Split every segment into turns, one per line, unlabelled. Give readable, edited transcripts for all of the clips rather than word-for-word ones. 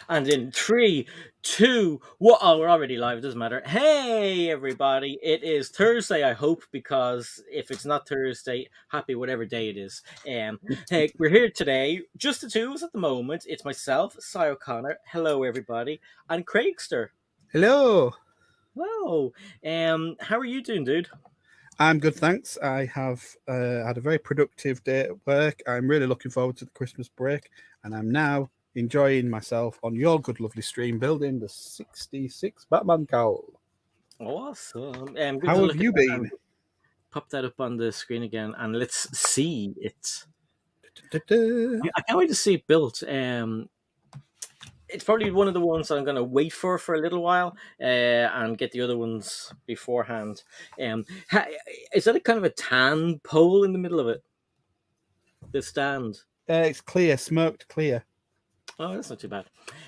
And in 3, 2, 1. Oh, we're already live. It doesn't matter. Hey, everybody. It is Thursday, I hope, because if it's not Thursday, happy whatever day it is. Hey, we're here today. Just the two of us at the moment. It's myself, Cy O'Connor. Hello, everybody. And Craigster.
Hello.
Whoa. How are you doing, dude?
I'm good, thanks. I have had a very productive day at work. I'm really looking forward to the Christmas break, and I'm now enjoying myself on your good, lovely stream building the 66 Batman cowl.
Awesome. Good
How
to
have
look at
you
that
been?
and pop that up on the screen again, and let's see it.
Da-da-da.
I can't wait to see it built. It's probably one of the ones I'm going to wait for a little while and get the other ones beforehand. Is that a kind of a tan pole in the middle of it? The stand.
It's clear, smoked clear.
Oh, that's not too bad.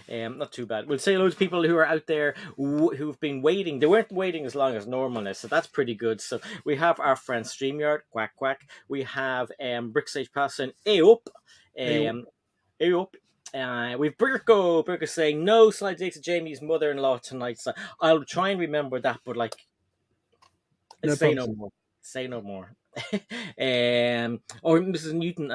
Not too bad. We'll say loads of people who are out there who've been waiting. They weren't waiting as long as normal, so that's pretty good. So we have our friend StreamYard, quack quack. We have Brickstage passing, hey up. Hey up. We've Burko saying no slide dates to Jamie's mother-in-law tonight. So I'll try and remember that, but like,
No
say
problem.
no more. Say no more. Or Mrs. Newton,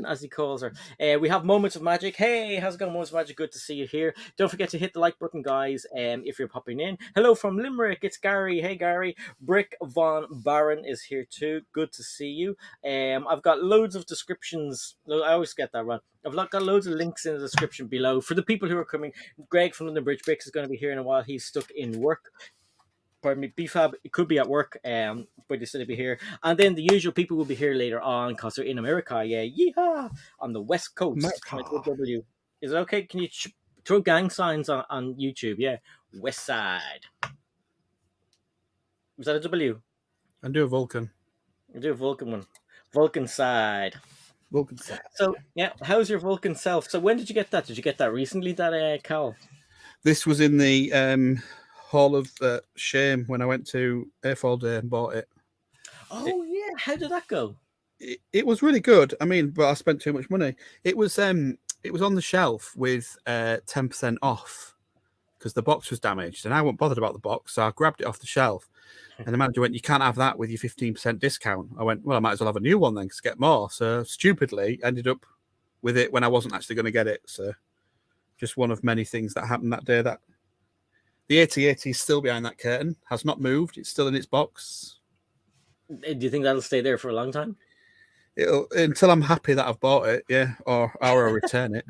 as he calls her. We have Moments of Magic. Hey, how's it going, Moments of Magic? Good to see you here. Don't forget to hit the like button, guys. If you're popping in. Hello from Limerick. It's Gary. Hey, Gary. Brick Von Baron is here too. Good to see you. I've got loads of descriptions. I always get that wrong. I've got loads of links in the description below for the people who are coming. Greg from London Bridge Bricks is going to be here in a while. He's stuck in work. Pardon me, BFAB could be at work, but they said he'd be here. And then the usual people will be here later on because they're in America, yeah, yeehaw, on the West Coast. W. Is it okay? Can you throw gang signs on YouTube? Yeah, West Side. Was that a W?
And do a Vulcan.
We'll do a Vulcan one. Vulcan side.
Vulcan side.
So, yeah, how's your Vulcan self? So when did you get that? Did you get that recently, that cowl?
This was in the Hall of Shame when I went to Airfall Day and bought it.
Oh, yeah. How did that go?
It was really good. I mean, but I spent too much money. It was on the shelf with 10% off because the box was damaged, and I wasn't bothered about the box, so I grabbed it off the shelf. And the manager went, "You can't have that with your 15% discount." I went, "Well, I might as well have a new one then, because get more." So stupidly, ended up with it when I wasn't actually going to get it. So just one of many things that happened that day. That the 8080 is still behind that curtain, has not moved. It's still in its box.
Do you think that'll stay there for a long time?
Until I'm happy that I've bought it, yeah, or I'll return it.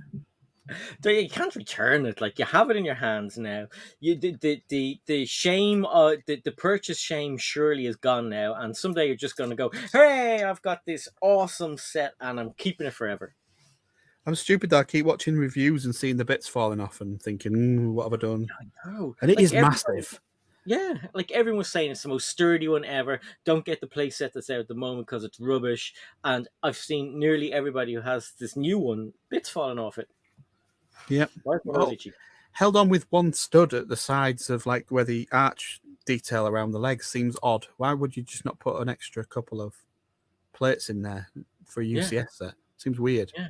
You can't return it. Like, you have it in your hands now. The shame, the purchase shame surely is gone now. And someday you're just going to go, "Hooray! I've got this awesome set, and I'm keeping it forever."
I'm stupid that I keep watching reviews and seeing the bits falling off and thinking, "What have I done?"
I know.
And it is massive.
Yeah, like everyone was saying, it's the most sturdy one ever. Don't get the playset that's out at the moment because it's rubbish. And I've seen nearly everybody who has this new one, bits falling off it.
Yep. Well, held on with one stud at the sides of like where the arch detail around the legs seems odd. Why would you just not put an extra couple of plates in there for a UCS set? Seems weird.
Yeah.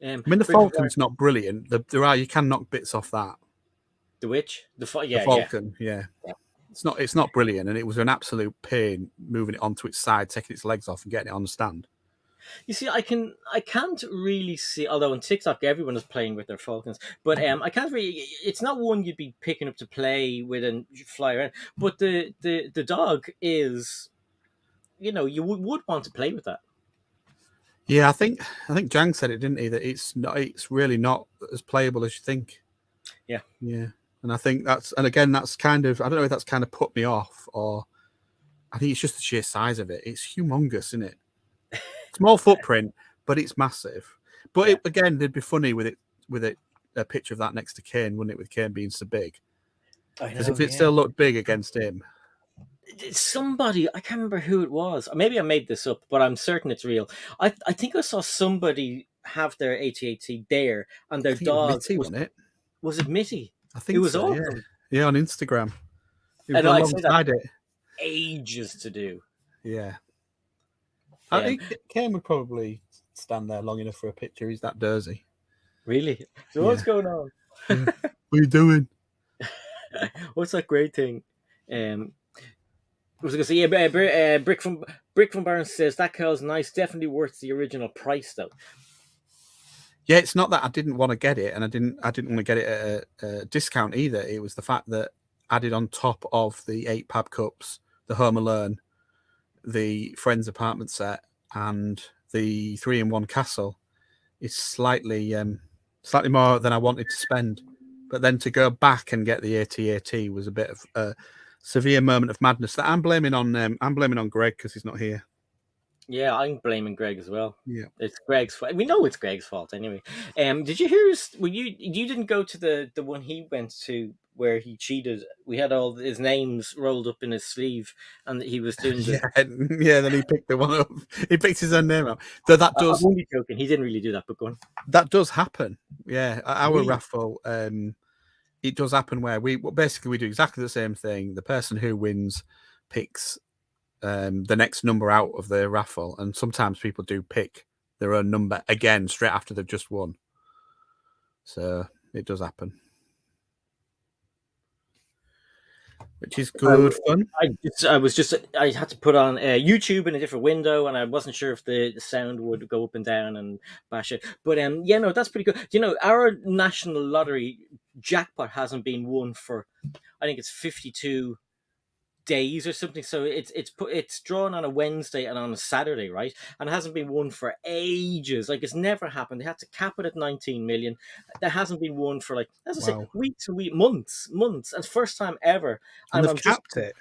I mean, the Falcon's not brilliant. You can knock bits off that.
The which? The
Falcon, yeah. It's not brilliant, and it was an absolute pain moving it onto its side, taking its legs off and getting it on the stand.
You see, I can't really see, although on TikTok everyone is playing with their Falcons, but I can't really, it's not one you'd be picking up to play with and fly around, but the dog is, you would want to play with that.
Yeah, I think Jang said it, didn't he, that it's really not as playable as you think.
Yeah.
And I think that's kind of, I don't know if that's kind of put me off, or I think it's just the sheer size of it. It's humongous, isn't it? Small footprint, but it's massive. But again, it'd be funny with it a picture of that next to Kane, wouldn't it? With Kane being so big, as if it still looked big against him.
Somebody, I can't remember who it was. Maybe I made this up, but I'm certain it's real. I think I saw somebody have their AT-AT there, and their dog was it Mitty?
I think
it was
so,
awesome.
Yeah, on Instagram.
It was alongside it. Ages to do.
Yeah. I think Kane would probably stand there long enough for a picture. He's that Dursey.
Really? So
Yeah.
what's going on?
Yeah. What are you doing?
What's that great thing? I was gonna say, yeah, Brick from Barnes says that cow's nice, definitely worth the original price though.
Yeah, it's not that I didn't want to get it, and I didn't want to get it at a discount either. It was the fact that added on top of the 8 pab cups, the Home Alone, the Friends apartment set, and the 3-in-1 castle is slightly more than I wanted to spend. But then to go back and get the AT-AT was a bit of a severe moment of madness that I'm blaming on Greg because he's not here.
Yeah, I'm blaming Greg as well.
Yeah.
It's Greg's fault. We know it's Greg's fault anyway. Did you hear? You didn't go to the one he went to where he cheated? We had all his names rolled up in his sleeve, and he was doing the.
Yeah. Then he picked the one up. He picked his own name up. So that
I'm
does
only joking. He didn't really do that, but go on.
that does happen. Yeah, at our
Really?
raffle, it does happen where we do exactly the same thing. The person who wins picks the next number out of the raffle, and sometimes people do pick their own number again straight after they've just won. So it does happen, which is good fun.
I had to put on YouTube in a different window, and I wasn't sure if the sound would go up and down and bash it. But yeah, no, that's pretty good. You know, our national lottery jackpot hasn't been won for, I think it's 52 days or something. So it's drawn on a Wednesday and on a Saturday, right? And it hasn't been won for ages. Like, it's never happened. They had to cap it at 19 million. There hasn't been won for, like, as I say, weeks and weeks, months. And first time ever.
And they've capped it.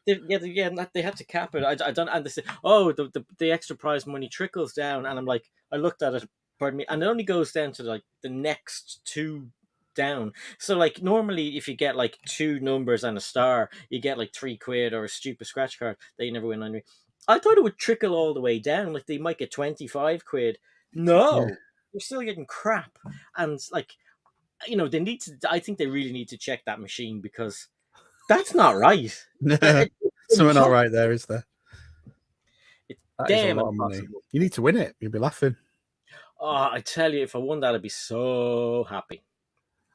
They had to cap it. I don't. And they say, oh, the extra prize money trickles down, and I'm like, I looked at it. Pardon me, and it only goes down to like the next two down. So like normally, if you get like 2 numbers and a star, you get like £3 or a stupid scratch card that you never win anyway. I thought it would trickle all the way down. Like they might get £25. No, you're still getting crap, and like, you know, they need to. I think they really need to check that machine because that's not right.
Something not right there, is there?
It's
that is a
damn
lot of money.
impossible.
You need to win it. You'll be laughing.
Oh, I tell you, if I won that, I'd be so happy.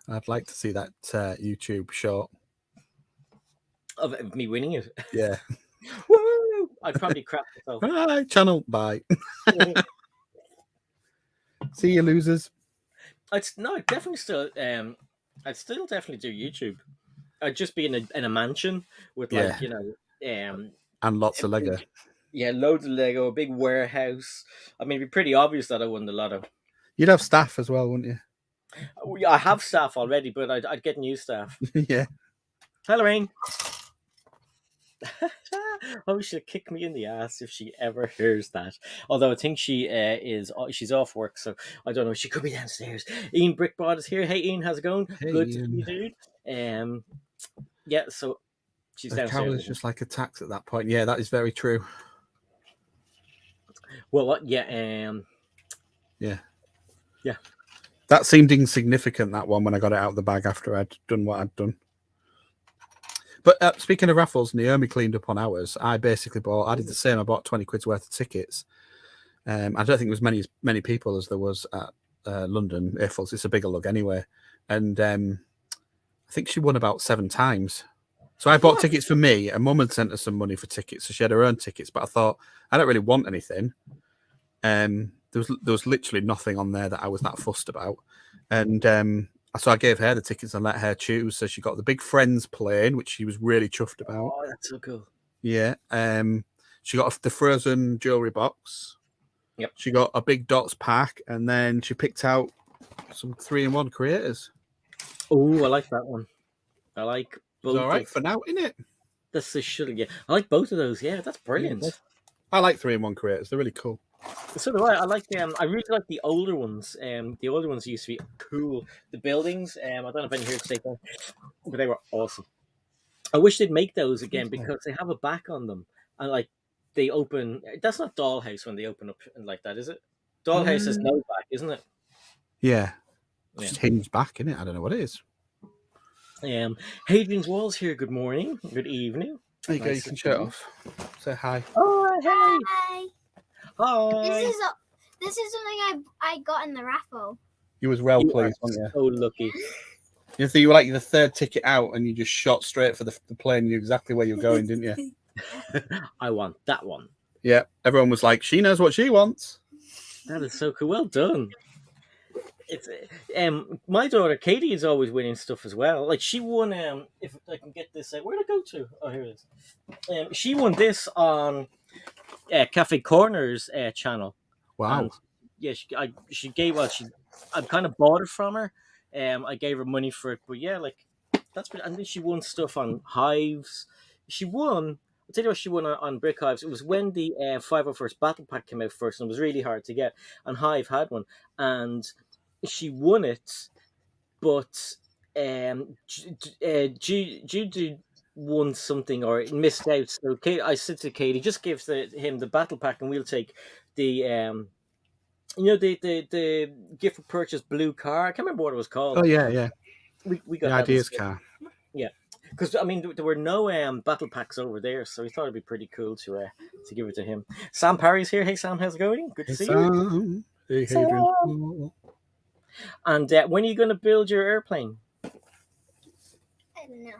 I'd like to see that YouTube short
Of me winning it.
Yeah.
Woo! I'd probably crap myself.
Bye, channel. Bye. See you, losers.
I'd definitely still. I'd still definitely do YouTube. I'd just be in a mansion with like you know,
and lots of Lego.
Yeah, loads of Lego, a big warehouse. I mean, it'd be pretty obvious that I won the lotto.
You'd have staff as well, wouldn't you?
I have staff already, but I'd get new staff.
Yeah.
Hello, Rain. Oh, she'll kick me in the ass if she ever hears that. Although I think she's off work, so I don't know. She could be downstairs. Ian Brickbot is here. Hey, Ian, how's it going?
Hey,
good
Ian.
to see you, dude. Yeah, so she's downstairs.
Cow is just like a tax at that point. Yeah, that is very true.
Well, what? Yeah.
Yeah.
Yeah.
That seemed insignificant, that one, when I got it out of the bag after I'd done what I'd done. But speaking of raffles, Naomi cleaned up on ours. I did the same. I bought 20 quid's worth of tickets. I don't think there was as many people as there was at London Eiffels. It's a bigger lug anyway. And I think she won about 7 times. So I bought tickets for me, and Mum had sent her some money for tickets. So she had her own tickets, but I thought, I don't really want anything. There was literally nothing on there that I was that fussed about. And so I gave her the tickets and let her choose. So she got the big Friends plane, which she was really chuffed about.
Oh, that's so cool.
Yeah. She got the Frozen jewelry box.
Yep.
She got a big Dots pack, and then she picked out some 3-in-1 creators.
Oh, I like that one. I like both.
It's all right for now, isn't it?
That's the shit. Yeah, I like both of those. Yeah, that's brilliant.
I like 3-in-1 creators. They're really cool.
So do I. I like them. I really like the older ones. The older ones used to be cool. The buildings. I don't know if anyone here to take them, but they were awesome. I wish they'd make those again because they have a back on them, and like they open. That's not Dollhouse when they open up and like that, is it? Dollhouse has no back, isn't it?
Yeah. Just hinged back, isn't it? I don't know what it is.
Hadrian's Walls here. Good morning. Good evening.
There you go. You can shut off. Say hi.
Oh, hey.
Hi.
Hi.
This is something I got in the raffle.
You was well
You
pleased,
are
weren't you?
so lucky.
You think you were like the third ticket out, and you just shot straight for the plane. You knew exactly where you were going, didn't you?
I want that one.
Yeah. Everyone was like, she knows what she wants.
That is so cool. Well done. It's my daughter Katie is always winning stuff as well. Like she won. If I can get this, where did it go to? Oh, here it is. She won this on Cafe Corner's channel.
Wow.
And yeah, she gave I kind of bought it from her. I gave her money for it, but yeah, like that's been. And then she won stuff on Hives. She won. I'll tell you what she won on Brick Hives. It was when the 501st Battle Pack came out first, and it was really hard to get. And Hive had one, and she won it, but Jude won something or missed out. So I said to Katie, just give him the battle pack, and we'll take the the gift for purchase blue car. I can't remember what it was called.
Oh yeah.
We got
the
that
ideas
instead.
car.
Yeah, because I mean there were no battle packs over there, so we thought it'd be pretty cool to give it to him. Sam Parry's here. Hey Sam, how's it going? Good to see you.
Hey,
Sam. And when are you going to build your airplane?
I don't know.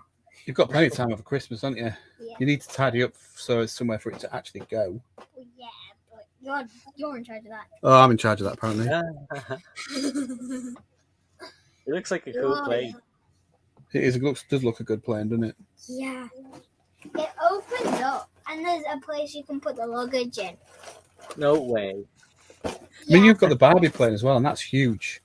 You've got plenty of time over Christmas, haven't you?
Yeah.
You need to tidy up so it's somewhere for it to actually go.
Well, yeah, but you're in charge of that.
Oh, I'm in charge of that apparently.
It looks like a cool plane.
It is. It does look a good plane, doesn't it?
Yeah. It opens up, and there's a place you can put the luggage in.
No way.
I mean, you've got the Barbie plane as well, and that's huge.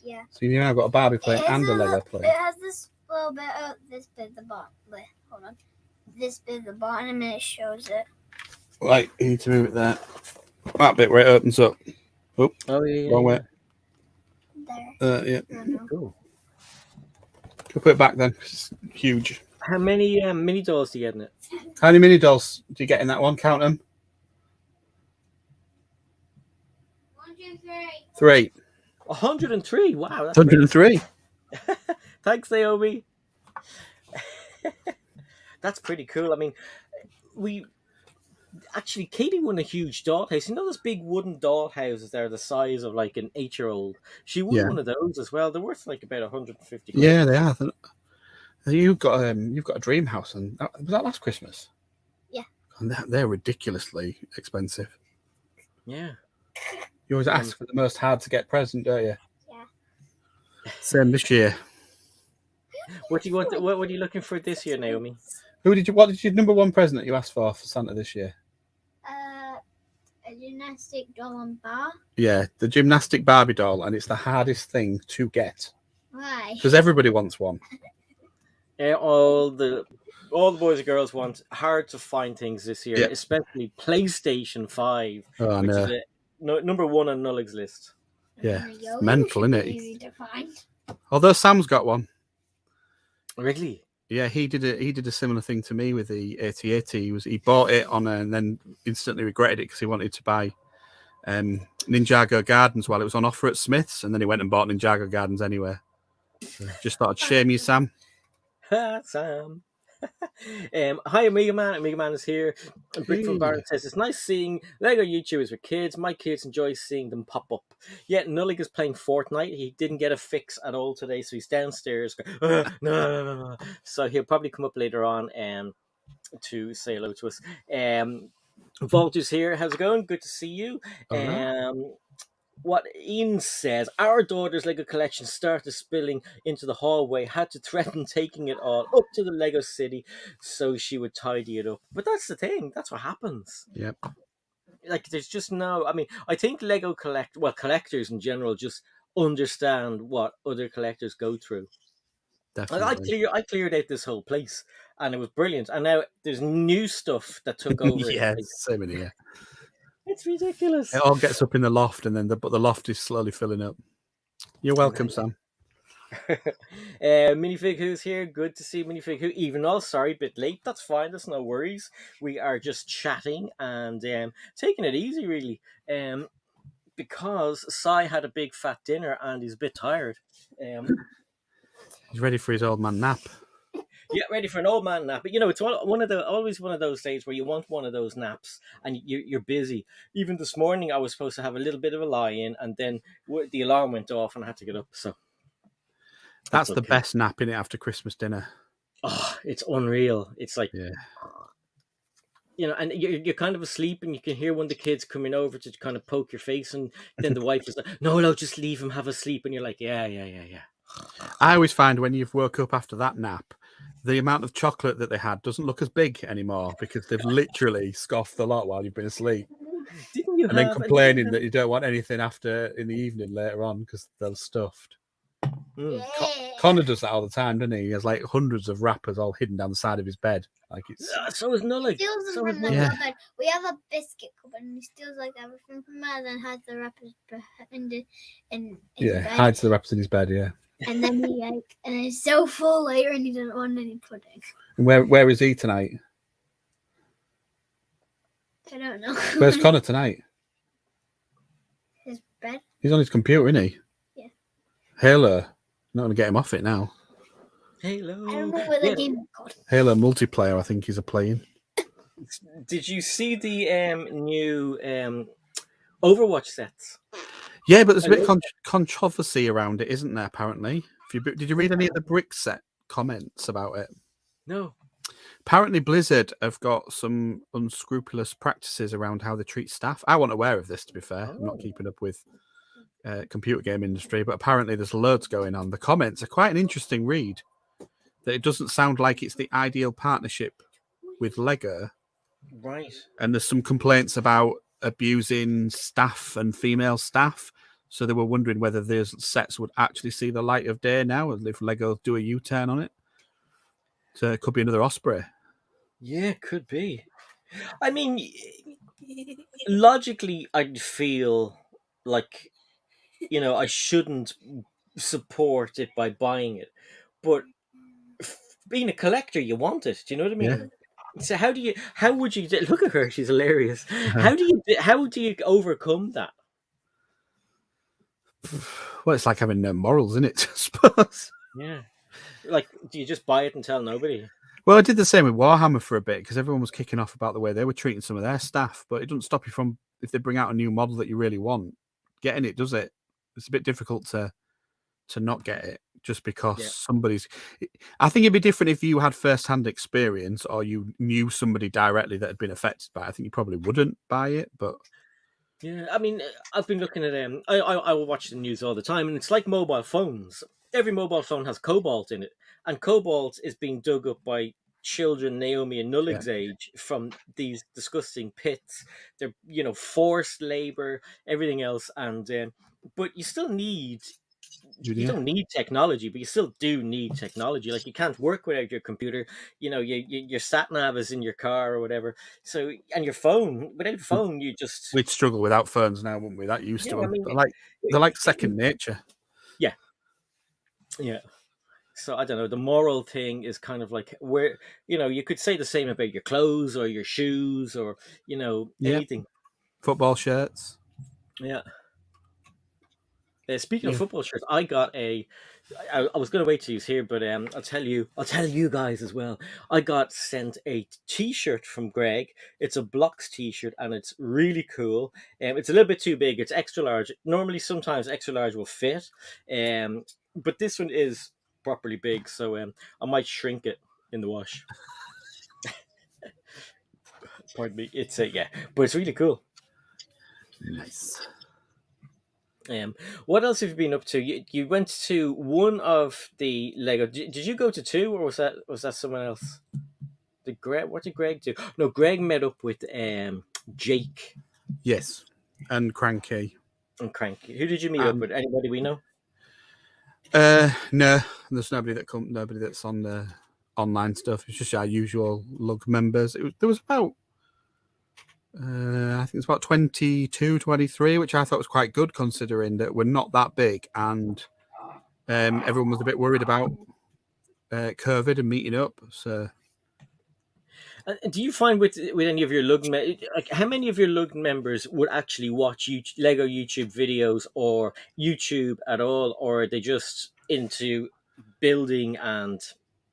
Yeah.
So you've now got a Barbie plane and a Lego plane.
It has this little bit of this bit at the bottom. Wait, hold on. This bit at the bottom, and it shows it.
Right, you need to move it there. That bit where it opens up.
Oh yeah.
Wrong way.
There.
Yeah.
Cool.
We'll put it back then. It's huge.
How many mini dolls do you get in it?
How many mini dolls do you get in that one? Count them.
1, 2, 3.
3.
103. Wow. That's
103.
Thanks, Naomi. That's pretty cool. I mean, Katie won a huge dollhouse. You know those big wooden dollhouses that are the size of like an 8-year-old? She won one of those as well. They're worth like about 150.
Yeah, they are. You've got a dream house, and was that last Christmas?
Yeah.
And they're ridiculously expensive.
Yeah.
You always ask for the most hard to get present, don't you?
Yeah.
Same this year.
What do you want? What are you looking for this year, Naomi?
What did your number one present that you asked for Santa this year?
A gymnastic doll and bar.
Yeah, the gymnastic Barbie doll, and it's the hardest thing to get.
Why?
Because everybody wants one.
All the boys and girls want hard to find things this year, especially PlayStation 5, which is number one on Nullig's list.
Yeah, it's mental, isn't it?
Easy to find.
Although Sam's got one.
Really?
Yeah, he did a similar thing to me with the 8080. He bought it on and then instantly regretted it because he wanted to buy Ninjago Gardens while it was on offer at Smith's, and then he went and bought Ninjago Gardens anyway. So just thought I'd shame you, Sam.
Sam. Hi, Omega Man. Omega Man is here. And Brick from Barron says, it's nice seeing Lego YouTubers with kids. My kids enjoy seeing them pop up. Yet Nullig is playing Fortnite. He didn't get a fix at all today, so he's downstairs. No. So he'll probably come up later on to say hello to us. Vault is here. How's it going? Good to see you. What Ian says, our daughter's Lego collection started spilling into the hallway, had to threaten taking it all up to the Lego city so she would tidy it up. But that's the thing, that's what happens.
Yep.
Like, there's just no, I mean, I think Lego collectors in general just understand what other collectors go through.
Definitely.
I cleared out this whole place and it was brilliant. And now there's new stuff that took over.
Yeah, so many, yeah.
It's ridiculous.
It all gets up in the loft, and then but the loft is slowly filling up. You're welcome, Sam.
Minifig Who's here. Good to see Minifig Who. Even all sorry, a bit late. That's fine. That's no worries. We are just chatting and taking it easy, really. Because Sai had a big fat dinner and he's a bit tired.
He's ready for his old man nap.
Get ready for an old man nap. But you know, it's always one of those days where you want one of those naps, and you're busy. Even this morning, I was supposed to have a little bit of a lie in, and then the alarm went off, and I had to get up. So
That's the
okay.
best nap in it after Christmas dinner.
Oh, it's unreal. It's like,
Yeah.
you know, and you're kind of asleep, and you can hear one of the kids coming over to kind of poke your face, and then the wife is like, "No, just leave him have a sleep," and you're like, "Yeah."
I always find when you've woke up after that nap, the amount of chocolate that they had doesn't look as big anymore because they've literally scoffed a lot while you've been asleep.
Didn't you
And then complaining that you don't want anything after in the evening later on because they're stuffed.
Mm.
Connor does that all the time, doesn't he? He has like hundreds of wrappers all hidden down the side of his bed. Like it's
So is Nully.
He steals them
So is
from the
Nully.
cupboard. We have a biscuit cupboard, and he steals like everything from there, and then hides the wrappers in his bed.
hides the wrappers in his bed. Yeah.
And then and it's so full later, and he doesn't want any pudding.
And where is he tonight?
I don't know.
Where's Connor tonight?
His bed.
He's on his computer, isn't he?
Yeah.
Halo. Not going to get him off it now.
Halo.
I don't know where the game is called.
Halo multiplayer, I think he's playing.
Did you see the new Overwatch sets?
Yeah, but there's a bit of controversy around it, isn't there, apparently? Did you read any of the Brickset comments about it?
No.
Apparently, Blizzard have got some unscrupulous practices around how they treat staff. I wasn't aware of this, to be fair. I'm not keeping up with computer game industry, but apparently there's loads going on. The comments are quite an interesting read. That it doesn't sound like it's the ideal partnership with Lego.
Right.
And there's some complaints about abusing staff and female staff. So they were wondering whether those sets would actually see the light of day now, and if Lego do a U-turn on it. So it could be another Osprey.
Yeah, could be. I mean, logically, I'd feel like, you know, I shouldn't support it by buying it, but being a collector, you want it. Do you know what I mean?
Yeah.
So how would you look at her? She's hilarious. How do you overcome that?
Well, it's like having no morals, isn't it? I suppose.
Yeah. Like, do you just buy it and tell nobody?
Well, I did the same with Warhammer for a bit because everyone was kicking off about the way they were treating some of their staff, but it doesn't stop you from, if they bring out a new model that you really want, getting it, does it? It's a bit difficult to not get it just because somebody's... I think it'd be different if you had first-hand experience or you knew somebody directly that had been affected by it. I think you probably wouldn't buy it, but...
Yeah, I mean, I've been looking at I will watch the news all the time, and it's like mobile phones. Every mobile phone has cobalt in it, and cobalt is being dug up by children Naomi and Nullig's age from these disgusting pits. They're, you know, forced labor, everything else, and but you still need. You don't need technology, but you still do need technology. Like, you can't work without your computer. You know, your sat nav is in your car or whatever. So, and your phone. Without a phone, you just...
We'd struggle without phones now, wouldn't we? That used to them.
I mean,
they're like second nature.
Yeah. Yeah. So I don't know. The moral thing is kind of like where, you know, you could say the same about your clothes or your shoes or, you know, anything.
Football shirts.
Yeah. Speaking of football shirts, I got I was going to wait till he's here, but I'll tell you guys as well. I got sent a T-shirt from Greg. It's a Blocks T-shirt, and it's really cool. It's a little bit too big. It's extra large. Normally, sometimes extra large will fit, but this one is properly big, so I might shrink it in the wash. Pardon me. It's but it's really cool.
Nice.
What else have you been up to? You went to one of the Lego. Did you go to two, or was that someone else? What did Greg do? No, Greg met up with Jake.
Yes, and Cranky.
And Cranky. Who did you meet up with? Anybody we know?
No, there's nobody that's on the online stuff. It's just our usual lug members. There was about. I think it's about 22, 23, which I thought was quite good considering that we're not that big and everyone was a bit worried about COVID and meeting up. So,
do you find with any of your lug like how many of your lug members would actually watch Lego YouTube videos or YouTube at all, or are they just into building and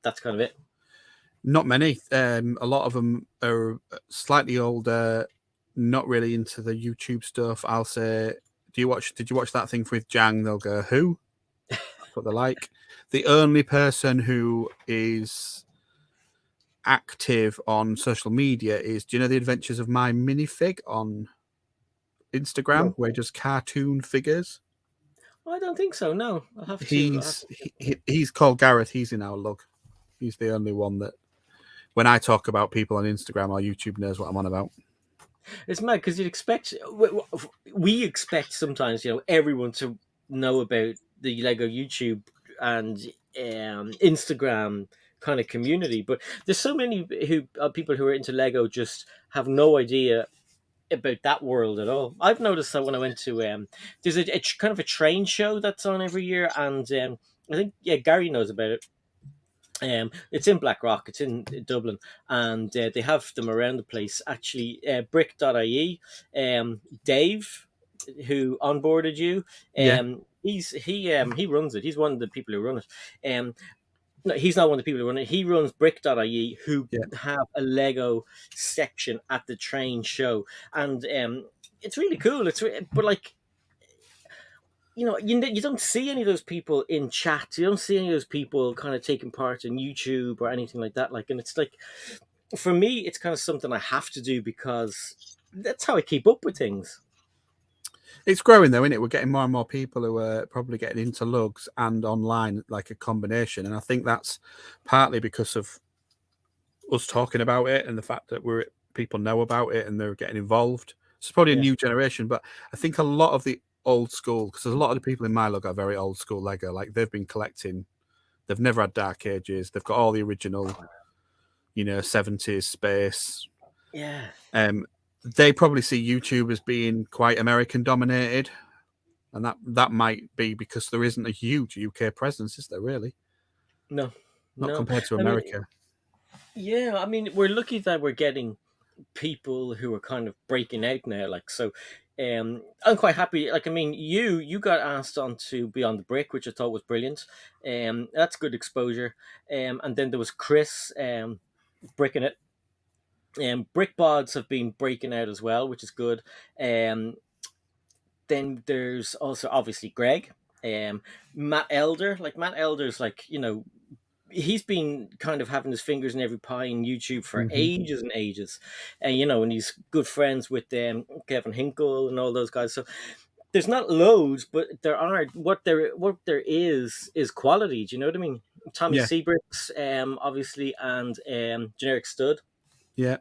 that's kind of it?
Not many. A lot of them are slightly older, not really into the YouTube stuff. I'll say, did you watch that thing with Jang? They'll go, who? That's what they're like. The only person who is active on social media is, do you know the Adventures of My Minifig on Instagram,
No.
where he does cartoon figures?
I don't think so. No, I'll have to.
He's called Gareth. He's in our log. He's the only one that, when I talk about people on Instagram or YouTube, knows what I'm on about.
It's mad because you'd expect, we expect sometimes, everyone to know about the Lego YouTube and Instagram kind of community, but there's so many people who are into Lego just have no idea about that world at all. I've noticed that when I went to there's a kind of a train show that's on every year, and I think Gary knows about it. It's in Blackrock, it's in Dublin, and they have them around the place. Actually, brick.ie, Dave, who onboarded you, he runs it. He's one of the people who run it. No, he's not one of the people who run it. He runs brick.ie, who have a Lego section at the train show, and it's really cool. But like, you don't see any of those people in chat. You don't see any of those people kind of taking part in YouTube or anything like that. Like, and it's like, for me, it's kind of something I have to do because that's how I keep up with things.
It's growing though, isn't it? We're getting more and more people who are probably getting into lugs and online, like a combination. And I think that's partly because of us talking about it and the fact that people know about it and they're getting involved. It's probably a new generation, but I think a lot of the old school, because there's a lot of the people in my log are very old school Lego. Like, they've been collecting, they've never had Dark Ages, they've got all the original, 70s space.
Yeah.
They probably see YouTube as being quite American dominated, and that might be because there isn't a huge UK presence, is there really?
No,
not compared to America.
I mean, we're lucky that we're getting people who are kind of breaking out now. Like, so, I'm quite happy. Like, I mean, you got asked on to be on the Brick, which I thought was brilliant. That's good exposure. And then there was Chris, bricking it. Brick bods have been breaking out as well, which is good. Then there's also obviously Greg, Matt Elder. Like, Matt Elder's like, he's been kind of having his fingers in every pie in YouTube for ages and ages, and and he's good friends with Kevin Hinkle and all those guys. So there's not loads, but there are. What there is quality. Do you know what I mean? Tommy Seabricks, obviously, and Generic Stud.
Yeah.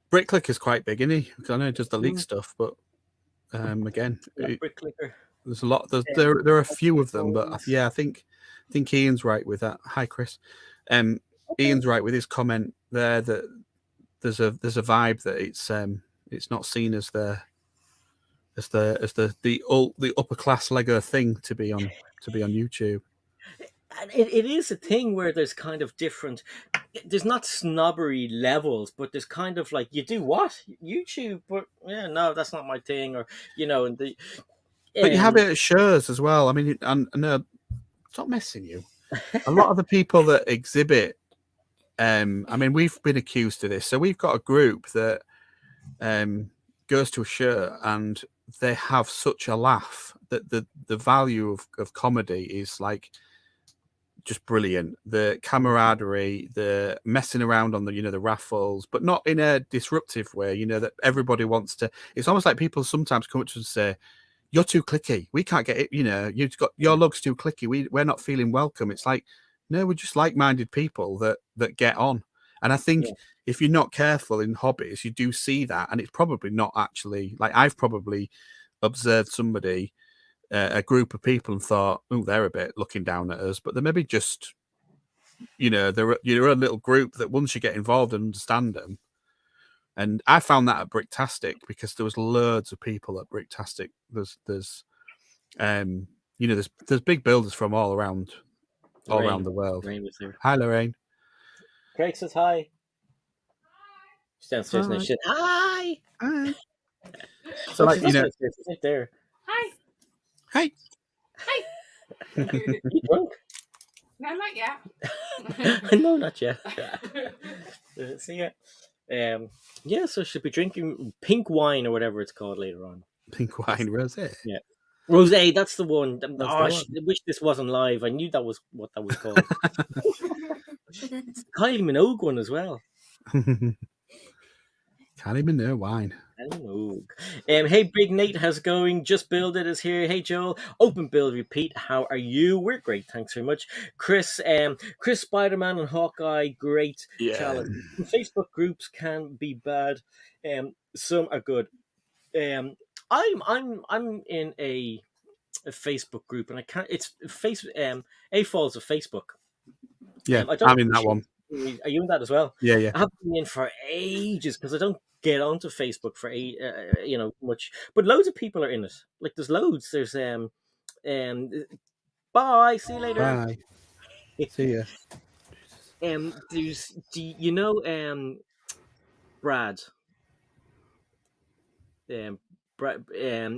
Brick Clicker is quite big, isn't he? Because I know he does the league stuff, but again,
Brick Clicker.
There's a lot. There are a few of them, but I think Ian's right with that. Hi, Chris. Ian's right with his comment there that there's a vibe that it's not seen as the upper class Lego thing to be on YouTube.
It is a thing where there's kind of different. There's not snobbery levels, but there's kind of like, you do what? YouTube, but no, that's not my thing, or and the.
But you have it at shows as well. I mean, and no, stop messing you. A lot of the people that exhibit, I mean, we've been accused of this. So we've got a group that goes to a show and they have such a laugh that the value of comedy is like just brilliant. The camaraderie, the messing around on the the raffles, but not in a disruptive way. That everybody wants to. It's almost like people sometimes come up to us and say, "You're too clicky. We can't get it. You've got your log's too clicky. We're not feeling welcome." It's like, no, we're just like-minded people that get on. And I think if you're not careful in hobbies, you do see that, and it's probably not actually like, I've probably observed somebody, a group of people, and thought, oh, they're a bit looking down at us, but they're maybe just, you're a little group that once you get involved and understand them. And I found that at Bricktastic, because there was loads of people at Bricktastic. There's big builders from all around the world. Hi, Lorraine.
Craig says hi. She's downstairs now. She said hi.
Hi.
So like, she's right there.
Hi.
Hi.
Hi.
You drunk?
No, not yet.
No, not yet. So yeah, so she'll be drinking pink wine or whatever it's called later on.
Pink wine rosé.
Yeah. Rosé, that's the one.
the
I
one.
wish this wasn't live. I knew that was what that was called. It's Kylie Minogue one as well.
Can't even know wine.
Hey, Big Nate, how's it going? Just Build It is here. Hey, Joel. Open Build Repeat. How are you? We're great. Thanks very much. Chris, Spider-Man and Hawkeye, great challenge. Facebook groups can be bad. Some are good. I'm in a Facebook group, and I can't. It's A Falls of Facebook.
Yeah,
I don't
I'm in that one.
Are you in that as well?
Yeah.
I haven't been in for ages because I don't get onto Facebook for much. But loads of people are in it. Like there's loads. There's bye. See you later.
Bye. See ya.
There's Brad.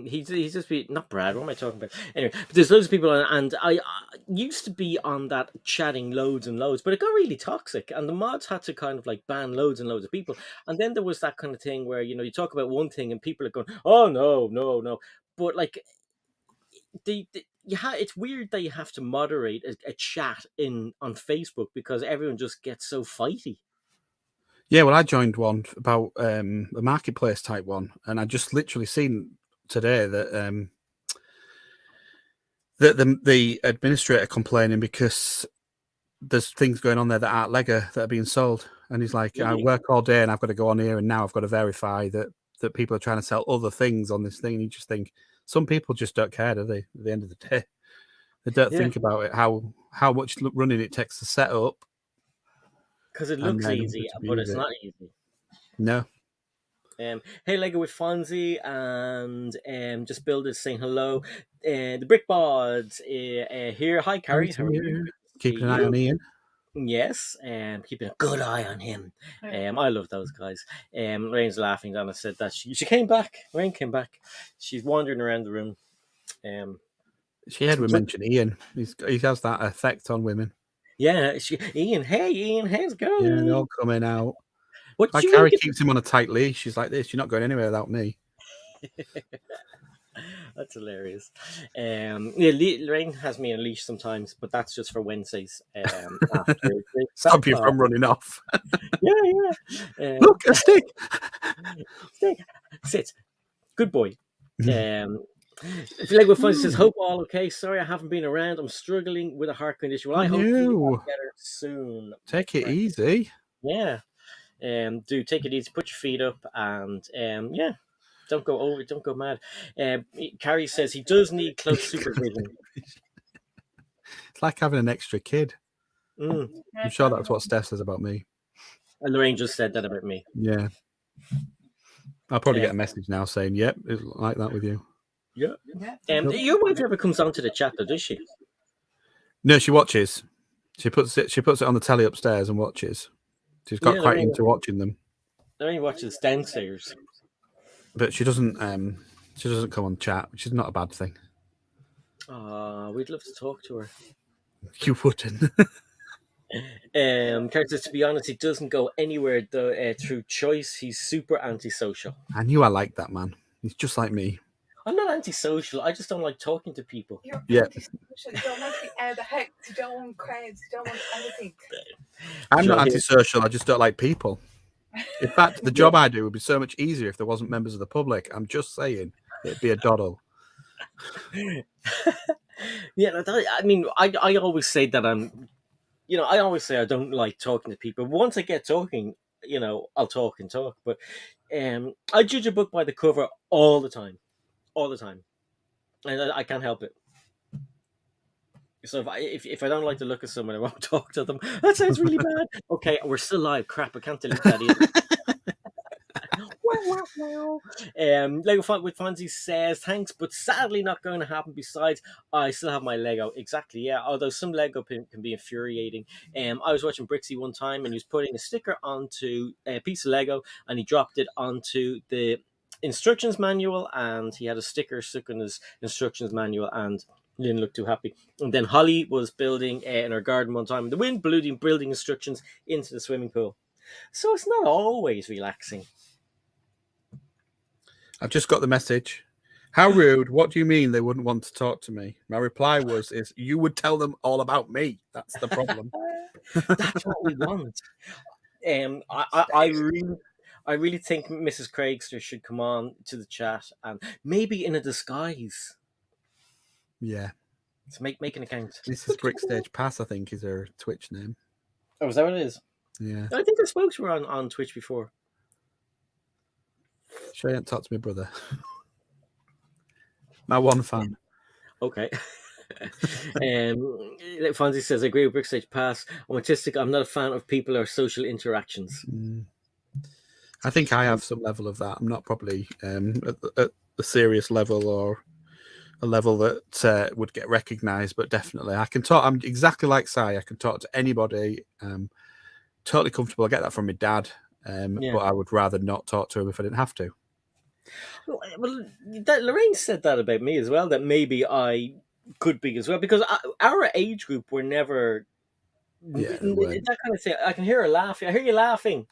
He's just not Brad. What am I talking about? Anyway, but there's loads of people, and I used to be on that chatting loads and loads, but it got really toxic, and the mods had to kind of like ban loads and loads of people, and then there was that kind of thing where you talk about one thing and people are going, oh no, but like it's weird that you have to moderate a chat on Facebook because everyone just gets so fighty.
Yeah, well, I joined one about a marketplace type one, and I just literally seen today that the administrator complaining because there's things going on there that aren't Lego that are being sold, and he's like, I work all day and I've got to go on here, and now I've got to verify that people are trying to sell other things on this thing. And you just think some people just don't care, do they? At the end of the day, they don't think about it how much running it takes to set up.
Because it looks easy, but it's not easy.
No.
Hey, Lego with Fonzie and Just Build It saying hello. The Brick Bods here. Hi, Carrie. How are you?
Keeping an eye on Ian.
Yes, keeping a good eye on him. I love those guys. Rain's laughing. Donna said that she came back. Rain came back. She's wandering around the room.
She heard we mention Ian. He has that effect on women.
Yeah, Ian. Hey, Ian. How's it going?
Yeah, they're all coming out. Like Carrie keeps him on a tight leash. She's like this. You're not going anywhere without me.
That's hilarious. Lorraine has me on a leash sometimes, but that's just for Wednesdays.
Stop you from running off.
Yeah.
Look, a stick.
Sit. Good boy. Lego Fun says, hope all okay. Sorry, I haven't been around. I'm struggling with a heart condition. Well, I hope you get better soon.
Take it easy.
Yeah. Do take it easy. Put your feet up, and don't go over. Don't go mad. Carrie says he does need close supervision.
It's like having an extra kid. I'm sure that's what Steph says about me.
And Lorraine just said that about me.
Yeah. I'll probably get a message now saying, yep, it's like that with you.
Yeah. Your wife ever comes onto the chat, though, does she?
No, she watches. She puts it on the telly upstairs and watches. She's got quite into watching them.
Lorraine watches downstairs.
But she doesn't come on chat, which is not a bad thing.
We'd love to talk to her.
You wouldn't.
Character, to be honest, he doesn't go anywhere through choice. He's super antisocial.
I knew I liked that man. He's just like me.
I'm not antisocial. I just don't like talking to people.
You're antisocial. You don't want to be out of the house. You don't want crowds. You don't want anything.
I'm not antisocial. I just don't like people. In fact, the job I do would be so much easier if there wasn't members of the public. I'm just saying, it'd be a doddle.
Yeah, I mean, I always say that I always say I don't like talking to people. Once I get talking, I'll talk and talk. But I judge a book by the cover all the time, and I can't help it. So if I don't like the look of someone, I won't talk to them. That sounds really bad. Okay, we're still live. Crap, I can't delete that either. Lego Fun with Fonzie says, thanks, but sadly not going to happen. Besides, I still have my Lego. Exactly, yeah. Although some Lego can be infuriating. I was watching Brixie one time, and he was putting a sticker onto a piece of Lego, and he dropped it onto the instructions manual, and he had a sticker stuck in his instructions manual, and Didn't look too happy. And then Holly was building in her garden one time. The wind blew the building instructions into the swimming pool. So it's not always relaxing.
I've just got the message. How rude. What do you mean they wouldn't want to talk to me? My reply was, you would tell them all about me. That's the problem.
That's what we want. I really think Mrs. Craigster should come on to the chat and maybe in a disguise.
Yeah.
So make an account.
Mrs. Brickstage Pass, I think, is her Twitch name.
Oh, is that what it is?
Yeah.
I think I spoke to her on Twitch before.
She ain't talked to my brother. My one fan.
Okay. Fonzie says, I agree with Brickstage Pass. I'm autistic. I'm not a fan of people or social interactions.
I think I have some level of that. I'm not probably at a serious level or a level that would get recognised, but definitely I can talk. I'm exactly like Sai. I can talk to anybody. Totally comfortable. I get that from my dad, but I would rather not talk to him if I didn't have to.
Well, Lorraine said that about me as well, that maybe I could be as well, because our age group were never that kind of thing. I can hear her laughing. I hear you laughing.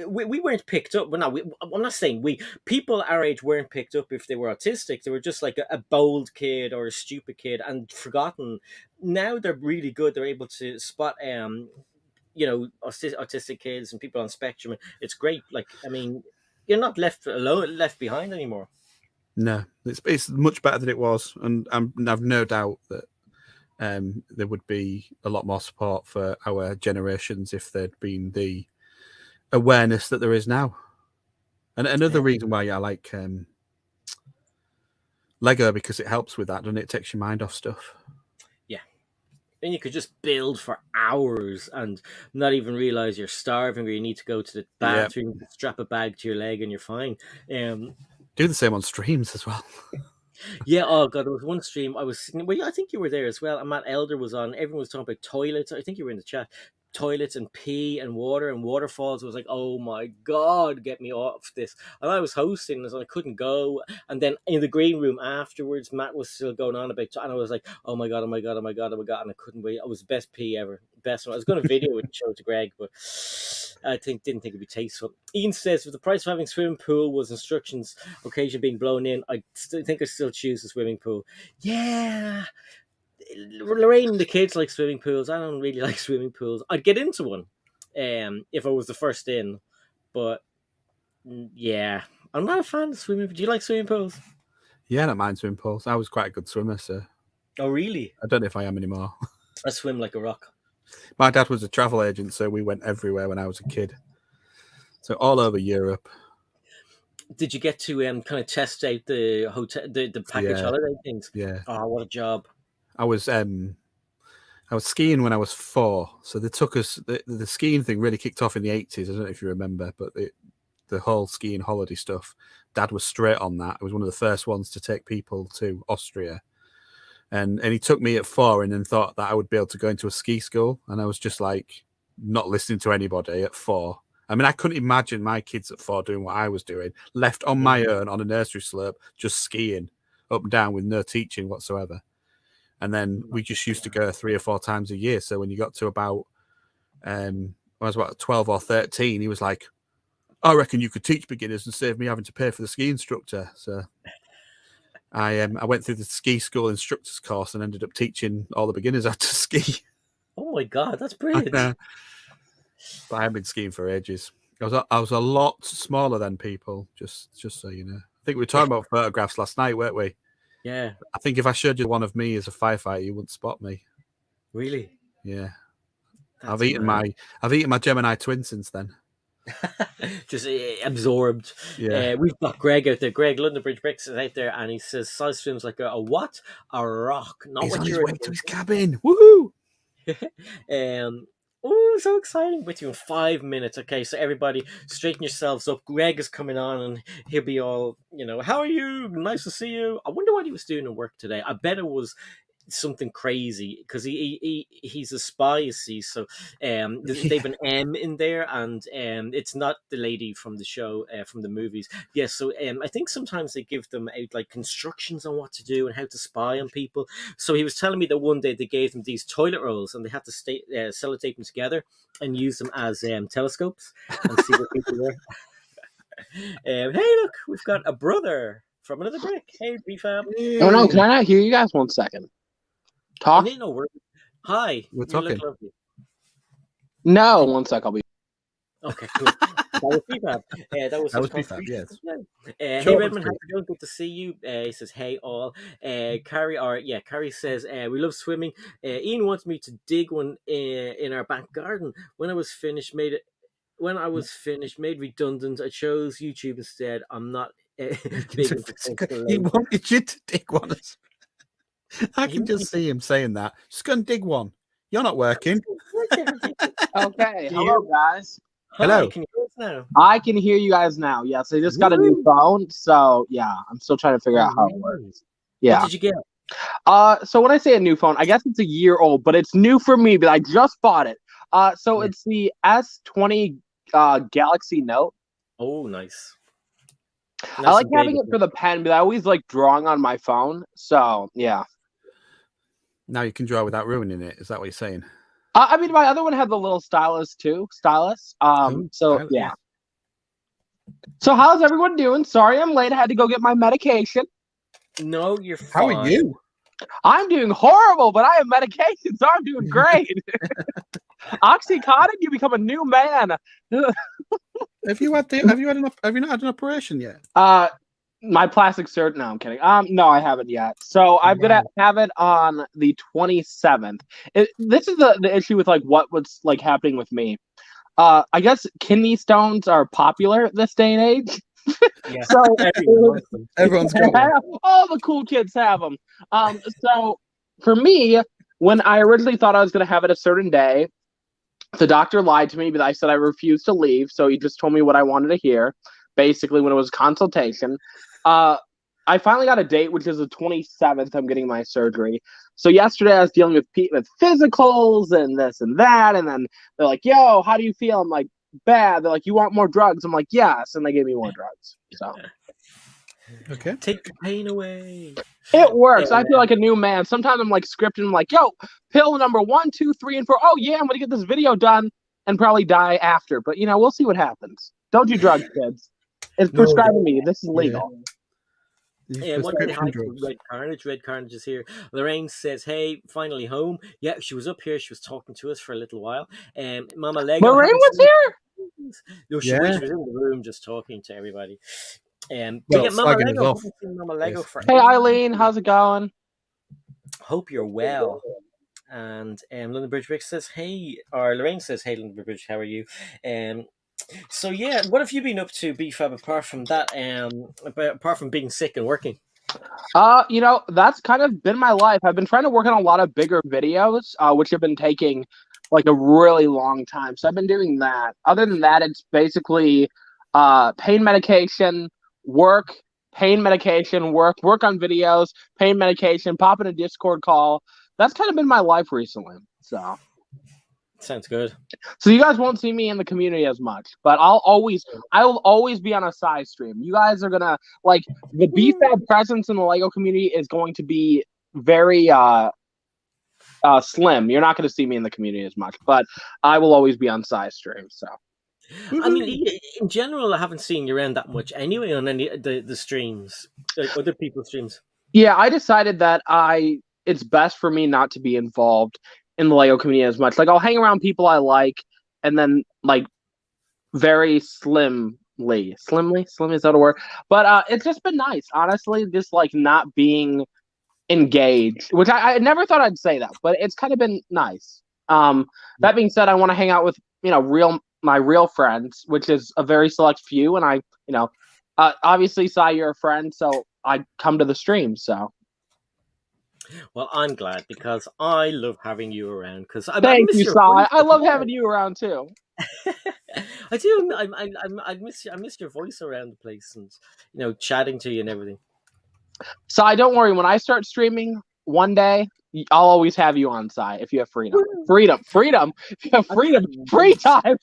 We weren't picked up. Well, no, I'm not saying people our age weren't picked up if they were autistic. They were just like a bold kid or a stupid kid and forgotten. Now they're really good. They're able to spot autistic kids and people on spectrum. It's great. Like, I mean, you're not left behind anymore.
No, it's much better than it was, and I've no doubt that there would be a lot more support for our generations if there'd been the awareness that there is now. And another reason why I like Lego, because it helps with that, doesn't it? It takes your mind off stuff.
Yeah. And you could just build for hours and not even realize you're starving or you need to go to the bathroom, strap a bag to your leg, and you're fine.
Do the same on streams as well.
Yeah, oh god, there was one stream I was sitting. Well, I think you were there as well. And Matt Elder was on. Everyone was talking about toilets. I think you were in the chat. Toilets and pee and water and waterfalls. I was like, oh my god, get me off this. And I was hosting, so I couldn't go. And then in the green room afterwards, Matt was still going on about, and I was like, oh my god, oh my god, oh my god, oh my god, and I couldn't wait. It was the best pee ever. Best one. I was going to video it and show it to Greg, but I didn't think it'd be tasteful. Ian says, with the price of having swimming pool was instructions occasion being blown in, I think I still choose the swimming pool. Yeah. Lorraine and the kids like swimming pools. I don't really like swimming pools. I'd get into one if I was the first in, but yeah, I'm not a fan of swimming. Do you like swimming pools?
Yeah, I don't mind swimming pools. I was quite a good swimmer, so.
Oh, really?
I don't know if I am anymore.
I swim like a rock.
My dad was a travel agent, so we went everywhere when I was a kid. So all over Europe.
Did you get to kind of test out the hotel, the package holiday things?
Yeah.
Oh, what a job!
I was skiing when I was 4, so they took us. The skiing thing really kicked off in the 80s. I don't know if you remember, but the whole skiing holiday stuff, Dad was straight on that. It was one of the first ones to take people to Austria, and he took me at 4 and then thought that I would be able to go into a ski school, and I was just like not listening to anybody at 4. I mean, I couldn't imagine my kids at 4 doing what I was doing, left on my own on a nursery slope, just skiing up and down with no teaching whatsoever. And then we just used to go 3 or 4 times a year. So when you got to about, I was about 12 or 13, he was like, I reckon you could teach beginners and save me having to pay for the ski instructor. So I went through the ski school instructor's course and ended up teaching all the beginners how to ski.
Oh my god, that's brilliant!
But I haven't been skiing for ages. I was a lot smaller than people, just so you know. I think we were talking about photographs last night, weren't we?
Yeah.
I think if I showed you one of me as a firefighter, you wouldn't spot me.
Really?
Yeah. I've eaten my Gemini twin since then.
Just absorbed.
Yeah.
We've got Greg out there. Greg, London Bridge Bricks is out there, and he says size swims like a what? A rock. Not
He's
what
on his
you're
way to his cabin. Woohoo!
Oh, so exciting. With you in 5 minutes. Okay, so everybody straighten yourselves up. Greg is coming on and he'll be all, how are you? Nice to see you. I wonder what he was doing at work today. I bet it was something crazy because he's a spy, you see. So they've an M in there, and it's not the lady from the show, from the movies. Yes, so I think sometimes they give them out like instructions on what to do and how to spy on people. So he was telling me that one day they gave them these toilet rolls and they had to sellotape them together and use them as telescopes and see what people were. Hey, look, we've got a brother from another brick. Hey, BFAB.
Oh no, can I not hear you guys 1 second? Talk.
Hi.
We're talking.
No, 1 sec. I'll be.
Okay, cool. That was BFAB. That was
BFAB, yes.
Hey,
Sure,
Redmond,
that's
how's it going? Good to see you. He says, hey, all. Carrie says, we love swimming. Ian wants me to dig one in our back garden. When I was finished, made redundant, I chose YouTube instead. I'm not big into
He wanted you to dig one. I can just see him saying that. Just go and dig one. You're not working.
Okay. Hello, guys.
Hello.
Hi, can you hear us now?
I can hear you guys now. Yes, I just got a new phone, so yeah, I'm still trying to figure out how it works. Yeah.
What did you get?
So when I say a new phone, I guess it's a year old, but it's new for me. But I just bought it. So it's the S20 Galaxy Note.
Oh, nice.
I like having it for the pen, but I always like drawing on my phone. So yeah.
Now you can draw without ruining it. Is that what you're saying?
I mean, my other one had the little stylus too. So yeah. So how's everyone doing? Sorry, I'm late. I had to go get my medication.
No, you're fine.
How are you?
I'm doing horrible, but I have medication, so I'm doing great. Oxycontin, you become a new man.
Have you not had an operation yet?
My plastic surgery. No, I'm kidding. No, I haven't yet. So I'm gonna have it on the 27th. This is the issue with like what was like happening with me. I guess kidney stones are popular this day and age.
Yeah.
So
Everyone's got one.
all the cool kids have them. So for me, when I originally thought I was gonna have it a certain day, the doctor lied to me, but I said I refused to leave. So he just told me what I wanted to hear. Basically, when it was consultation, I finally got a date, which is the 27th. I'm getting my surgery. So yesterday I was dealing with physicals and this and that, and then they're like, "Yo, how do you feel?" I'm like, "Bad." They're like, "You want more drugs?" I'm like, "Yes," and they gave me more drugs. So
Okay,
take the pain away.
It works. I feel like a new man. Sometimes I'm like scripting, I'm like, "Yo, pill number 1, 2, 3, and 4. Oh yeah, I'm gonna get this video done and probably die after." But you know, we'll see what happens. Don't do drugs, kids. It's prescribing me. This is legal.
Yeah, Red Carnage is here. Lorraine says, "Hey, finally home." Yeah, she was up here. She was talking to us for a little while. Mama Lego.
Lorraine was here.
No, she was in the room just talking to everybody.
Well,
Mama Lego for
Hey, Eileen, how's it going?
Hope you're well. And London Bridge Bricks says, "Hey," or Lorraine says, "Hey, London Bridge, how are you?" So yeah, what have you been up to, BFAB, apart from that? Apart from being sick and working?
You know, that's kind of been my life. I've been trying to work on a lot of bigger videos, which have been taking like a really long time. So I've been doing that. Other than that, it's basically pain medication, work, pain medication, work on videos, pain medication, pop in a Discord call. That's kind of been my life recently. So
sounds good.
So you guys won't see me in the community as much, but I will always be on a side stream. You guys are gonna like the BFAB presence in the LEGO community is going to be very slim. You're not going to see me in the community as much, but I will always be on side streams. So,
I mean, in general, I haven't seen you around that much anyway on any of the streams, like other people's streams.
Yeah, I decided that it's best for me not to be involved in the LEGO community as much. Like I'll hang around people I like, and then like very slimly, is that a word? But it's just been nice, honestly, just like not being engaged, which I never thought I'd say that, but it's kind of been nice. That being said, I want to hang out with my real friends, which is a very select few, and obviously, Sai, you're a friend, so I come to the stream. So.
Well, I'm glad because I love having you around. Because
thank you, Sai. I love having you around too.
I do. I miss your voice around the place and chatting to you and everything.
Sai, don't worry. When I start streaming, one day I'll always have you on site if you have freedom. Freedom. If you have freedom, free time.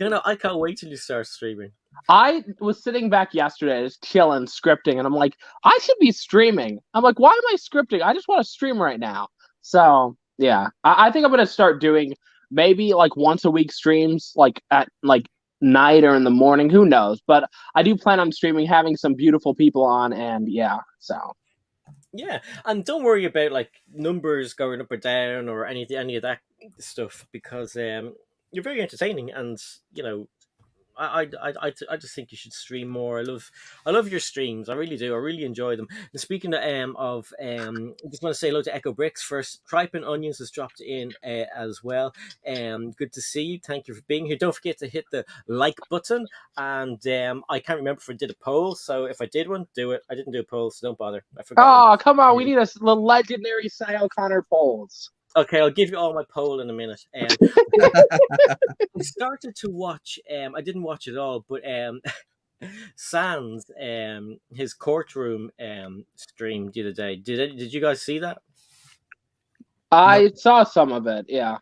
I can't wait till you start streaming.
I was sitting back yesterday just chilling, scripting, and I'm like, I should be streaming. I'm like, why am I scripting? I just want to stream right now. So yeah, I think I'm gonna start doing maybe like once a week streams, like at like night or in the morning. Who knows? But I do plan on streaming, having some beautiful people on, and yeah, so.
Yeah, and don't worry about like numbers going up or down or any of that stuff, because you're very entertaining, and I just think you should stream more. I love your streams. I really do. I really enjoy them. And speaking of I just want to say hello to Echo Bricks first. Tripe and Onions has dropped in as well. Good to see you. Thank you for being here. Don't forget to hit the like button. And I can't remember if I did a poll. So if I did one, do it. I didn't do a poll, so don't bother. I forgot.
Oh, come on. We need the legendary Cy O'Connor polls.
Okay, I'll give you all my poll in a minute. I started to watch. I didn't watch it all, but Sans his courtroom stream the other day. Did you guys see that?
I saw some of it. Yeah.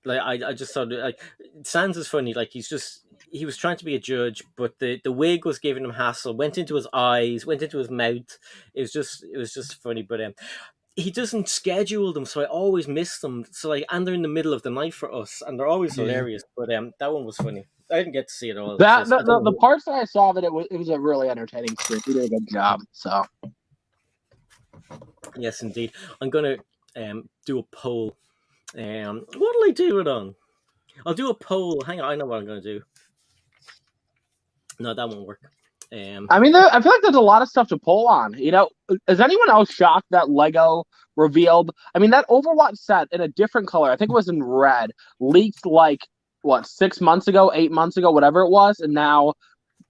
Like I just saw like Sans is funny. Like he was trying to be a judge, but the wig was giving him hassle. Went into his eyes, went into his mouth. It was just funny, but he doesn't schedule them, so I always miss them. So and they're in the middle of the night for us, and they're always hilarious. But that one was funny. I didn't get to see it all.
The parts that I saw of it, it was a really entertaining script. He did a good job. So
yes, indeed. I'm gonna do a poll. What'll I do it on? I'll do a poll. Hang on, I know what I'm gonna do. No, that won't work.
I mean, I feel like there's a lot of stuff to pull on. Is anyone else shocked that Lego revealed? I mean, that Overwatch set in a different color, I think it was in red, leaked like what 6 months ago, 8 months ago, whatever it was, and now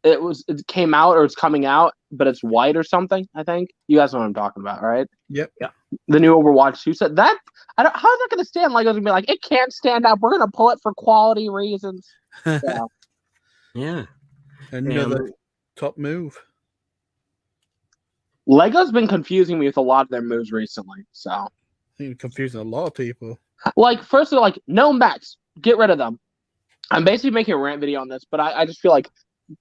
it came out or it's coming out, but it's white or something. I think you guys know what I'm talking about, right?
Yep.
Yeah.
The new Overwatch 2 set. That how's that going to stand? Lego's gonna be like, it can't stand up. We're gonna pull it for quality reasons. Yeah.
Yeah.
Another top move.
Lego's been confusing me with a lot of their moves recently. So
I think you're confusing a lot of people.
Like, first they're like, no mechs, get rid of them. I'm basically making a rant video on this, but I just feel like,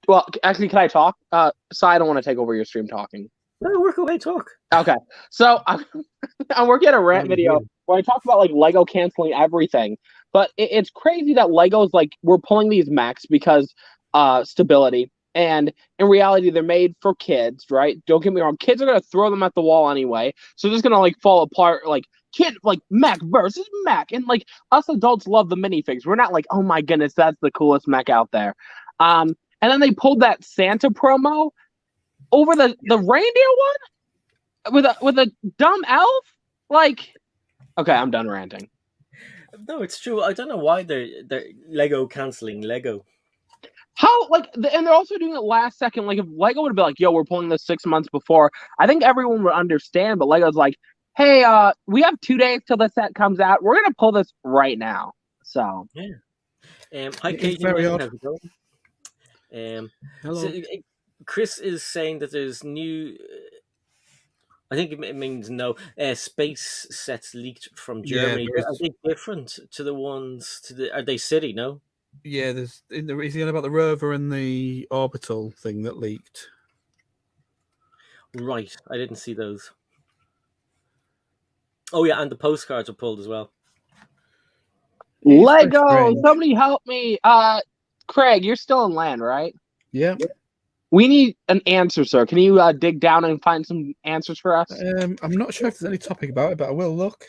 well, actually, can I talk? I don't want to take over your stream talking.
No, work away, talk.
Okay, so I'm working at a rant video where I talk about like Lego canceling everything, but it's crazy that Lego's like, we're pulling these mechs because stability. And in reality, they're made for kids, right? Don't get me wrong. Kids are going to throw them at the wall anyway. So they're just going to like fall apart, like mech versus mech. And like us adults love the minifigs. We're not like, oh my goodness, that's the coolest mech out there. And then they pulled that Santa promo over the reindeer one with a dumb elf. Like, okay, I'm done ranting.
No, it's true. I don't know why they're Lego canceling Lego.
How, and they're also doing it last second. Like, if Lego would be like, yo, we're pulling this 6 months before, I think everyone would understand. But Lego's like, hey, we have 2 days till the set comes out. We're going to pull this right now. So,
yeah. Hi, Kate.
Very odd.
Hello. So, Chris is saying that there's new. I think it means no space sets leaked from Germany.
Yeah,
are they different to the ones Are they city? No.
Yeah, is he on about the rover and the orbital thing that leaked?
Right, I didn't see those. Oh yeah, and the postcards are pulled as well.
Lego, somebody help me! Craig, you're still in land, right?
Yeah.
We need an answer, sir. Can you dig down and find some answers for us?
I'm not sure if there's any topic about it, but I will look.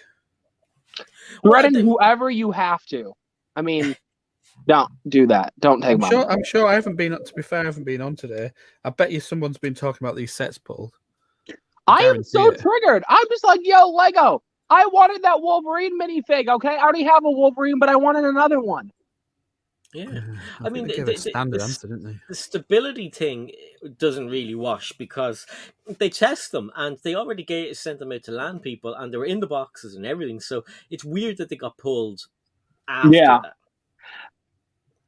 Threaten whoever you have to. I mean. Don't do that. Don't take my money.
I'm sure I haven't been. To be fair, I haven't been on today. I bet you someone's been talking about these sets pulled.
I am so triggered. I'm just like, yo, Lego, I wanted that Wolverine minifig, okay? I already have a Wolverine, but I wanted another one.
Yeah.
I mean, they gave a standard answer, didn't they?
The stability thing doesn't really wash because they test them and they already sent them out to land people and they were in the boxes and everything. So it's weird that they got pulled after that.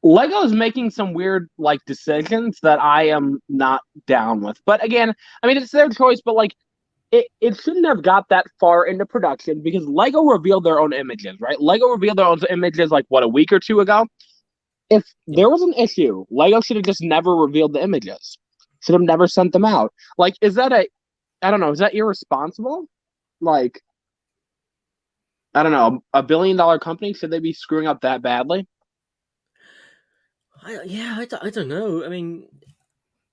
Lego's making some weird decisions that I am not down with. But again, I mean, it's their choice, but it shouldn't have got that far into production because Lego revealed their own images, right? Lego revealed their own images like what, a week or two ago. If there was an issue, Lego should have just never revealed the images. Should have never sent them out. Like, is that I don't know, is that irresponsible? Like, I don't know, $1 billion company, should they be screwing up that badly?
I don't know. I mean,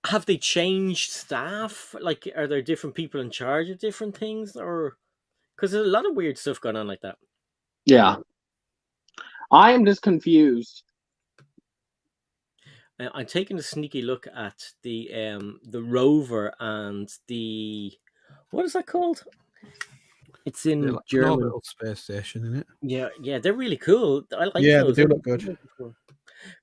have they changed staff? Like, are there different people in charge of different things? Or because there's a lot of weird stuff going on like that.
Yeah. I am just confused.
I'm taking a sneaky look at the rover and the, what is that called? It's in
They're like an
German.
orbital space station, isn't it?
Yeah, they're really cool. I like
Yeah,
those.
they do look good.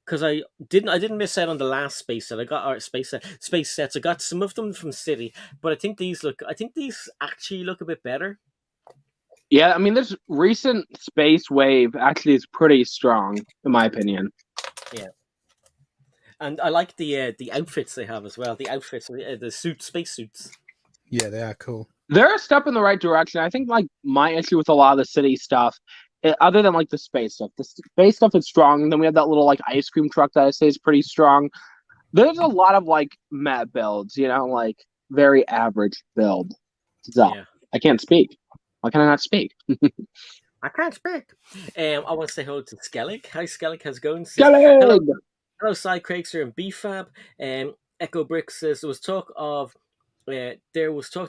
Because I didn't miss out on the last space set. I got our space sets. I got some of them from City, but I think these actually look a bit better.
Yeah, I mean, this recent space wave actually is pretty strong, in my opinion.
Yeah. And I like the outfits they have as well. The outfits, the space suits.
Yeah, they are cool.
They're a step in the right direction. I think like my issue with a lot of the City stuff, other than like the space stuff is strong. And then we have that little like ice cream truck that I say is pretty strong. There's a lot of like meh builds, like very average build. So
Yeah.
I can't speak. Why can I not speak?
I can't speak. I want to say hello to Skellig. Hi, Skellig. How's it going?
Skellig!
Hello, Sidecrakes and BFAB. Echo Brick says there was talk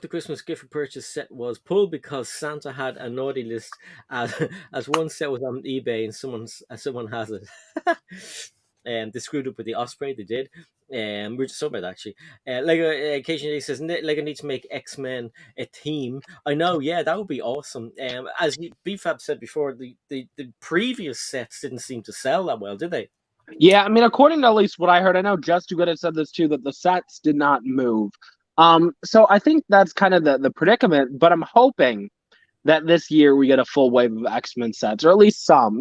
the Christmas gift for purchase set was pulled because Santa had a naughty list as one set was on eBay and someone has it. They screwed up with the Osprey. They did. We're just talking about that, actually. Lego occasionally says Lego needs to make X-Men a team. I know, yeah, that would be awesome. As BFAB said before, the previous sets didn't seem to sell that well, did they?
Yeah, I mean, according to at least what I heard, I know Just Too Good had said this too, that the sets did not move. So I think that's kind of the predicament, but I'm hoping that this year we get a full wave of X-Men sets, or at least some.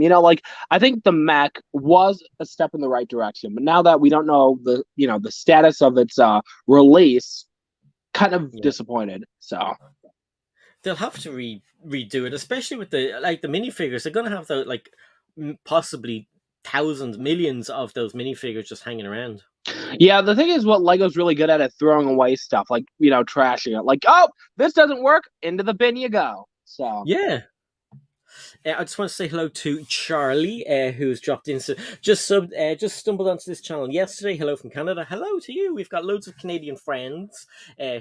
I think the mech was a step in the right direction, but now that we don't know the status of its release, kind of disappointed. So
they'll have to redo it, especially with the minifigures. They're gonna have possibly thousands, millions of those minifigures just hanging around.
Yeah, the thing is, what Lego's really good at throwing away stuff, trashing it. Like, oh, this doesn't work, into the bin you go. So
yeah. I just want to say hello to Charlie, who's dropped in. So just stumbled onto this channel yesterday. Hello from Canada. Hello to you. We've got loads of Canadian friends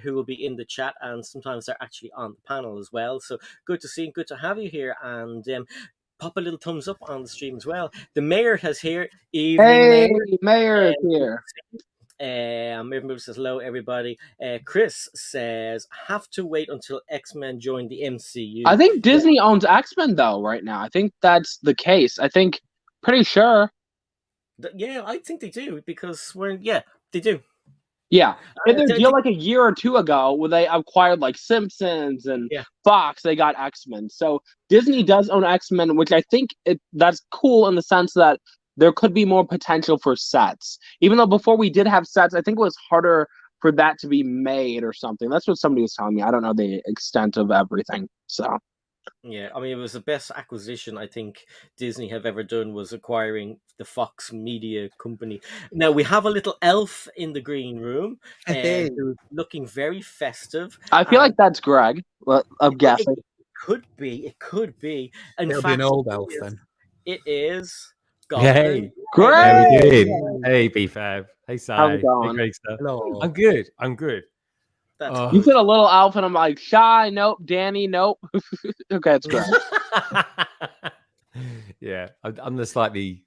who will be in the chat, and sometimes they're actually on the panel as well. So good to see you. Good to have you here. And pop a little thumbs up on the stream as well. The mayor has here.
Evening, Mayor is here.
Mayor says hello, everybody. Chris says have to wait until X-Men join the MCU.
I think Disney owns X-Men though right now. I think that's the case. Pretty sure.
Yeah, I think they do because they do.
Yeah, in their deal like a year or two ago, where they acquired like Simpsons and Fox, they got X-Men. So Disney does own X-Men, which I think that's cool in the sense that there could be more potential for sets. Even though before we did have sets, I think it was harder for that to be made or something. That's what somebody was telling me. I don't know the extent of everything. So
yeah, I mean, it was the best acquisition I think Disney have ever done was acquiring the Fox Media Company. Now we have a little elf in the green room, who's looking very festive.
I feel like that's Greg. Well, I'm guessing.
It could be. In
It'll
fact,
be an old elf then.
It is.
Hey,
Greg.
How we doing? Hey, BFAB. Hey, Si.
How's it going?
Hey, Greg stuff.
Hello.
I'm good.
You said a little elf, and I'm like, Shy, nope. Danny, nope. Okay, it's Greg.
Yeah, I'm the slightly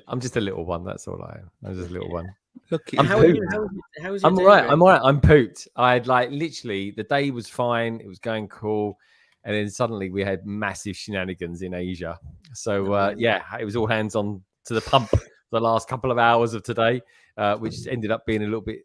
I'm just a little one. That's all I am. I'm just a little one.
How are you? How is your
I'm
day,
all right.
Greg?
I'm all right. I'm pooped. I'd literally the day was fine. It was going cool. And then suddenly we had massive shenanigans in Asia. So, it was all hands on to the pump for the last couple of hours of today, which ended up being a little bit,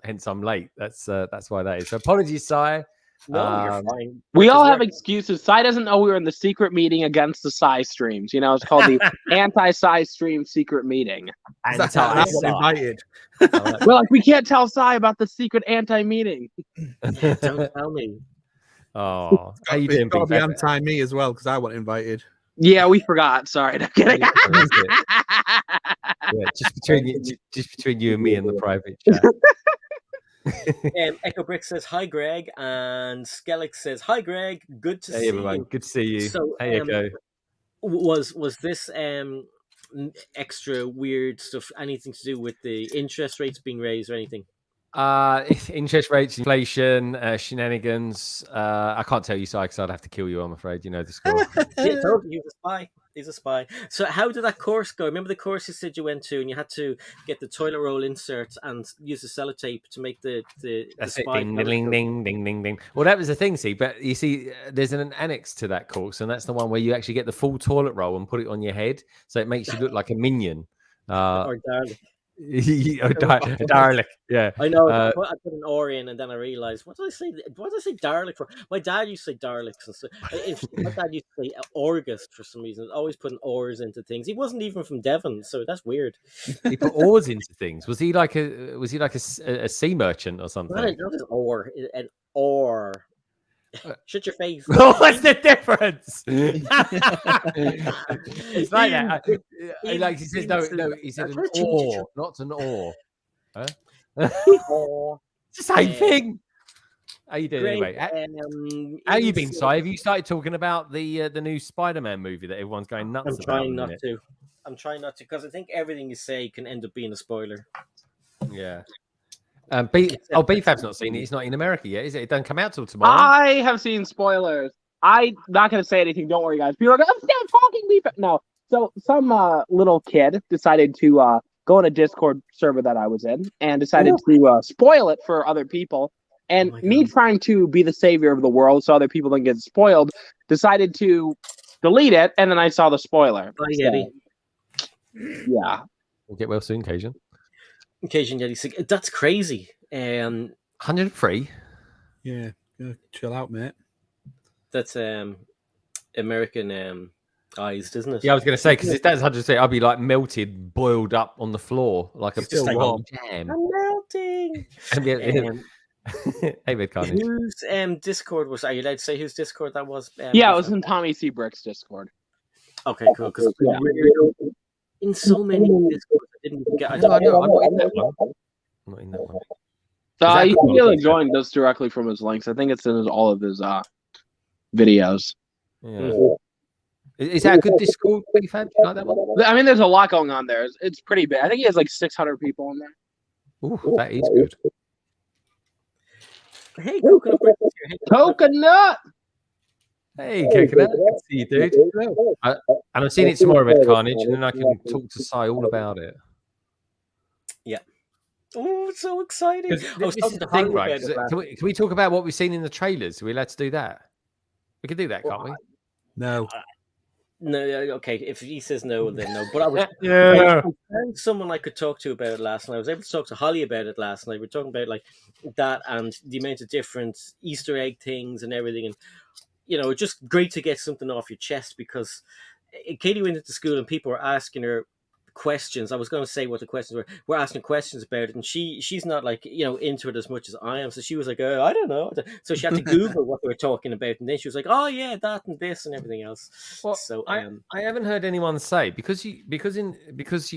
hence I'm late. That's why that is. So apologies, Si.
No, you're
Um,
fine.
We all
Because
have excuses. Cy doesn't know we were in the secret meeting against the Cy streams. You know, it's called the anti-Cy stream secret meeting.
That's how I got invited.
Well, like we can't tell Cy about the secret anti-meeting.
Don't tell me.
Oh, how you doing,
It's got to be
BFAB?
anti me as well because I wasn't invited.
Yeah, we forgot. Sorry. No kidding.
That's it. Yeah, just between you and me in the private chat.
Echo Brick says hi, Greg, and Skellick says hi, Greg. Good to
Hey
see
everyone,
you.
good to see you.
So,
Hey Echo.
Was this extra weird stuff anything to do with the interest rates being raised or anything?
Interest rates, inflation, shenanigans. I can't tell you, Si, because I'd have to kill you. I'm afraid. You know the score.
Yeah, told you, he's a spy. He's a spy. So how did that course go? Remember the course you said you went to, and you had to get the toilet roll inserts and use the sellotape to make the
That's it.
spy.
Ding, ding, ding, ding, ding, ding. Well, that was the thing, see. But you see, there's an annex to that course, and that's the one where you actually get the full toilet roll and put it on your head, so it makes you look like a minion.
Or darling.
Darlic, yeah.
I know. I put an or in, and then I realized, what did I say? What did I say Darlic for? My dad used to say Darlics. And so, my dad used to say August for some reason. Always putting ors into things. He wasn't even from Devon, so that's weird.
He put oars into things. Was he like a sea merchant or something?
Not an or, an or. Shut your face.
What's the difference? It's like that. Like he says, no. He said an or, not an or. Huh? It's the same thing. How you doing anyway? How you been, Si? Have you started talking about the new Spider-Man movie that everyone's going nuts about?
I'm trying not to because I think everything you say can end up being a spoiler.
Yeah. BFAB's not seen it. It's not in America yet, is it? It doesn't come out till tomorrow.
I have seen spoilers. I'm not going to say anything. Don't worry, guys. People are like, I'm still talking BFAB. No. So some little kid decided to go on a Discord server that I was in and decided to spoil it for other people. And me trying to be the savior of the world so other people don't get spoiled, decided to delete it. And then I saw the spoiler.
Bye, Yeti.
Yeah.
We'll get well soon, Cajun.
Cajun Yeti. That's crazy.
103.
Yeah, chill out, mate.
That's American eyes, isn't it?
Yeah, I was going to say, because if that's 103, I'll be like melted, boiled up on the floor like a
Still warm.
jam.
I'm melting.
Hey, Red Carnage.
Whose Discord was? Are you allowed to say whose Discord that was?
Yeah, it was in Tommy C. Brick's Discord.
Okay, cool. Because in so many Discords, I didn't even get.
I'm not in that one. I'm not in that one.
So you can really join this directly from his links. I think it's in all of his videos.
Yeah. Is that a good Discord, BFAB? Do you like that one?
I mean, there's a lot going on there. It's pretty big. I think he has like 600 people in there.
Ooh, that is good.
Hey, Coconut.
Coconut!
Hey, Coconut. Good to see you, dude. And I've seen it tomorrow, Red Carnage, and then I can talk to Si all about it.
Yeah. Oh, so exciting.
This is the thing, right? Can we talk about what we've seen in the trailers? Are we allowed to do that? We can do that, can't we?
No.
No, okay. If he says no, then no. But I found someone I could talk to about it last night. I was able to talk to Holly about it last night. We're talking about like that and the amount of different Easter egg things and everything. And, it's just great to get something off your chest because Katie went into school and people were asking her questions. I was going to say what the questions were. We're asking questions about it, and she's not like into it as much as I am. So she was like, I don't know. So she had to Google what they were talking about, and then she was like, oh yeah, that and this and everything else.
Well,
so
I haven't heard anyone say because you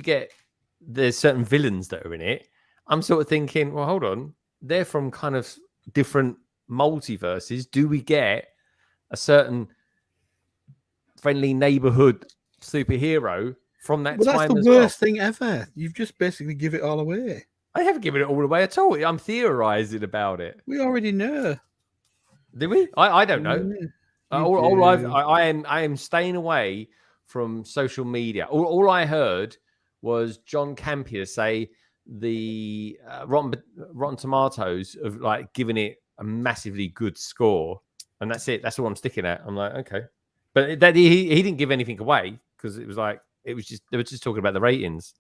get there's certain villains that are in it. I'm sort of thinking, well, hold on, they're from kind of different multiverses. Do we get a certain friendly neighborhood superhero from that time?
That's the worst thing ever. You've just basically give it all away.
I haven't given it all away at all. I'm theorizing about it.
We already know.
Do we? I don't know.
Yeah,
I am staying away from social media. All I heard was John Campier say the Rotten Tomatoes of like giving it a massively good score, and that's it. That's all I'm sticking at. I'm like, okay, but that he didn't give anything away because it was like. They were just talking about the ratings.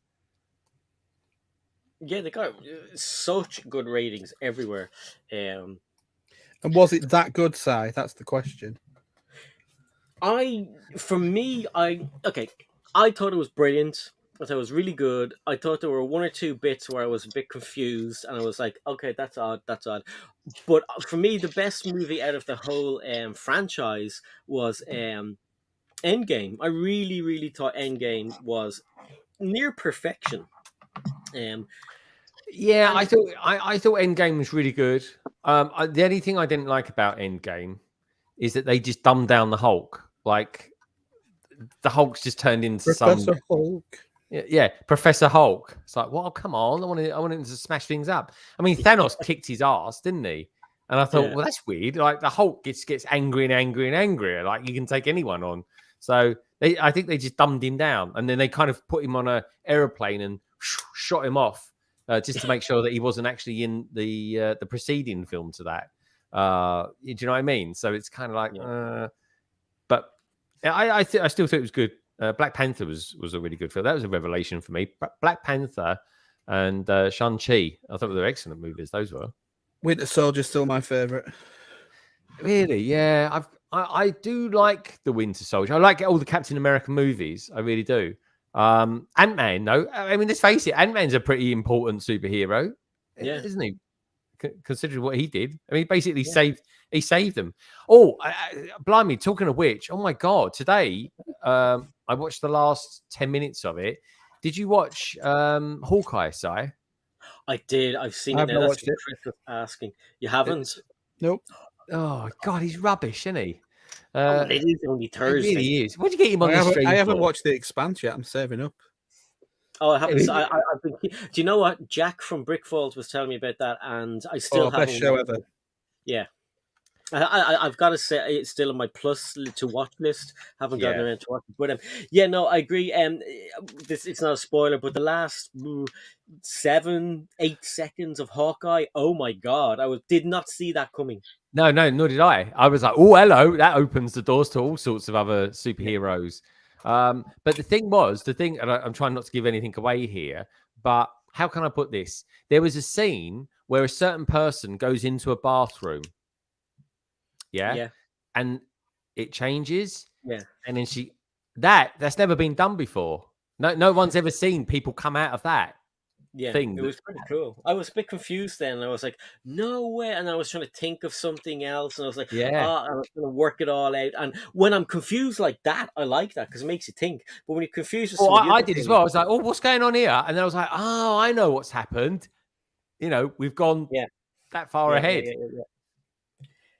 Yeah, they got such good ratings everywhere.
And was it that good, Si? That's the question.
I thought it was brilliant. I thought it was really good. I thought there were one or two bits where I was a bit confused, and I was like, okay, that's odd, that's odd. But for me, the best movie out of the whole franchise was Endgame. I really, really thought Endgame was near perfection.
Yeah,
And
I thought Endgame was really good. The only thing I didn't like about Endgame is that they just dumbed down the Hulk. Like the Hulk's just turned into
Professor Hulk.
yeah, Professor Hulk. It's like, well, come on, I want him to smash things up. I mean, Thanos kicked his ass, didn't he? And I thought,
Yeah.
well, that's weird. Like the Hulk gets angry and angry and angrier. Like you can take anyone on. So I think they just dumbed him down, and then they kind of put him on a aeroplane and shot him off just to make sure that he wasn't actually in the preceding film to that. Do you know what I mean? So it's kind of like, but I still thought it was good. Black Panther was a really good film. That was a revelation for me. Black Panther and Shang-Chi. I thought they were excellent movies. Those were.
Winter Soldier's still my favourite.
Really, yeah. I do like the Winter Soldier. I like all the Captain America movies. I really do. Ant-Man, though. I mean, let's face it. Ant-Man's a pretty important superhero, isn't he? Considering what he did, I mean, basically saved them. Oh, blimey! Talking of which, oh my god! Today, I watched the last 10 minutes of it. Did you watch Hawkeye, Si?
I did. I've seen
I've
it
not
now. That's
watched
what
it.
Chris was asking. You haven't?
Nope.
Oh god, he's rubbish, isn't he?
It is only
He
Thursday.
really is. What'd you get him on the stream?
I haven't watched The Expanse yet. I'm saving up.
Oh, I haven't. I've been, do you know what? Jack from Brickfalls was telling me about that, and I still haven't.
Best show ever.
Yeah. I've got to say it's still on my plus to watch list. Haven't gotten around to watch it, but yeah, no, I agree. It's not a spoiler, but the last 7-8 seconds of Hawkeye. Oh my god, did not see that coming.
No, nor did I. I was like, oh, hello. That opens the doors to all sorts of other superheroes. But the thing, and I'm trying not to give anything away here, but how can I put this? There was a scene where a certain person goes into a bathroom. Yeah. And it changes.
Yeah.
And then that's never been done before. No one's ever seen people come out of that.
Yeah,
thing.
It was pretty cool. I was a bit confused then. I was like, no way. And I was trying to think of something else. And I was like, I was going to work it all out. And when I'm confused like that, I like that because it makes you think. But when you're confused with
I did as well. I was like, oh, what's going on here? And then I was like, oh, I know what's happened. You know, we've gone that far ahead.
Yeah.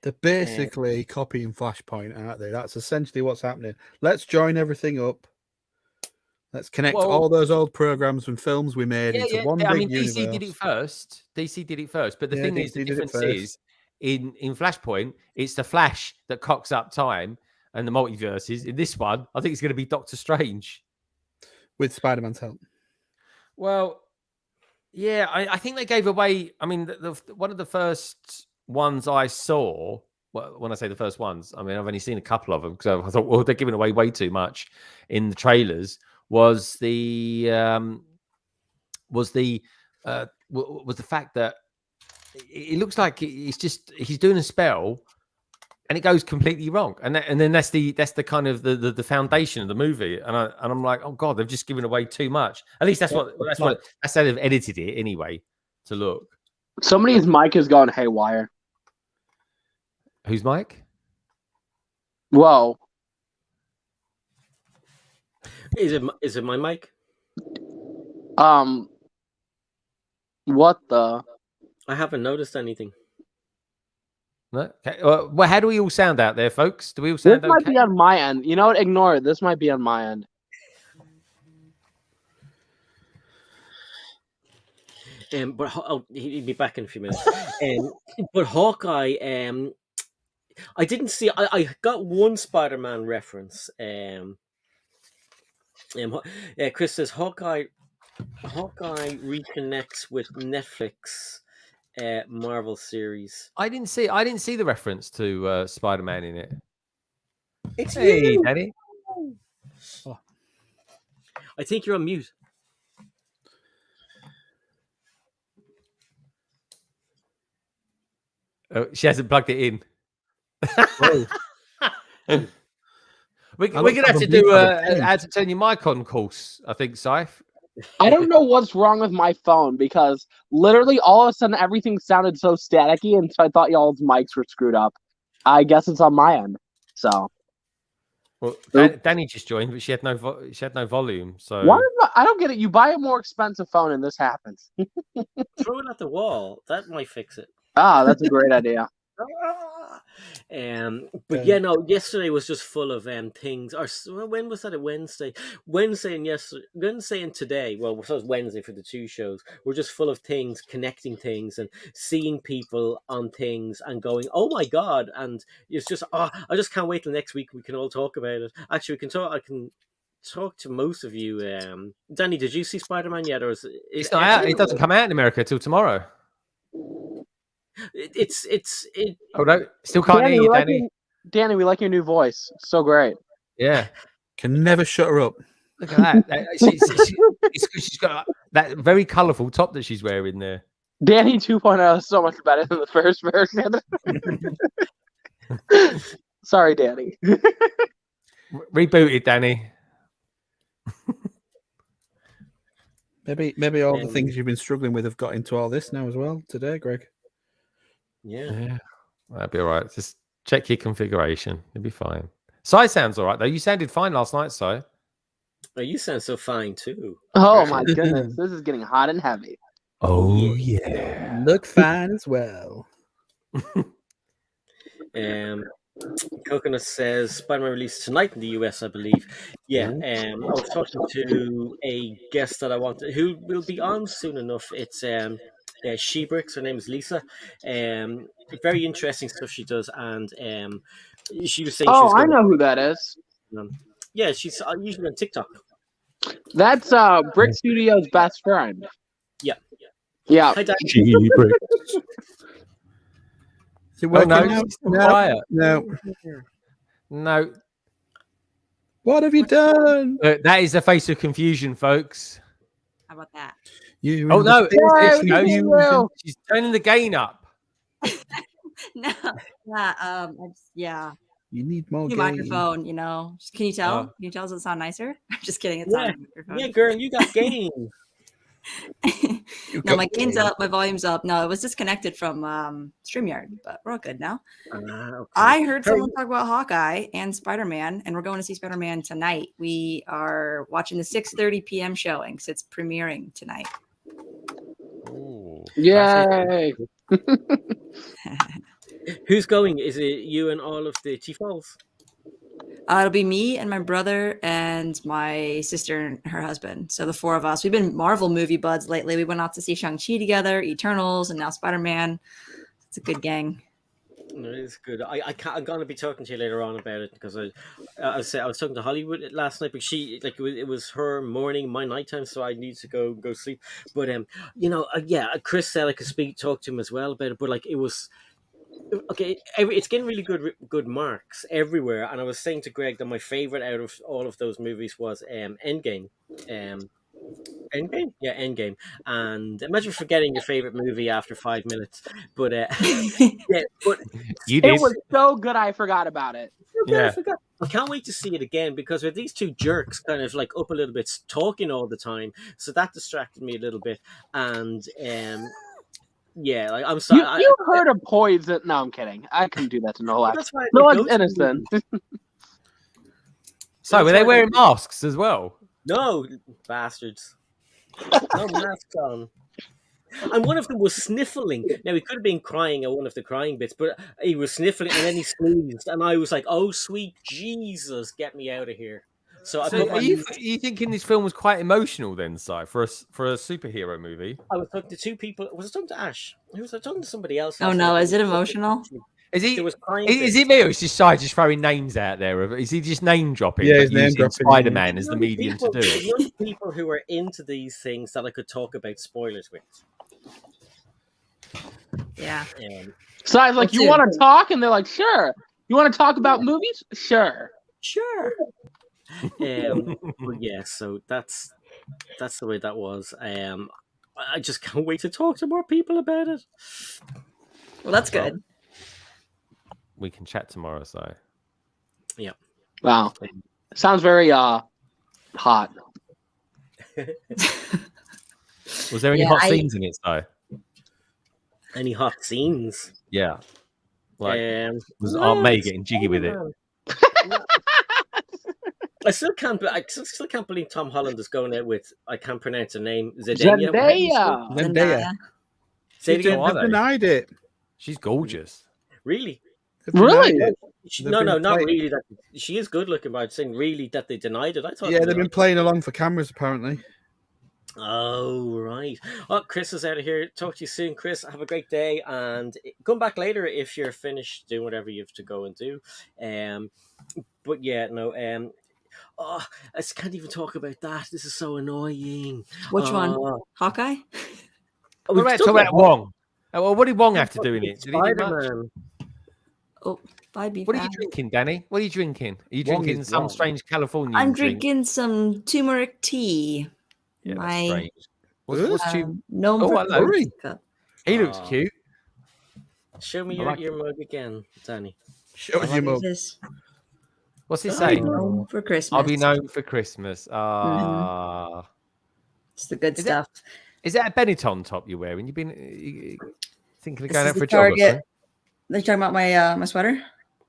They're basically copying Flashpoint, aren't they? That's essentially what's happening. Let's join everything up. Let's connect all those old programs and films we made into one big universe.
DC did it first. But the thing is, the difference is in Flashpoint, it's the Flash that cocks up time and the multiverses. In this one, I think it's going to be Doctor Strange.
With Spider-Man's help.
Well, yeah, I think they gave away... I mean, one of the first ones I saw... Well, when I say the first ones, I mean, I've only seen a couple of them because I thought, well, they're giving away way too much in the trailers. Was the fact that it looks like he's doing a spell and it goes completely wrong, and then that's the kind of the foundation of the movie, and I'm like, oh god, they've just given away too much. At least that's how they've edited it anyway to look.
Somebody's mic has gone haywire.
Whose mic?
Whoa.
Is it my mic?
What the?
I haven't noticed anything.
No? Okay. Well, how do we all sound out there, folks? Do we all sound okay?
This might be on my end. You know what? Ignore it. This might be on my end.
But he'll be back in a few minutes. But Hawkeye, I didn't see. I got one Spider-Man reference. Chris says Hawkeye reconnects with Netflix Marvel series.
I didn't see the reference to Spider-Man in it.
It's
hey,
you,
Danny.
Oh. I think you're on mute.
She hasn't plugged it in.
Oh.
We're
I
going
looked
to
up
have
on
to do
Bluetooth.
how to turn your mic on course, I think, Scythe.
I don't know what's wrong with my phone because literally all of a sudden everything sounded so staticky, and so I thought y'all's mics were screwed up. I guess it's on my end. So
Well,
Oop.
Danny just joined, but she had no volume. So
why? I don't get it. You buy a more expensive phone, and this happens.
Throw it at the wall. That might fix it.
Ah, that's a great idea.
But yeah, no. Yesterday was just full of things. Or when was that? A Wednesday, Wednesday and today. Well, it was Wednesday for the two shows. We're just full of things, connecting things, and seeing people on things, and going, "Oh my god!" And it's just, I just can't wait till next week. We can all talk about it. Actually, we can talk. I can talk to most of you. Danny, did you see Spider-Man yet, or is
it's not out. It doesn't come out in America till tomorrow.
It
Oh no, still can't hear you, Danny.
Danny, we like your new voice. It's so great.
Yeah,
Can never shut her up.
look at that. It's 'cause she's got that very colourful top that she's wearing there.
Danny 2.0 is so much better than the first version. Sorry, Danny.
Reboot it, Danny.
Maybe all the things you've been struggling with have got into all this now as well today, Greg.
yeah.
That'd be all right. Just check your configuration. It'll be fine. Cy sounds all right though. You sounded fine last night, Cy.
Oh, you sound so fine too.
Oh my goodness, this is getting hot and heavy.
Oh yeah.
Look fine as well.
Coconut says Spider-Man released tonight in the US, I believe. Yeah, I was talking to a guest that I wanted, who will be on soon enough. It's She Bricks. Her name is Lisa. Very interesting stuff she does, and she was saying.
Oh,
she was
I
gonna,
know who that is.
Yeah, she's usually on TikTok.
That's Brick Studios' best friend.
Yeah.
Yeah.
Hi, Dan.
She Bricks.
Is it
Oh
working
no,
now?
it's still quiet.
No.
No,
What have you done?
that is the face of confusion, folks.
How about that?
You
Oh no,
Yay,
she knows.
we did well.
She's turning the gain up.
No, yeah, yeah.
You need more
New
game.
microphone, you know. Can you tell?
Oh.
Can you tell? Does it sound nicer? I'm just kidding. It's
Yeah.
not a microphone.
Yeah, girl, you got game.
No, my gain's up, my volume's up. No, it was disconnected from StreamYard, but we're all good now.
Okay.
I heard someone talk about Hawkeye and Spider-Man, and we're going to see Spider-Man tonight. We are watching the 6:30 p.m. showing, so it's premiering tonight.
Ooh.
Yay.
Who's going? Is it you and all of the T-Falls?
It'll be me and my brother and my sister and her husband. So the four of us. We've been Marvel movie buds lately. We went out to see Shang-Chi together, Eternals, and now Spider-Man. It's a good gang.
No, it's good. I'm going to be talking to you later on about it because I was talking to Hollywood last night, but she it was her morning, my nighttime, so I need to go sleep. But Chris said I could talk to him as well about it, but it was. Okay, it's getting really good marks everywhere, and I was saying to Greg that my favorite out of all of those movies was Endgame. Endgame, yeah, Endgame. And imagine forgetting your favorite movie after 5 minutes. But yeah, but
You did.
It was so good I forgot about it.
Yeah.
I can't wait to see it again because with these two jerks kind of up a little bit talking all the time, so that distracted me a little bit. And yeah, I'm sorry.
You heard of poison? No, I'm kidding. I couldn't do that to no one.
That's why I
No
think
one's
those
innocent.
So were they wearing masks as well?
No, bastards. No masks on. And one of them was sniffling. Now, he could have been crying at one of the crying bits, but he was sniffling and then he sneezed. And I was like, oh, sweet Jesus, get me out of here. So I
So are you thinking this film was quite emotional then, Si, for a superhero movie?
I was talking to two people. Was I talking to Ash? Who was I talking to? Somebody else.
Oh no, is it emotional?
Is he?
There was crying
Is it
bits.
me or is just Si just throwing names out there? Is he just name dropping?
Yeah,
but
he's name
using
dropping.
Spider-Man as the medium to do it.
The only people who are into these things that I could talk about spoilers with.
Yeah.
So I was like,
Let's
you
see.
want to talk? And they're like, sure. You want to talk about movies? Sure.
Sure. But yeah, so that's the way that was. I just can't wait to talk to more people about it.
Well, that's good.
we can chat tomorrow. So
Wow, sounds very hot.
was there any
Yeah,
hot scenes in it though?
Any hot scenes?
Yeah. Like was
no,
Aunt May
it's
getting jiggy with it?
I still can't believe Tom Holland is going out with, I can't pronounce her name, Zendaya.
Zendaya.
Say it again.
Are
They've
they?
denied it.
She's gorgeous.
Really?
They've denied
Really?
it.
She,
They've
no,
been
not
playing-
really. That she is good looking, but I'm saying really that they denied it. I thought.
Yeah,
they
they've been
denied
playing along for cameras apparently.
it. Oh right. Oh, Chris is out of here. Talk to you soon, Chris. Have a great day, and come back later if you're finished doing whatever you have to go and do. But yeah, no. Oh, I just can't even talk about that. This is so annoying.
Which one? Hawkeye?
Oh,
What about Wong? Well, what did Wong have to do in it? Did he do much?
Spider-Man.
Oh, bye, BFAB.
What are you drinking, Danny? What are you drinking? Are you
Wong
drinking
is
some
Wong.
strange Californian
I'm
drink?
drinking some turmeric tea.
Yeah, that's
my
strange. What's you?
gnome
Oh,
for
hello.
coffee cup.
He looks
Aw.
cute.
Show me
I like
your mug again, Danny.
Show us your mug.
This
What's he
Oh,
saying?
gnome for Christmas.
I'll be known for Christmas. Ah,
It's the good
Is it-
stuff.
is that a Benetton top you're wearing? You've been thinking of
This
going
is
out for
the
a jog? Or
Target.
something?
Are you talking about my my sweater?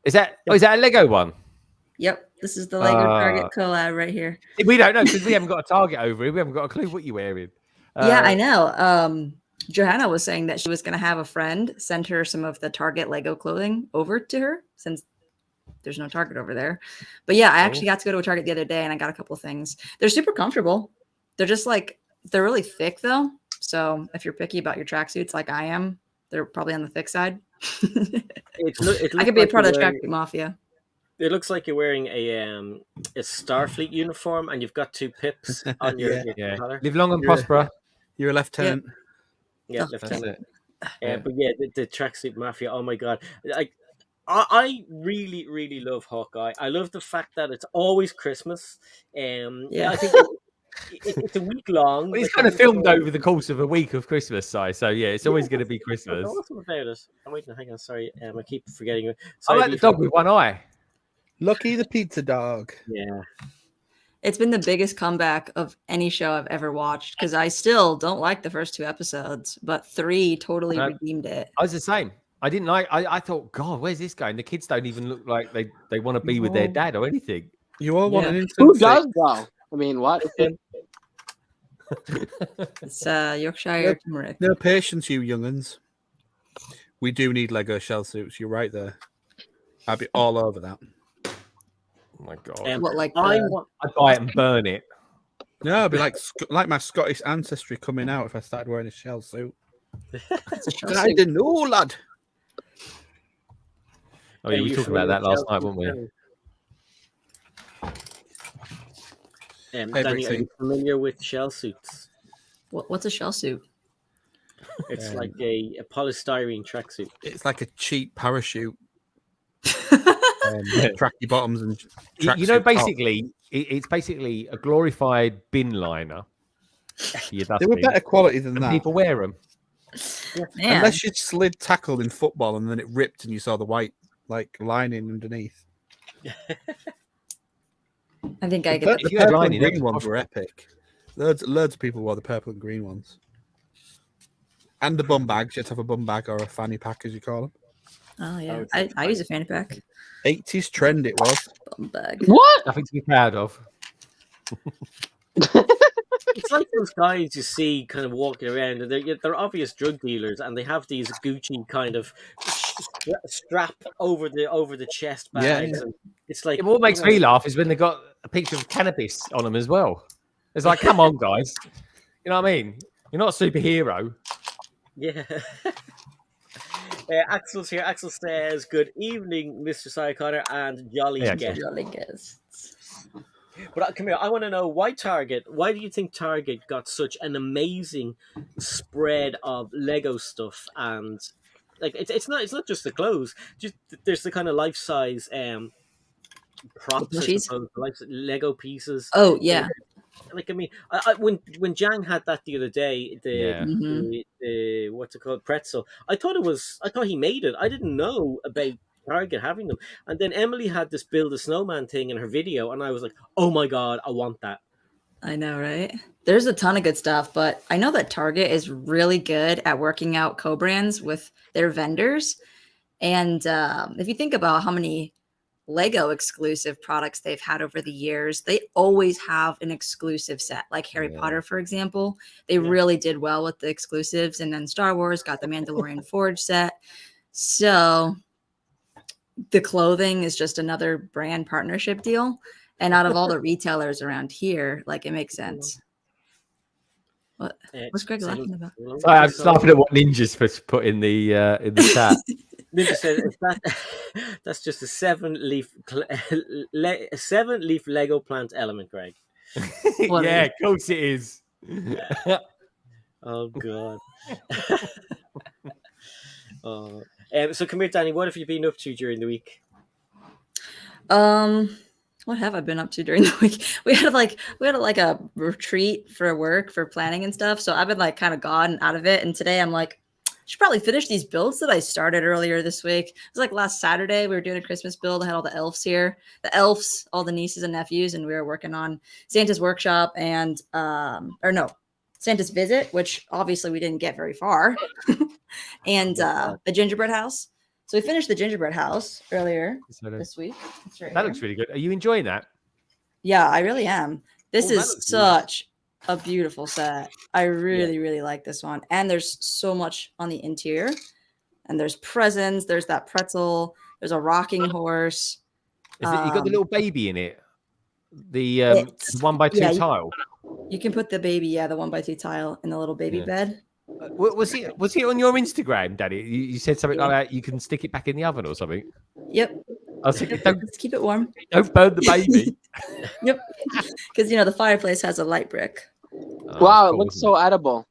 Is that a Lego one?
Yep. This is the Lego Target collab right here.
We don't know because we haven't got a Target over here. We haven't got a clue what you're wearing.
Yeah, I know. Johanna was saying that she was going to have a friend send her some of the Target Lego clothing over to her since there's no Target over there. But yeah, I actually got to go to a Target the other day and I got a couple of things. They're super comfortable. They're just like, they're really thick though. So if you're picky about your tracksuits like I am, they're probably on the thick side. I could be a part of the tracksuit mafia.
It looks like you're wearing a Starfleet uniform, and you've got two pips on your,
Yeah.
Yeah.
collar.
Live long and
You're a-
prosper.
You're a lieutenant.
Yeah,
Oh.
That's
Lieutenant.
it.
But yeah, the tracksuit mafia. Oh my god! Like, I really, really love Hawkeye. I love the fact that it's always Christmas.
Yeah.
I think it's a week long.
Well, it's
like,
kind of
it's,
filmed over the course of a week of Christmas, so yeah, it's always going to be
What's
Christmas.
awesome about it? I'm waiting. Hang on, sorry. I keep forgetting it.
I
Sorry,
like the
before-
dog with one eye.
Lucky the pizza dog.
Yeah.
It's been the biggest comeback of any show I've ever watched because I still don't like the first 2 episodes, but 3 totally
No.
redeemed it.
I was the same. I didn't like. I thought, God, where's this going? The kids don't even look like they want to be with their dad or anything.
You all want
Yeah.
an instant
Who
fix.
does though? I mean, what?
It's Yorkshire turmeric.
No patience, you younguns. We do need Lego shell suits. You're right there. I'd be all over that.
Oh my God.
What, like
I
the-
want.
I'd buy it and burn it.
No, it'd be like my Scottish ancestry coming out if I started wearing a shell suit.
it's a shell
I
suit.
didn't know, lad.
Oh, yeah, we
you
talked about that
familiar
last
with
night,
shell
weren't we?
suits?
Hey,
Danny, are you
Brixie.
familiar with shell suits?
What's a shell suit?
It's like a polystyrene tracksuit.
It's like a cheap parachute. Tracky bottoms and
You know,
tracksuit top.
basically, it's basically a glorified bin liner. for your
They were
dustbin,
better quality than
and
that.
people wear them.
Man,
Unless you slid tackle in football and then it ripped and you saw the white like lining underneath.
I think I
The,
get
If
the
you had
purple and
lining, that'd
green
be
ones were epic. Loads of people wore the purple and green ones. And the bum bags. You have to have a bum bag or a fanny pack, as you call them.
Oh yeah,
Oh,
I use a fanny pack.
80s trend it was.
Bum bag.
What?
Nothing to be proud of.
It's like those guys you see kind of walking around, and they're obvious drug dealers, and they have these Gucci kind of strap over the chest
Yeah,
bags.
yeah.
And it's like
Yeah, but what makes
you know,
me laugh is when they got a picture of cannabis on them as well. It's like, come on, guys. You know what I mean? You're not a superhero.
Yeah. Axel's here. Axel says, "Good evening, Mr. Cy Connor and Jolly
Yeah,
Guest."
Jolly guests.
But come here, I want to know why Target. Why do you think Target got such an amazing spread of Lego stuff? And like, it's not just the clothes. Just there's the kind of life size props, I
plushies?
suppose, Lego pieces.
Oh yeah.
Like I mean, when Jang had that the other day,
Yeah.
Mhm.
the what's it called, pretzel. I thought he made it. I didn't know about Target having them. And then Emily had this build a snowman thing in her video, and I was like, oh my god, I want that.
I know, right? There's a ton of good stuff, but I know that Target is really good at working out co-brands with their vendors. And if you think about how many Lego exclusive products they've had over the years, they always have an exclusive set, like Harry Potter, for example. They really did well with the exclusives. And then Star Wars got the Mandalorian Forge set. So the clothing is just another brand partnership deal. And out of all the retailers around here, like, it makes sense. What's Greg laughing about?
Sorry, I'm just laughing at what Ninja's put in the chat.
Ninja said that's just a 7-leaf Lego plant element, Greg.
Yeah, of course it is.
Oh god. So come here, Danny. What have you been up to during the week?
What have I been up to during the week? We had a retreat for work for planning and stuff. So I've been like kind of gone out of it. And today I'm like, I should probably finish these builds that I started earlier this week. It was like last Saturday, we were doing a Christmas build. I had all the elves here, all the nieces and nephews, and we were working on Santa's workshop and Santa's visit, which obviously we didn't get very far, and the gingerbread house. So we finished the gingerbread house earlier this week.
That looks really good. Are you enjoying that?
Yeah, I really am. This is such a beautiful set. I really, really like this one. And there's so much on the interior. And there's presents. There's that pretzel. There's a rocking horse.
You got the little baby in it? The 1x2 tile?
You can put the baby, the 1x2 tile in the little baby bed.
Was it on your Instagram, Daddy? You said something like that. You can stick it back in the oven or something.
Yep.
I was thinking,
let's keep it warm.
Don't burn the baby.
Yep. Because the fireplace has a light brick.
Wow, it looks so edible.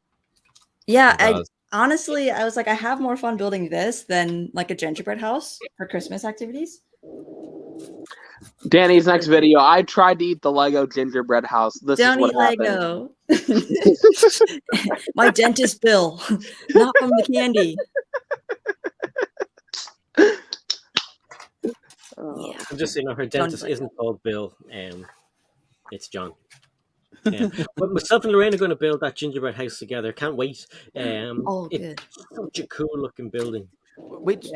Yeah, honestly, I was like, I have more fun building this than like a gingerbread house for Christmas activities.
Danny's next video. I tried to eat the Lego gingerbread house. This
Don't
is what
eat Lego. My dentist bill, not from the candy.
Yeah. Just her dentist isn't called Bill. It's John. But myself and Lorraine are going to build that gingerbread house together. Can't wait.
Good.
It's such a cool looking building.
Which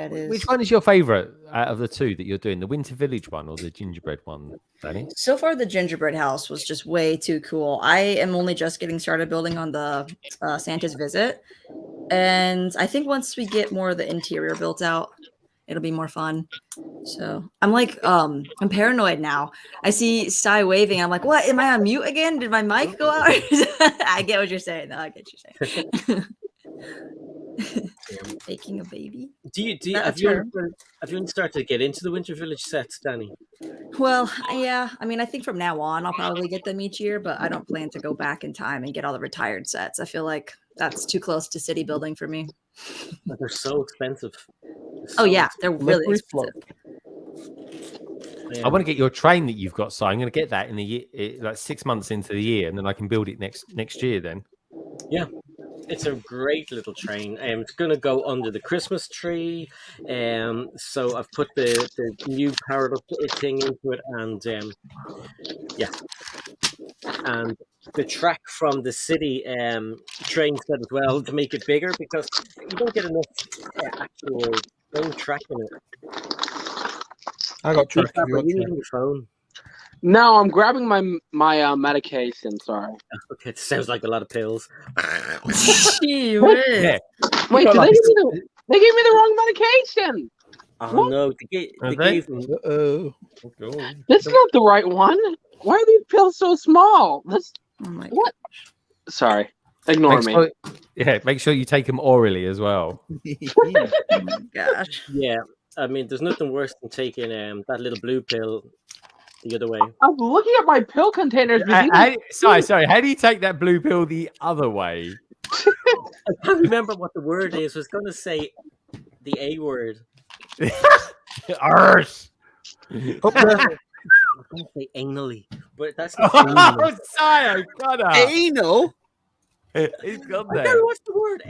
one is your favorite out of the two that you're doing? The Winter Village one or the gingerbread one, Danny?
So far, the gingerbread house was just way too cool. I am only just getting started building on the Santa's visit. And I think once we get more of the interior built out, it'll be more fun. So I'm like, I'm paranoid now. I see Sai waving. I'm like, what? Am I on mute again? Did my mic go out? I get what you're saying. No, I get what you're saying. Making a baby.
Have you started to get into the Winter Village sets, Danny?
Well, yeah. I mean, I think from now on I'll probably get them each year, but I don't plan to go back in time and get all the retired sets. I feel like that's too close to city building for me.
But they're so expensive.
They're really expensive.
I want to get your train that you've got, so I'm going to get that in the year, like 6 months into the year, and then I can build it next year. Then,
yeah. It's a great little train. It's going to go under the Christmas tree. So I've put the new powered up thing into it, and and the track from the city train set as well to make it bigger, because you don't get enough actual train track in it.
I got track.
You need your phone.
No, I'm grabbing my medication. Sorry.
Okay, it sounds like a lot of pills.
Gee,
Wait, they gave me the wrong medication.
Oh what? No, they gave me.
This is not the right one. Why are these pills so small?
Oh my
what? Sorry, ignore me.
Make sure you take them orally as well.
Oh my gosh.
Yeah, I mean, there's nothing worse than taking that little blue pill the other way.
I'm looking at my pill containers.
Sorry. How do you take that blue pill the other way?
I can't remember what the word is. I was going to say the A word.
Arse.
I was going to say anally, but that's not
Anal?
He's got
there.
that.
What's the word?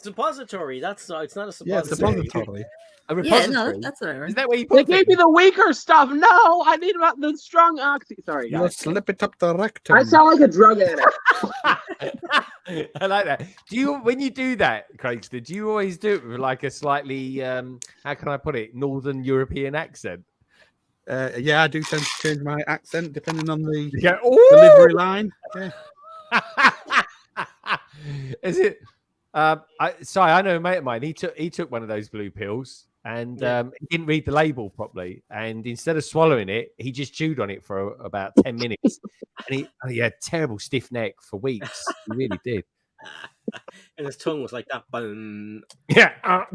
Suppository. That's it's not a
Yeah, it's a
suppository.
depository.
A
Yeah,
repository.
no, that's what I
Is
heard.
that where you
They
put
gave me
things?
the weaker stuff. No, I need about the strong oxy. Sorry,
You
guys.
slip it up the rectum.
I sound like a drug addict.
I like that. Do you, when you do that, Craigster, do you always do it with like a slightly, how can I put it, Northern European accent?
Yeah, I do tend to change my accent depending on the
You go, "Ooh!"
delivery line. Yeah.
Is it? Sorry, I know a mate of mine. He took one of those blue pills and he didn't read the label properly. And instead of swallowing it, he just chewed on it for about 10 minutes. And he had terrible stiff neck for weeks. He really did.
And his tongue was like that. Boom.
Yeah.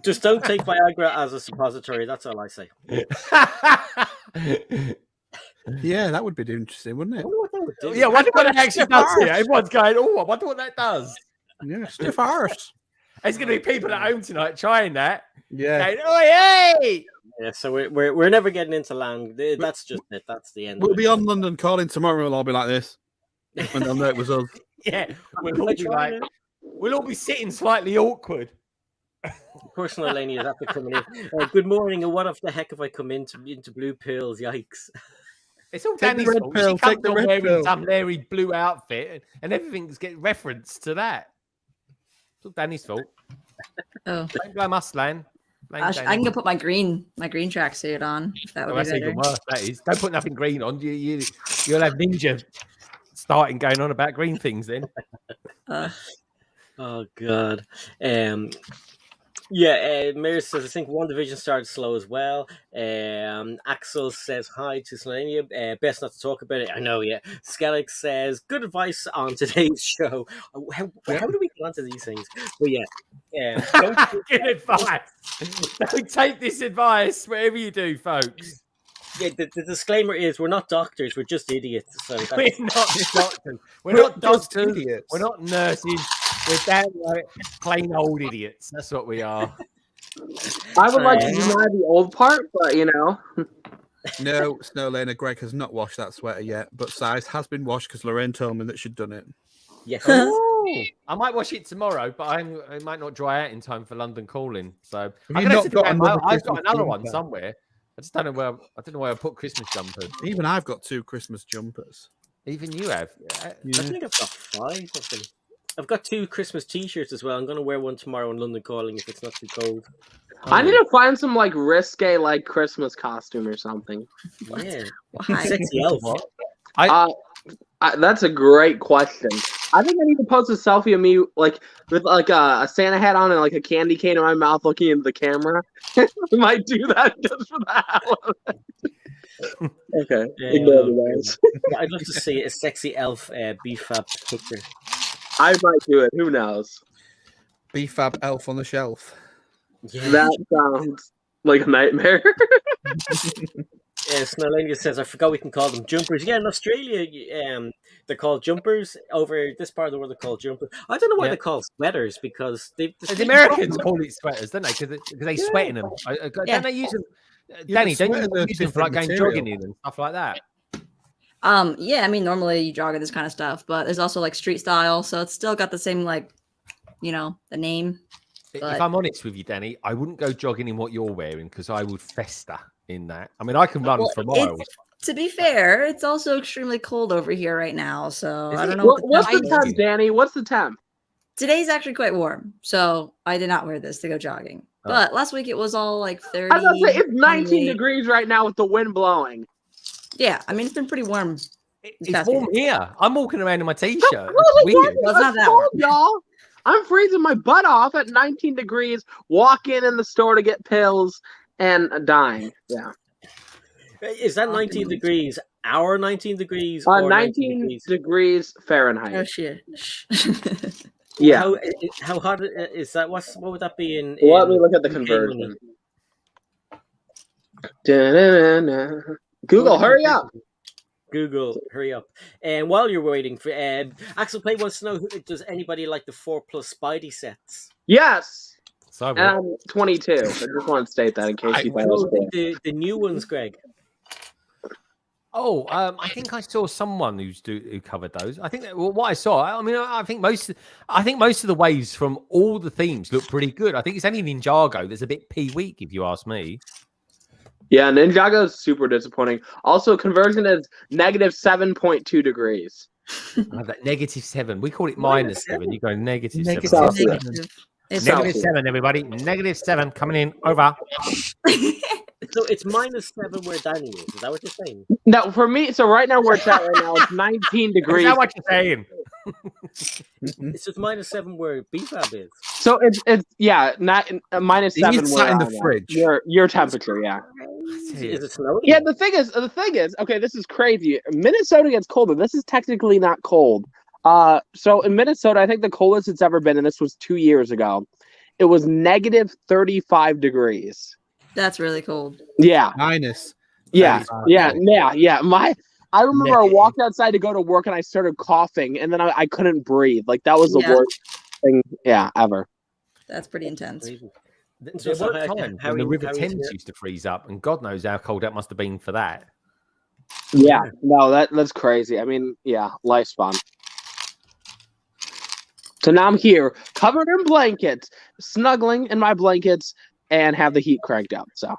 Just don't take Viagra as a suppository. That's all I say.
Yeah, that would be interesting, wouldn't
I
it?
wonder what that would do.
Yeah, I wonder what it actually does here. Everyone's going, oh, I wonder what that does.
Yeah, stiff arse.
There's going to be people at home tonight trying that.
Yeah.
Going, oh, hey!
Yeah, so we're never getting into land. That's just it. That's the end.
We'll
of
be
it.
on London calling tomorrow. We'll all be like this. And they'll know it was us.
Yeah, we'll all be like, we'll all be sitting slightly awkward.
Personal Laney is after coming in. Good morning, and what if the heck if I come into blue pills? Yikes.
It's all
Take the
Danny's
red
fault.
pill,
She comes
take the
on
red
wearing
pill.
some hairy blue outfit and everything's getting referenced to that. It's all Danny's fault.
Oh,
Don't blame us, Lan. Blame
I
Danny.
can go put my green tracksuit on. If that
Oh,
would
that's
be
even
better.
worse. That is. Don't put nothing green on. You'll have Ninja starting going on about green things then.
Oh God. Yeah, Mir says I think One Division started slow as well. Axel says hi to Selenia. Best not to talk about it. I know, yeah. Skellig says good advice on today's show. How do we get onto these things? But yeah,
Good advice. Don't take this advice, whatever you do, folks.
yeah. The disclaimer is we're not doctors. We're just idiots. So that's,
We're not doctors. We're not
just
doctors.
idiots.
We're not nurses. We're downright plain old idiots. That's what we are.
I would like to deny the old part, but you know.
No, Snowlaner Greg has not washed that sweater yet, but size has been washed because Lorraine told me that she'd done it.
yes.
I might wash it tomorrow, but it might not dry out in time for London calling. So
Have
I'm
you
gonna
not
have to
got
grab
another
I've got
Christmas
another one
jumper?
somewhere. I just don't know where. I don't know where I put Christmas jumpers.
Even I've got 2 Christmas jumpers.
Even you have.
I think I've got 5 of them. I've got 2 Christmas T-shirts as well. I'm going to wear one tomorrow in London Calling if it's not too cold.
I need to find some like risque like Christmas costume or something.
Yeah,
Why?
sexy elf.
That's a great question. I think I need to post a selfie of me like with like a Santa hat on and like a candy cane in my mouth looking into the camera. I might do that just for that. Okay.
Yeah,
Ignore the guys.
I'd love to see a sexy elf BFAB picture.
I might do it. Who knows?
BFAB elf on the shelf.
Yeah.
That sounds like a nightmare.
Snowlania says, I forgot we can call them jumpers. Yeah, in Australia, they're called jumpers. Over this part of the world, they're called jumpers. I don't know why they're called sweaters because
The Americans call it sweaters, don't they? Because they sweat in them. Don't they use them? Danny, don't you use them for like going jogging in and stuff like that?
Yeah, I mean, normally you jog in this kind of stuff, but there's also like street style, so it's still got the same like, the name. But...
If I'm honest with you, Danny, I wouldn't go jogging in what you're wearing because I would fester in that. I mean, I can run for miles.
To be fair, it's also extremely cold over here right now, so I don't know.
What's the temp, Danny? What's the temp?
Today's actually quite warm, so I did not wear this to go jogging. But last week it was all like 30.
I was gonna say it's 19 degrees right now with the wind blowing.
Yeah, I mean it's been pretty warm.
It's warm here. I'm walking around in my t-shirt.
It's
weird.
Well, it's not that
cold,
warm.
y'all. I'm freezing my butt off at 19 degrees. Walking in the store to get pills and dying. Yeah.
Is that 19 degrees? Our 19 degrees?
19 degrees Fahrenheit.
Oh shit.
Yeah.
How hot is that? What would that be in?
Let me look at the conversion. Google, hurry up.
Google, hurry up. And while you're waiting for Axel Play wants to know, does anybody like the 4+ Spidey sets?
Yes.
So
And I'm 22. I just want to state that in case you find us.
The new ones, Greg.
Oh, I think I saw someone who covered those. I think what I saw. I mean, I think most of the waves from all the themes look pretty good. I think it's only Ninjago that's a bit weak, if you ask me.
Yeah, Ninjago is super disappointing. Also, conversion is negative 7.2 degrees.
I have that -7. We call it -7. You go -7.
Celsius.
It's
-7, everybody. -7 coming in over.
So it's -7 where Danny is that what you're saying?
No, for me, so right now where it's at right now, it's 19
Is
degrees.
that what you're saying?
It's just -7 where BFAB is.
So it's yeah, not -7.
He's sat in the
where I'm at.
fridge.
Your temperature, yeah.
Is it snowing?
Yeah, the thing is, okay, this is crazy. Minnesota gets colder. This is technically not cold. So in Minnesota, I think the coldest it's ever been, and this was 2 years ago, it was negative 35 degrees.
That's really cold.
Yeah.
Minus.
Yeah.
35.
Yeah. I remember I walked outside to go to work and I started coughing, and then I couldn't breathe. Like, that was the worst thing, ever.
That's pretty intense.
There were times when the River Thames used to freeze up, and God knows how cold that must have been for that.
Yeah. No, that's crazy. I mean, yeah, life's fun. So now I'm here, covered in blankets, snuggling in my blankets, and have the heat cranked up. So,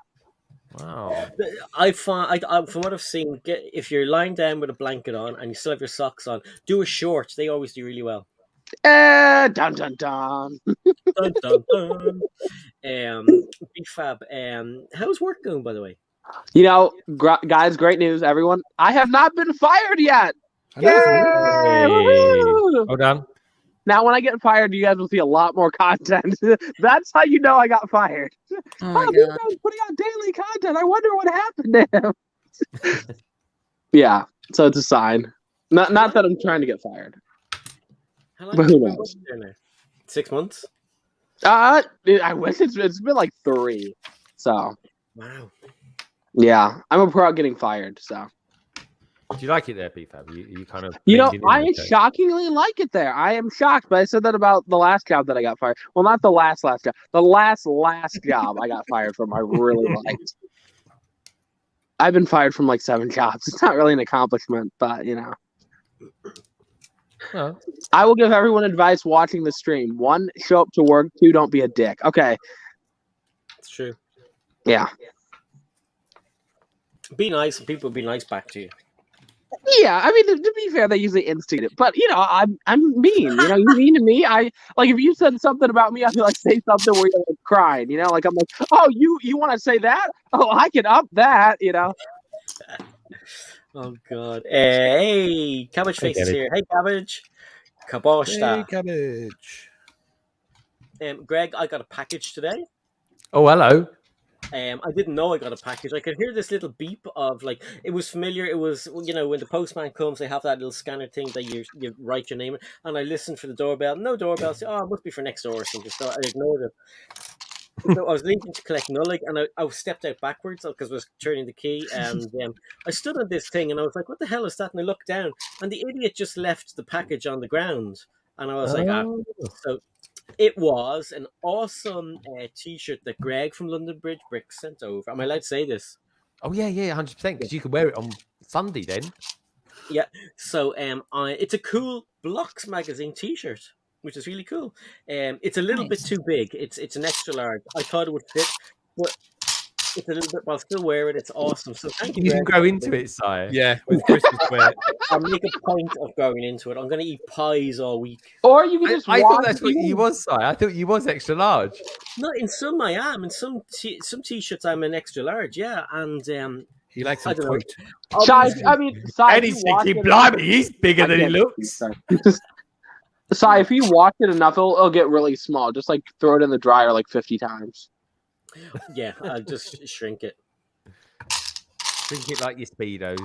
Wow.
I find, from what I've seen, if you're lying down with a blanket on and you still have your socks on, do a short. They always do really well.
dun dun dun.
Dun, dun, dun. BFAB. How's work going, by the way?
You know, guys, great news, everyone. I have not been fired yet. Yay! Woo-hoo!
Hold on.
Now, when I get fired, you guys will see a lot more content. That's how you know I got fired.
Oh my
this
god.
guy's putting out daily content. I wonder what happened to him. Yeah, so it's a sign. Not that I'm trying to get fired.
How long
But
have
who
you been
knows?
working there now? 6 months?
I wish it's been like 3. So,
Wow.
yeah, I'm a pro at getting fired. So,
Do you like it there, BFAB? You kind of.
you know,
blended in
I
okay.
shockingly like it there. I am shocked, but I said that about the last job that I got fired. Well, not the last job. The last job I got fired from, I really liked. I've been fired from like 7 jobs. It's not really an accomplishment, but you know.
Well,
I will give everyone advice watching the stream. 1, show up to work. 2, don't be a dick. Okay.
It's true.
Yeah.
Be nice and people will be nice back to you.
Yeah, I mean, to be fair, they usually instigate it, but you know, I'm mean. You know, you mean to me. I like if you said something about me, I feel like say something where you're like crying. You know, like I'm like, oh, you want to say that? Oh, I can up that. You know.
Oh, God. Hey, Cabbage Face is here. Hey, Cabbage. Kaboshta.
Hey, cabbage.
Greg, I got a package today.
oh, hello.
I didn't know I got a package. I could hear this little beep of like it was familiar. It was, you know, when the postman comes, they have that little scanner thing that you write your name in. And I listened for the doorbell. No doorbell. So, it must be for next door or something. So I ignored it. So I was leaving to collect Nullig, and I stepped out backwards because I was turning the key. And I stood on this thing, and I was like, "What the hell is that?" And I looked down, and the idiot just left the package on the ground. And I was like, So it was an awesome T-shirt that Greg from London Bridge Bricks sent over. Am I allowed to say this?
Oh yeah, 100%. Because you could wear it on Sunday then.
Yeah. So it's a cool Blocks magazine T-shirt, which is really cool. It's a little bit too big. It's an extra large. I thought it would fit, but it's a little bit. I'll still wear it. It's awesome. So thank you.
You can
Greg.
grow into it, sire.
Yeah, with Christmas wear.
I'll make a point of going into it. I'm going to eat pies all week.
Or you can just.
I thought
walk
that's what
in.
you was, sire. I thought you was extra large.
No, in some I am. In some T-shirts I'm an extra large. Yeah, and
He likes
I
a
don't know.
coat.
Shy, I mean, Shy,
And
if
he's
you watch
thinking,
it-
blimey, he's bigger
I
than he
can't
looks.
sorry. Shy, if you watch it enough, it'll get really small. Just like throw it in the dryer like 50 times.
Yeah, I'll just shrink it.
Drink it like your Speedos.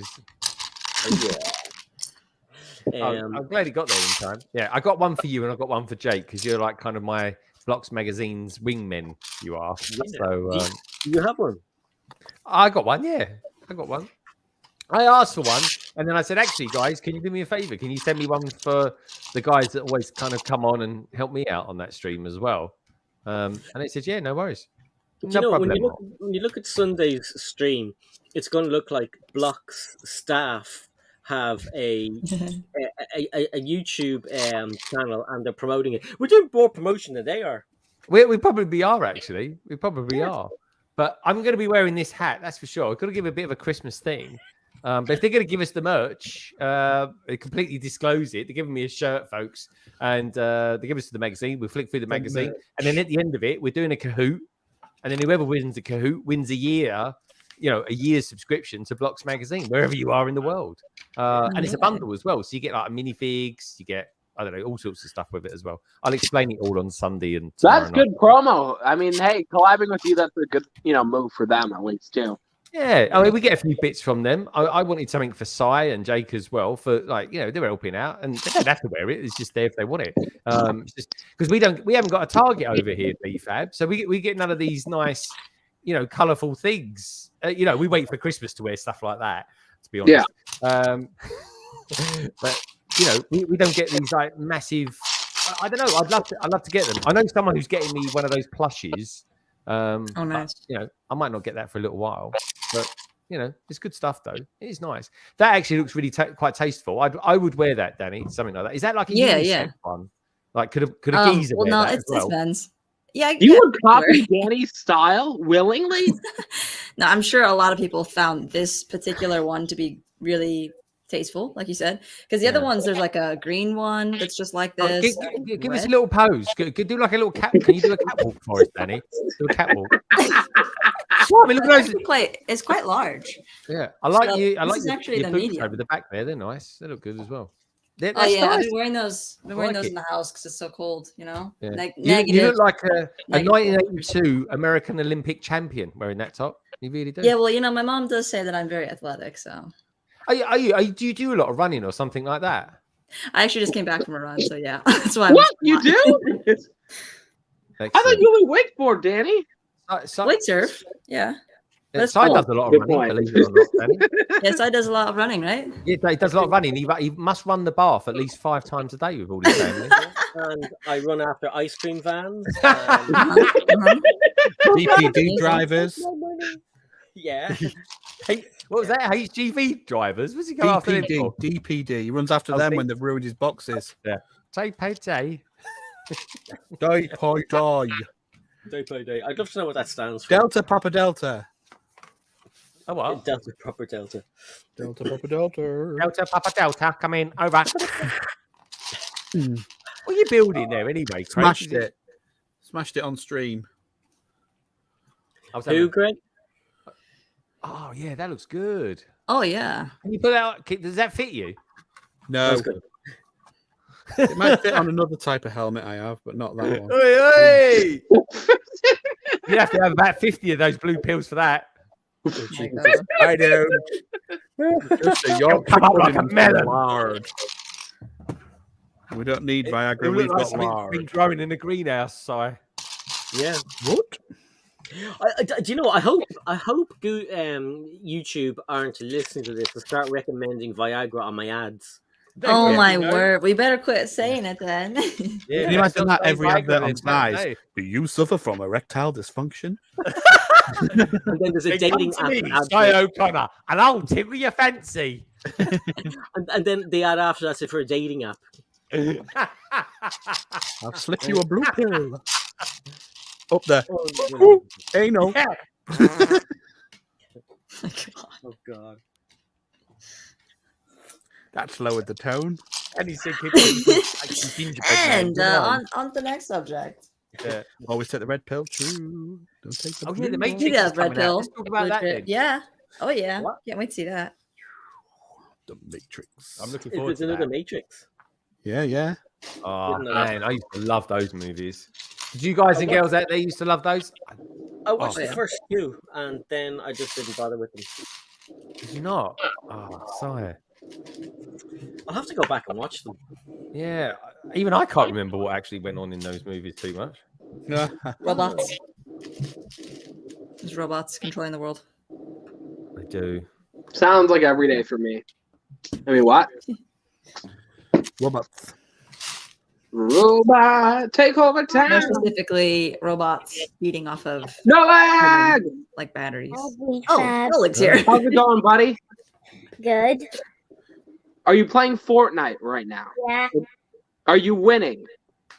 Yeah.
I'm glad he got there in time. Yeah, I got one for you and I got one for Jake because you're like kind of my Blocks Magazine's wingmen, you are. So
You have one.
I got one, yeah. I got one. I asked for one and then I said, actually, guys, can you do me a favor? Can you send me one for the guys that always kind of come on and help me out on that stream as well? And they said, yeah, no worries.
Do
No
you know
problem.
when you look at Sunday's stream, it's going to look like Block's staff have a YouTube channel and they're promoting it. We're doing more promotion than they are.
We probably are, actually. We probably are. But I'm going to be wearing this hat, that's for sure. I've got to give a bit of a Christmas theme. But if they're going to give us the merch, they completely disclose it. They're giving me a shirt, folks. And they give us the magazine. We flick through the magazine. And then at the end of it, we're doing a Kahoot. And then whoever wins the Kahoot wins a year's subscription to Blocks magazine, wherever you are in the world. And it's a bundle as well. So you get like minifigs, you get, I don't know, all sorts of stuff with it as well. I'll explain it all on Sunday. And
That's good promo. I mean, hey, collabing with you, that's a good, move for them at least too.
Yeah, I mean, we get a few bits from them. I wanted something for Sai and Jake as well, for they're helping out, and they don't have to wear it. It's just there if they want it. It's just because we haven't got a Target over here, BFAB, so we get none of these nice, colourful things. We wait for Christmas to wear stuff like that. To be honest, but we don't get these like massive. I don't know. I'd love to get them. I know someone who's getting me one of those plushies.
Oh, nice.
But, I might not get that for a little while, but it's good stuff though. It is nice. That actually looks really quite tasteful. I would wear that, Danny. Something like that. Is that like a unisex one? Like could a geezer wear that as well?
It's men's. Yeah,
you would copy Danny's style willingly.
No, I'm sure a lot of people found this particular one to be really tasteful, like you said, because the other ones, there's like a green one that's just like this.
Give us a little pose. Do like a little cat. Can you do a catwalk for us, Danny? Do a catwalk. Well, I mean, look at those.
It's quite large.
Yeah, I like you. I like
actually
your
the
boots
medium
over the back there. They're nice. They look good as well.
Nice. I've been wearing those. In the house because it's so cold. Yeah.
You look like a 1982 American Olympic champion wearing that top. You really do.
Yeah, well, my mom does say that I'm very athletic, so.
Do you do a lot of running or something like that?
I actually just came back from a run, so yeah. That's why.
What you do? I thought you were wakeboard, Danny.
Wake surf, yeah.
Sai does a lot of running, believe it or not, Danny.
Yes, Sai does a lot of running, right?
Yeah, he does a lot of running. He must run the bath at least 5 times a day with all his family.
And I run after ice cream vans.
DPD drivers.
Yeah.
Hey, what was that? HGV drivers? What's he go after them for?
DPD. He runs after them when they've ruined his boxes.
Yeah. Day pay day.
Die, pie, die.
Day by day. I'd love to know what that stands for.
Delta Papa Delta.
Oh, what?
Delta Proper Delta.
Delta Papa Delta.
Delta Papa Delta, come in, over. What are you building there anyway, Craig?
Smashed it on stream.
Who, Greg?
Oh, yeah, that looks good.
Oh, yeah.
Can you put out? Does that fit you?
No. It might fit on another type of helmet I have, but not that one.
Hey! You have to have about 50 of those blue pills for that.
I do.
Come up like a melon.
Lard. We don't need Viagra. We've got lard.
Been growing in the greenhouse, Si.
Yeah.
What?
Do you know? I hope YouTube aren't listening to this and start recommending Viagra on my ads.
Oh my word! We better quit saying it then.
Yeah, can you imagine that every advert on Snice? Do you suffer from erectile dysfunction?
And then there's a dating app.
Si O'Connor, and I'll tickle your fancy.
and then the ad after that's it for a dating app.
I'll slip you a blue pill. Up there. Hey, no.
Yeah.
Oh God.
That's lowered the tone.
And he's thinking,
and on the next subject.
Yeah.
Always take the red pill. True. Don't take the
the
blue.
Matrix
You
is
got red
coming out.
pill.
Let's talk about that then.
Yeah. Oh yeah.
What?
Can't wait to see that.
The Matrix.
I'm looking forward
There's
to
another
that.
Matrix.
Yeah.
Oh man, I used to love those movies. Did you guys and girls out there used to love those?
I watched the
yeah.
first few, and then I just didn't bother with them.
Did you not? Oh, sire.
I'll have to go back and watch them.
Yeah, even I can't remember what actually went on in those movies too much.
Robots. There's robots controlling the world.
I do.
Sounds like every day for me. I mean, what?
Robots.
Robot, take over
More
town.
specifically, robots feeding off of
No lag.
like batteries.
BFAB.
Oh, Oleg's here.
How's it going, buddy?
Good.
Are you playing Fortnite right now?
Yeah.
Are you winning?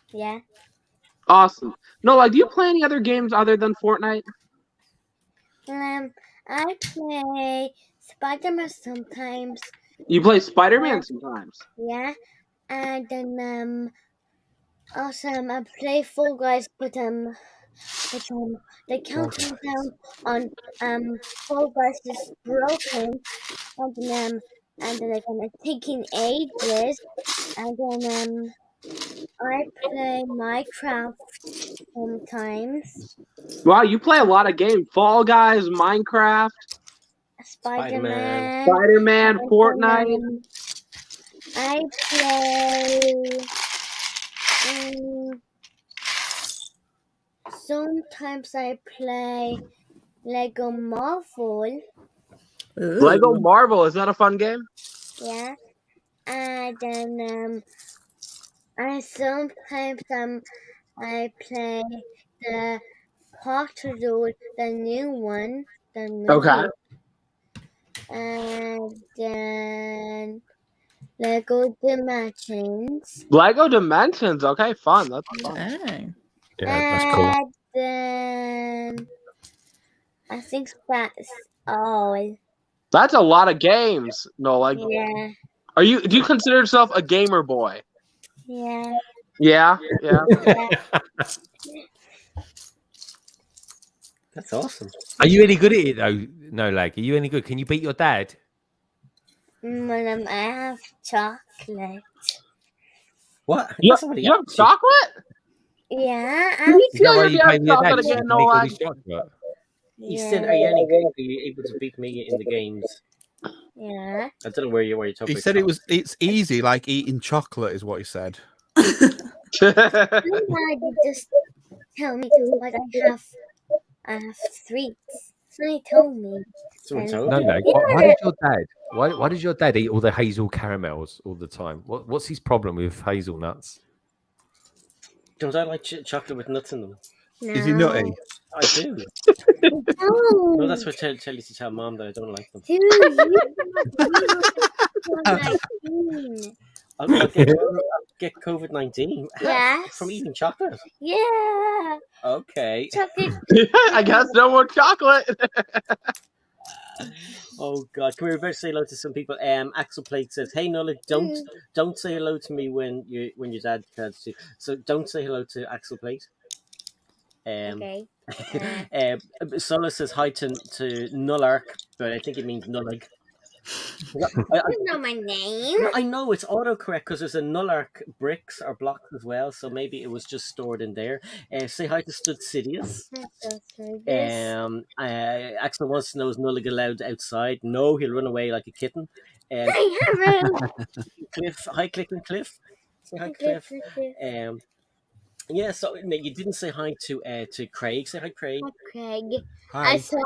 Yeah.
Awesome. No, like, do you play any other games other than Fortnite?
I play Spider-Man sometimes.
You play Spider-Man sometimes.
Yeah. And then also I play Fall Guys, but the counting down on Fall Guys is broken, and then it's taking ages, and then I play Minecraft sometimes.
Wow, you play a lot of games. Fall Guys, Minecraft,
Spider-Man.
Spider-Man, Fortnite.
I play. Sometimes I play Lego Marvel.
Lego Marvel, is that a fun game?
Yeah. And then sometimes I play the Portal, the new one. The new
Okay.
And then Lego Dimensions.
Lego Dimensions, okay, fun. That's fun.
Hey.
Yeah, that's cool.
And then I think that's all.
That's a lot of games. No, like,
Yeah.
do you consider yourself a gamer boy?
Yeah.
Yeah, yeah.
That's awesome.
Are you any good at it though? No lag. Are you any good? Can you beat your dad?
I have chocolate.
What?
You
That's not what he
have
asked you.
chocolate?
Yeah.
Is that why you
you have
pay your dad?
chocolate
So you
again,
can
no
make all
lag?
this chocolate?
He said, "Are you any good? Are you able to beat me in the games?"
Yeah.
I don't know where you're talking.
He
about
said
chocolate.
it's easy, like eating chocolate, is what he said.
Somebody just tell me like I have sweets. Somebody told me.
Someone
And-
told
No
you?
lag. Why does your dad? Why does your dad eat all the hazel caramels all the time? What's his problem with hazelnuts?
Don't I like chocolate with nuts in them?
No.
Is he nutty?
I do.
No.
No, that's what tell you to tell mom that I don't like them.
Dude, you
I'll get COVID-19
Yes.
from eating chocolate.
Yeah.
Okay.
Chocolate.
I guess no more chocolate.
Oh God, can we better say hello to some people? Axel Plate says, "Hey Nola, don't say hello to me when your dad calls you. So don't say hello to Axel Plate."
Okay.
Sola says hi to Nullark, but I think it means Nullag.
You know my name.
I know it's autocorrect because there's a Nullark bricks or blocks as well, so maybe it was just stored in there. Say hi to Stud Sidious. Axel wants to know, is Nullag allowed outside? No, he'll run away like a kitten. Cliff, hi Click and Cliff. Say hi Cliff. Yeah, so no, you didn't say hi to Craig. Say hi Craig.
Hi, Craig.
Hi.
I saw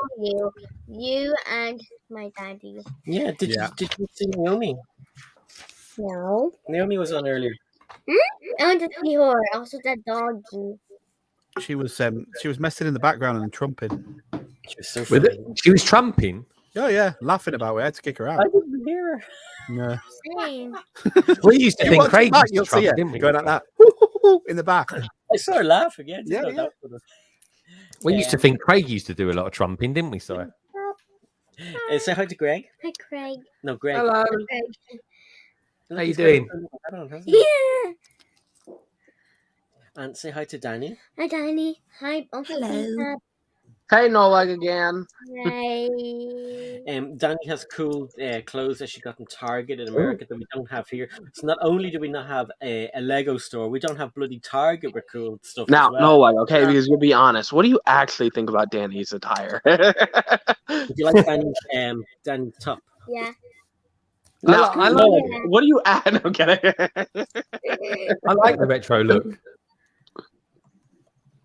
you and my daddy.
Yeah, did you see Naomi?
No.
Naomi was on earlier.
I want to see her. Also, that doggy.
She was messing in the background and trumping.
She was so
With
funny.
it? She was trumping.
Oh yeah, laughing about it. I had to kick her
I
out.
didn't hear her.
Yeah.
Same.
We used to
You
think
watch it
Craig
back,
used to
you'll see
trump,
it
didn't we?
going like that in the back.
I saw her laughing. Yeah,
Yeah, yeah.
We used to think Craig used to do a lot of trumping, didn't we? Sorry.
Say hi to Greg.
Hi, Craig.
No, Greg.
Hello.
Craig.
Look,
How you
he's got
doing?
a on, hasn't he?
Yeah.
And say hi to Danny.
Hi, Danny. Hi, Uncle
Hello.
Hey, no leg again.
Hi.
Danny has cool clothes that she got in Target in America that we don't have here. So not only do we not have a Lego store, we don't have bloody Target with cool stuff
Now,
as well.
no leg, okay? Because you'll be honest. What do you actually think about Danny's attire?
Do you like Danny's top?
Yeah.
Now,
I
no,
like
leg, what do you add? No, kidding.
I like the retro look.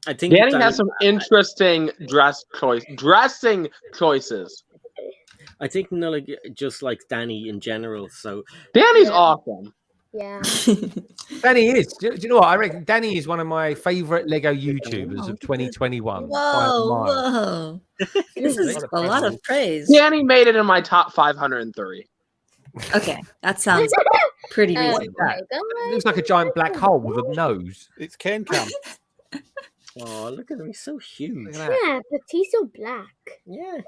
I think
Danny has some interesting dressing choices.
I think Nulla just likes Danny in general. So
Danny's
Yeah.
awesome.
Yeah.
Danny is. Do you know what? I reckon Danny is one of my favourite Lego YouTubers of 2021. by a
Whoa,
mile.
whoa. This is a lot of praise.
Danny made it in my top 503.
Okay, that sounds pretty
Oh
reasonable.
my
It
god.
looks like a giant black hole with a nose.
It's Cane Cam.
Oh, look at him. He's so huge.
Look at that.
Yeah, but he's so black.
Yeah.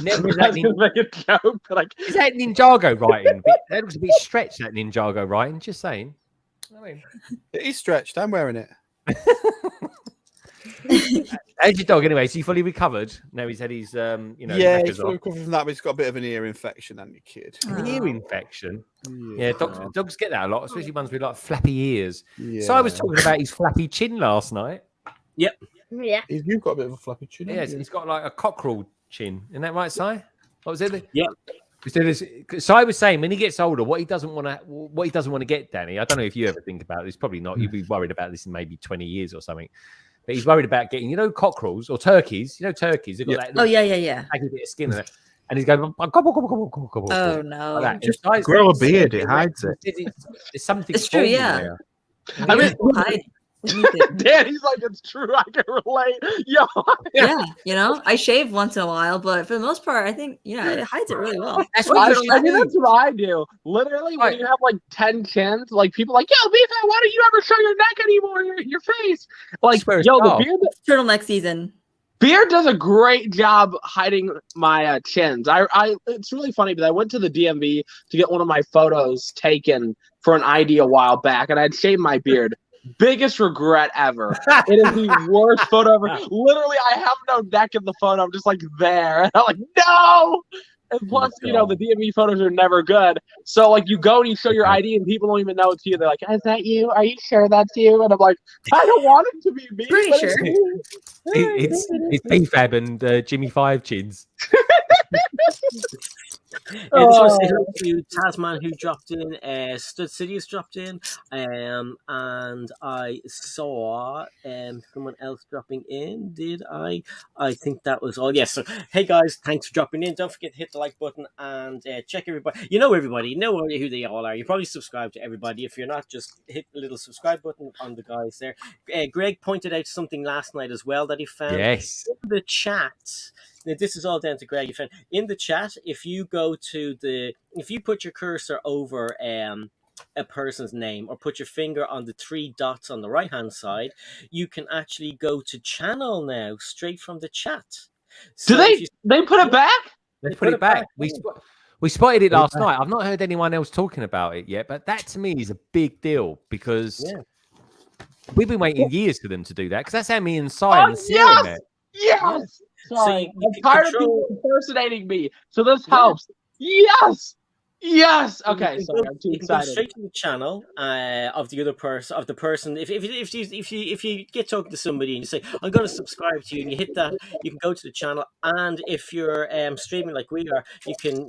Never
I was gonna make a joke, but like,
Is that Ninjago writing? That looks a bit stretched, that Ninjago writing. Just saying. I mean,
It is stretched. I'm wearing it.
how's your dog anyway? Is he fully recovered? No, he's had his,
Yeah,
knackers
he's fully
off.
recovered from that, but he's got a bit of an ear infection, hasn't he, kid?
An ear infection.
Yeah.
Yeah, dogs get that a lot, especially ones with like flappy ears.
Yeah.
So I was talking about his flappy chin last night.
Yeah.
You've got a bit of a flappy chin.
Yes, he's got like a cockerel chin. Isn't that right, Si? What was it?
Yeah.
So I was saying when he gets older, what he doesn't want to get, Danny. I don't know if you ever think about this. Probably not. You'd be worried about this in maybe 20 years or something. But he's worried about getting, cockerels or turkeys. Turkeys. They've got that
Oh, yeah.
baggy bit of skin in it. And he's going, gobble, gobble, gobble, gobble, gobble.
Oh, no.
Like that.
Just
And Si's
grow a
saying
beard, it hides it.
It's something.
It's true,
forming
yeah.
there.
I mean,
Hide. We need to-
Danny's like, it's true. I can relate. Yo,
yeah, I shave once in a while, but for the most part, I think, it hides it really well.
That's
I,
what you
I
should
mean,
do.
that's what I do. Literally, when
Right.
you have like 10 chins, like people are like, yo, BFAB, why don't you ever show your neck anymore, your face? Like,
Swear to
yo, the
God.
Turtleneck season.
beard does a great job hiding my chins. It's really funny, but I went to the DMV to get one of my photos taken for an ID a while back, and I'd shaved my beard. Biggest regret ever. It is the worst photo ever. Literally, I have no neck in the photo. I'm just like there. And I'm like, no! And plus, the DMV photos are never good. So, like, you go and you show your ID and people don't even know it's you. They're like, is that you? Are you sure that's you? And I'm like, I don't want it to be me.
Pretty
but
sure.
it's me.
It's BFAB and Jimmy Five chins.
Just want to say hello to Tasman who dropped in, Stud Sidious dropped in, and I saw someone else dropping in. Did I? I think that was all. Yes. So, hey guys, thanks for dropping in. Don't forget to hit the like button and check everybody. You know everybody. You know who they all are. You probably subscribe to everybody. If you're not, just hit the little subscribe button on the guys there. Greg pointed out something last night as well that he found
Yes.
in the chat. Now, this is all down to Greg. In the chat, if you put your cursor over a person's name or put your finger on the 3 dots on the right hand side, you can actually go to channel now straight from the chat. So
Do they put it back?
They put it back. We spotted it last night. I've not heard anyone else talking about it yet, but that to me is a big deal because we've been waiting years for them to do that because that's how me and Sion and Sarah met.
Yes! Sorry,
you
I'm tired of people impersonating me, so this helps. Yes! Yes! Okay, sorry, I'm too
you can go
excited.
straight to the channel of the other person, of the person. If you get talking to somebody and you say, I'm going to subscribe to you, and you hit that, you can go to the channel. And if you're streaming like we are, you can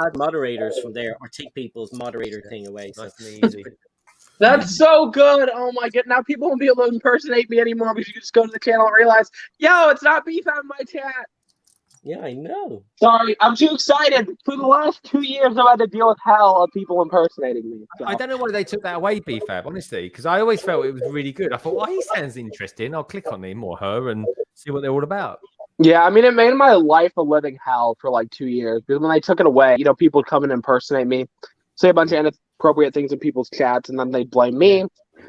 add moderators from there or take people's moderator thing away. So
Nice and easy.
That's so good. Oh my god. Now people won't be able to impersonate me anymore because you can just go to the channel and realize, yo, it's not beef on my chat.
Yeah, I know.
Sorry, I'm too excited. For the last 2 years, I've had to deal with hell of people impersonating me. So.
I don't know why they took that away, BFAB, honestly, because I always felt it was really good. I thought, well, he sounds interesting. I'll click on him or her and see what they're all about.
Yeah, I mean, it made my life a living hell for like 2 years. Because when they took it away, people would come and impersonate me, say a bunch of inappropriate things in people's chats, and then they'd blame me.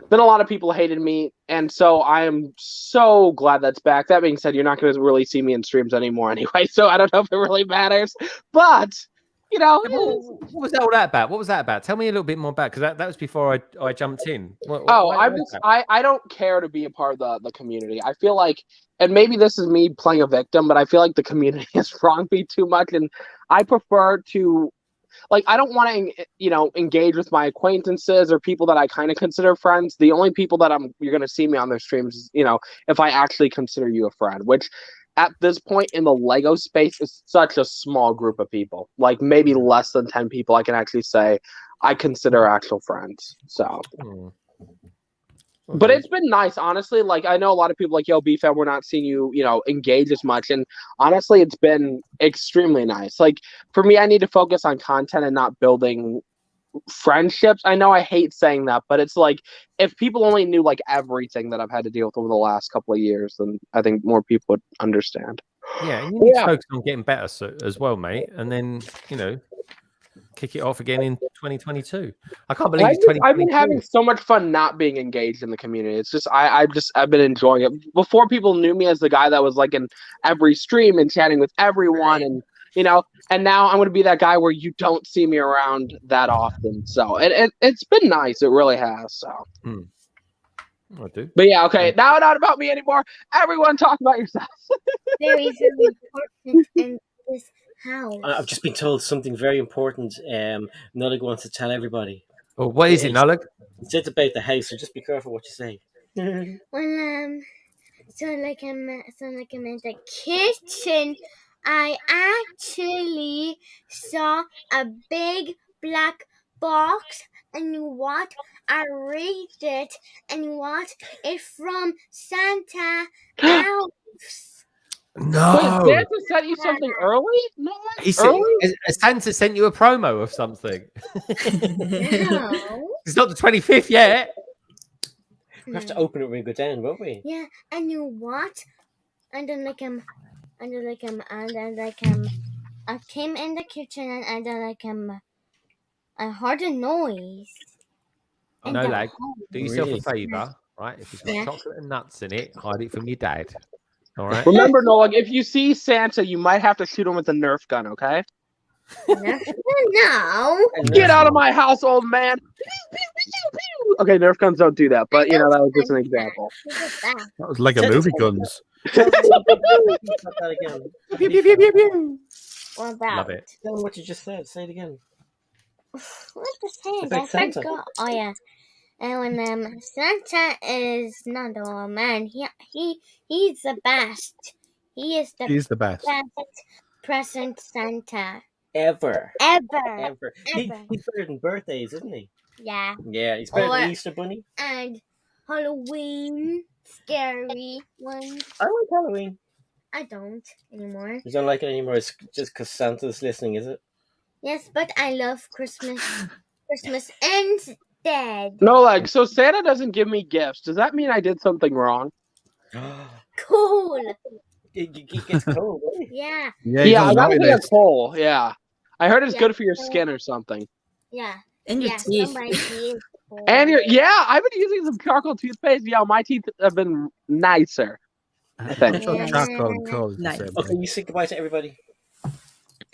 Then a lot of people hated me, and so I am so glad that's back. That being said, you're not going to really see me in streams anymore anyway, so I don't know if it really matters. But,
What was all that about? What was that about? Tell me a little bit more about because that was before I jumped in.
I don't care to be a part of the community. I feel like, and maybe this is me playing a victim, but I feel like the community has wronged me too much, and I prefer to. Like, I don't want to, engage with my acquaintances or people that I kind of consider friends. The only people that you're going to see me on their streams is, if I actually consider you a friend, which at this point in the Lego space is such a small group of people. Like, maybe less than 10 people I can actually say I consider actual friends. So. But it's been nice, honestly. Like, I know a lot of people like, yo, BFAB, we're not seeing you, engage as much. And honestly, it's been extremely nice. Like, for me, I need to focus on content and not building friendships. I know I hate saying that, but it's like, if people only knew like everything that I've had to deal with over the last couple of years, then I think more people would understand.
Yeah, and you need to focus on getting better as well, mate. And then, kick it off again in 2022. I can't believe it's 2022.
I've been having so much fun not being engaged in the community. It's just I've been enjoying it. Before, people knew me as the guy that was like in every stream and chatting with everyone, and and now I'm gonna be that guy where you don't see me around that often. So it's been nice. It really has. So.
I do.
But yeah, okay. Now not about me anymore. Everyone talk about yourself.
Very important in this house.
I've just been told something very important. Nolig wants to tell everybody.
Well, what is it, Nolig?
It's about the house, so just be careful what you say.
Well, so like I'm in the kitchen. I actually saw a big black box, and what? I read it, and what? It's from Santa Claus.
No.
Wait, Santa sent you something early? No,
Santa sent you a promo of something.
No.
It's not the 25th yet.
We have to open it when we go down, won't we?
Yeah, and you what? And then I came in the kitchen, and then I heard a noise.
Oh, no, lag. Do yourself
Really?
a favour, right? If it's got chocolate and nuts in it, hide it from your dad. All right.
Remember, Noah, if you see Santa, you might have to shoot him with a Nerf gun, okay?
No.
Get out of my house, old man! Okay, Nerf guns don't do that, but that was just an example.
That was Lego movie guns.
That again.
What about?
Love it.
Tell them what you just said. Say it again.
What the same?
About
I
Santa.
forgot. Oh yeah. And when Santa is not the old man, he's the best. He's the
best.
present Santa
Ever.
ever.
He's better than birthdays, isn't he?
Yeah.
Yeah, he's better than
Or-
Easter Bunny.
And Halloween, scary ones.
I like Halloween.
I don't anymore.
You don't like it anymore. It's just because Santa's listening, is it?
Yes, but I love Christmas. Christmas instead.
No, like, so Santa doesn't give me gifts. Does that mean I did something wrong?
Cool.
It gets cold, right?
Yeah.
Yeah, I gotta
it
get a
is.
coal. Yeah. I heard it's
Yeah,
good for your
coal.
skin or something.
Yeah.
In your
Yeah.
teeth.
Somebody is cool.
And I've been using some charcoal toothpaste. Yeah, my teeth have been nicer. Thank
you.
Charcoal and coal is the
Nice.
same
Okay,
thing.
you say goodbye to everybody.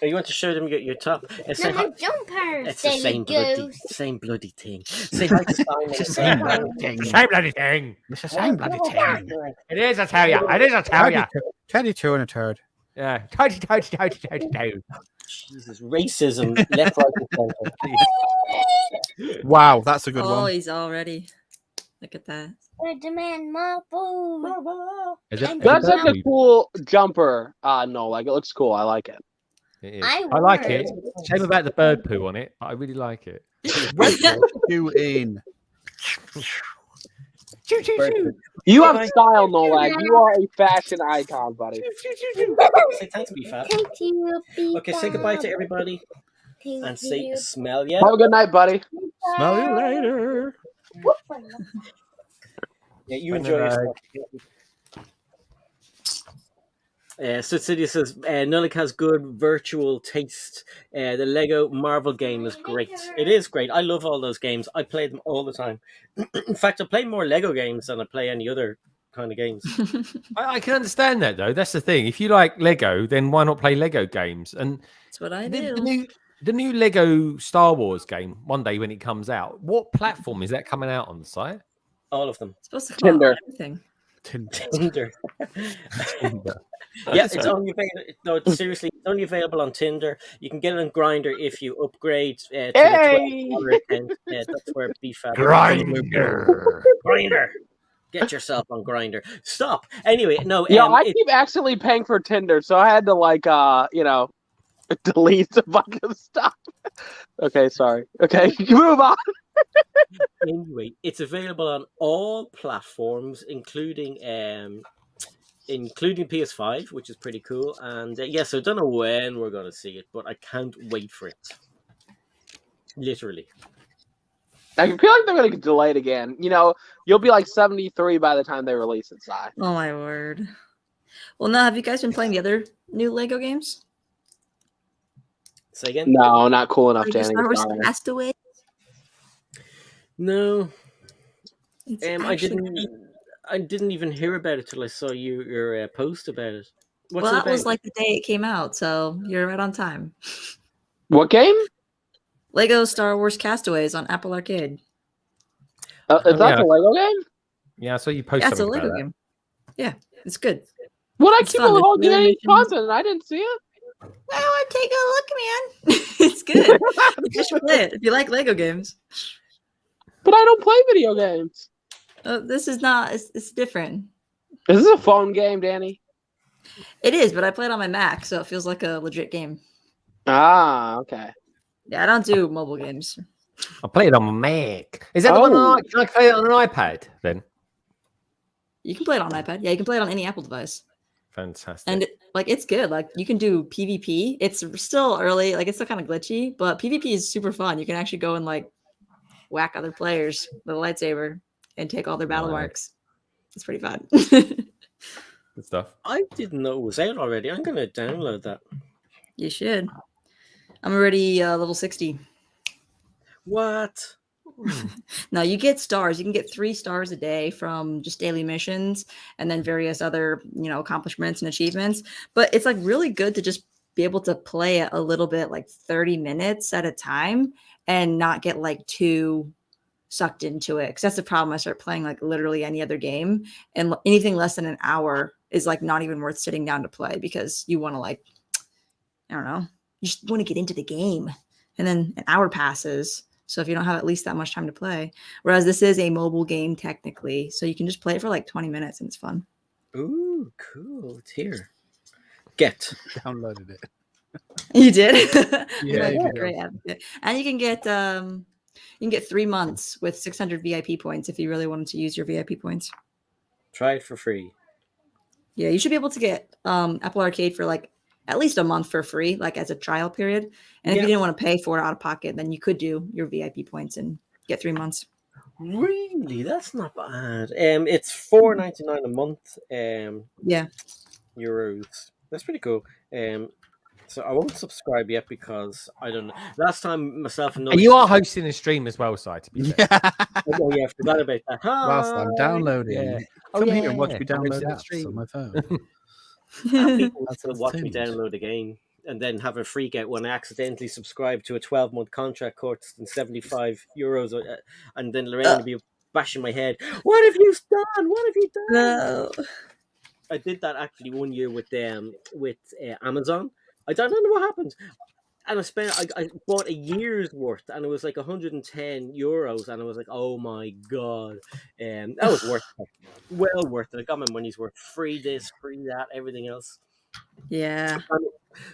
Oh, you want to show them your top? Say
No,
hi.
my jumper.
It's the
silly
same
goose.
bloody thing. Say hi to Simon.
It's the same bloody thing.
Same bloody thing.
It's the same bloody thing.
It is, I tell you. It is, I tell you.
22 and a third.
Yeah. Toady.
Jesus, racism, left, right, and centre.
Wow, that's a good
Oh,
one.
he's all ready. Look at that.
I demand more food.
Is it-
That's
is it-
like a cool jumper. No, like, it looks cool. I like it.
It is.
I
I like
would.
it. Shame about the bird poo on it, but I really like it.
You in.
You have style, Nolag. You are a fashion icon, buddy.
Say thanks, BFAB.
Thank you,
Okay, say goodbye to everybody
Thank
and say
you.
smell ya.
Have a good night, buddy.
Smell you later.
Yeah, you enjoy yourself. So City says Nulik has good virtual taste. The Lego Marvel game is great. It is great. I love all those games. I play them all the time. In fact, I play more Lego games than I play any other kind of games.
I can understand that though. That's the thing. If you like Lego, then why not play Lego games? And
That's what I
the,
do.
the new Lego Star Wars game, one day when it comes out, what platform is that coming out on the site?
All of them.
It's supposed to come out
Tinder.
on everything.
Tinder. Yeah, it's only available. No, seriously, it's only available on Tinder. You can get it on Grinder if you upgrade to
Hey!
the $12 account. That's where BFAB. Grinder. Get yourself on Grinder. Stop. Anyway, no.
Yeah, I keep accidentally paying for Tinder, so I had to delete a bunch of stuff. Okay, sorry. Okay, move on.
Anyway, it's available on all platforms, including PS5, which is pretty cool. And yeah, so I don't know when we're going to see it, but I can't wait for it. Literally.
I feel like they're going to get delayed again. You know, you'll be like 73 by the time they release it, Si.
Oh my word. Well, now have you guys been playing the other new Lego games?
Say again?
No, not cool enough,
Like
Danny.
Star Wars
Sorry.
Castaway?
No.
It's
I
actually
didn't even hear about it till I saw your post about it. What's
well,
it
that
about?
was like the day it came out, so you're right on time.
What game?
Lego Star Wars Castaways on Apple Arcade.
Is that
yeah.
the Lego game?
Yeah, I saw you post
Yeah, it's a
something
Lego
about
game. Yeah, it's good.
What I
It's
keep
fun.
on all
It's
getting
animation.
content and I didn't see it.
Oh, take a look, man. It's good. You should play it if you like Lego games.
But I don't play video games.
This is not. It's different.
Is this a phone game, Danny?
It is, but I play it on my Mac, so it feels like a legit game.
Ah, okay.
Yeah, I don't do mobile games.
that. I play it on my Mac. Is that the one
Oh.
can I play it on an iPad then?
You can play it on iPad. Yeah, you can play it on any Apple device.
Fantastic.
And it's good. Like you can do PvP. It's still early, like it's still kind of glitchy, but PvP is super fun. You can actually go and like whack other players with a lightsaber and take all their battle
Right.
marks. It's pretty fun.
Good stuff.
I didn't know it was out already. I'm going to download that.
You should. I'm already level 60.
What?
Now you get stars. You can get 3 stars a day from just daily missions and then various other, accomplishments and achievements. But it's like really good to just be able to play it a little bit, like 30 minutes at a time and not get like too sucked into it. Because that's the problem. I start playing like literally any other game, and anything less than an hour is like not even worth sitting down to play because you want to I don't know, you just want to get into the game. And then an hour passes. So if you don't have at least that much time to play, whereas this is a mobile game technically, so you can just play it for like 20 minutes and it's fun.
Ooh, cool. It's here. Get.
Downloaded it.
You did?
Yeah,
You're
you
a
did.
great advocate. And you can get 3 months with 600 VIP points if you really wanted to use your VIP points.
Try it for free.
Yeah, you should be able to get Apple Arcade for like at least a month for free, like as a trial period. And if
Yeah.
you didn't want to pay for it out of pocket, then you could do your VIP points and get 3 months.
Really? That's not bad. It's $4.99 a month.
Yeah.
Euros. That's pretty cool. So I won't subscribe yet because I don't know. Last time myself and
And you are hosting a stream as well, Si, to be fair.
Yeah.
Oh yeah, I forgot about that.
Whilst I'm
Hi.
downloading,
Yeah.
come
Oh,
here and watch
yeah.
me
I'm
download
hosting a
apps
stream.
on my phone.
People
That's
still watch me
entertainment.
download a game and then have a freak out when I accidentally subscribe to a 12-month contract costing €75, and then Lorraine will be bashing my head. What have you done? What have you done?
No.
I did that actually one year with Amazon. I don't know what happened. And I bought a year's worth, and it was like €110, and I was like, oh my god, that was worth it. Well worth it. I got my money's worth. Free this, free that, everything else.
Yeah.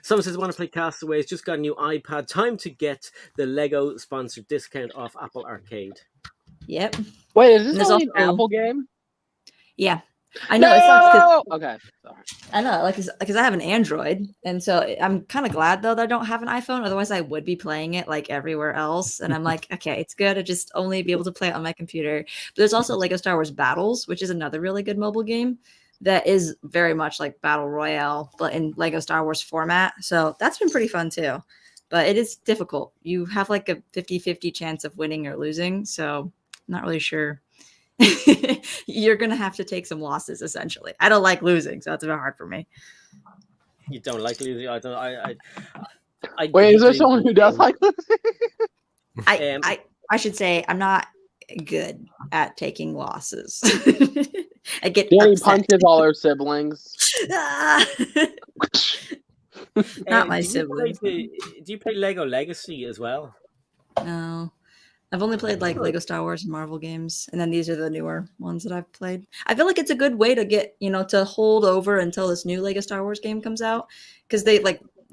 Someone says, want to play Castaways? Just got a new iPad. Time to get the Lego sponsored discount off Apple Arcade.
Yep.
Wait, is this
There's
only an
also-
Apple game?
Yeah. I know it's not.
Okay. Sorry.
I know, because I have an Android, and so I'm kind of glad though that I don't have an iPhone. Otherwise, I would be playing it like everywhere else. And I'm like, okay, it's good to just only be able to play it on my computer. But there's also Lego Star Wars Battles, which is another really good mobile game that is very much like Battle Royale, but in Lego Star Wars format. So that's been pretty fun too. But it is difficult. You have like a 50-50 chance of winning or losing. So I'm not really sure. You're gonna have to take some losses essentially. I don't like losing, so that's a bit hard for me.
You don't like losing? I don't. I
Wait, is there
usually-
someone who does like this?
I should say I'm not good at taking losses. I get
Danny
upset.
punches all her siblings.
Ah. Not my
do you play
siblings.
do you play Lego Legacy as well?
No. I've only played like Lego Star Wars and Marvel games, and then these are the newer ones that I've played. I feel like it's a good way to get, to hold over until this new Lego Star Wars game comes out, because they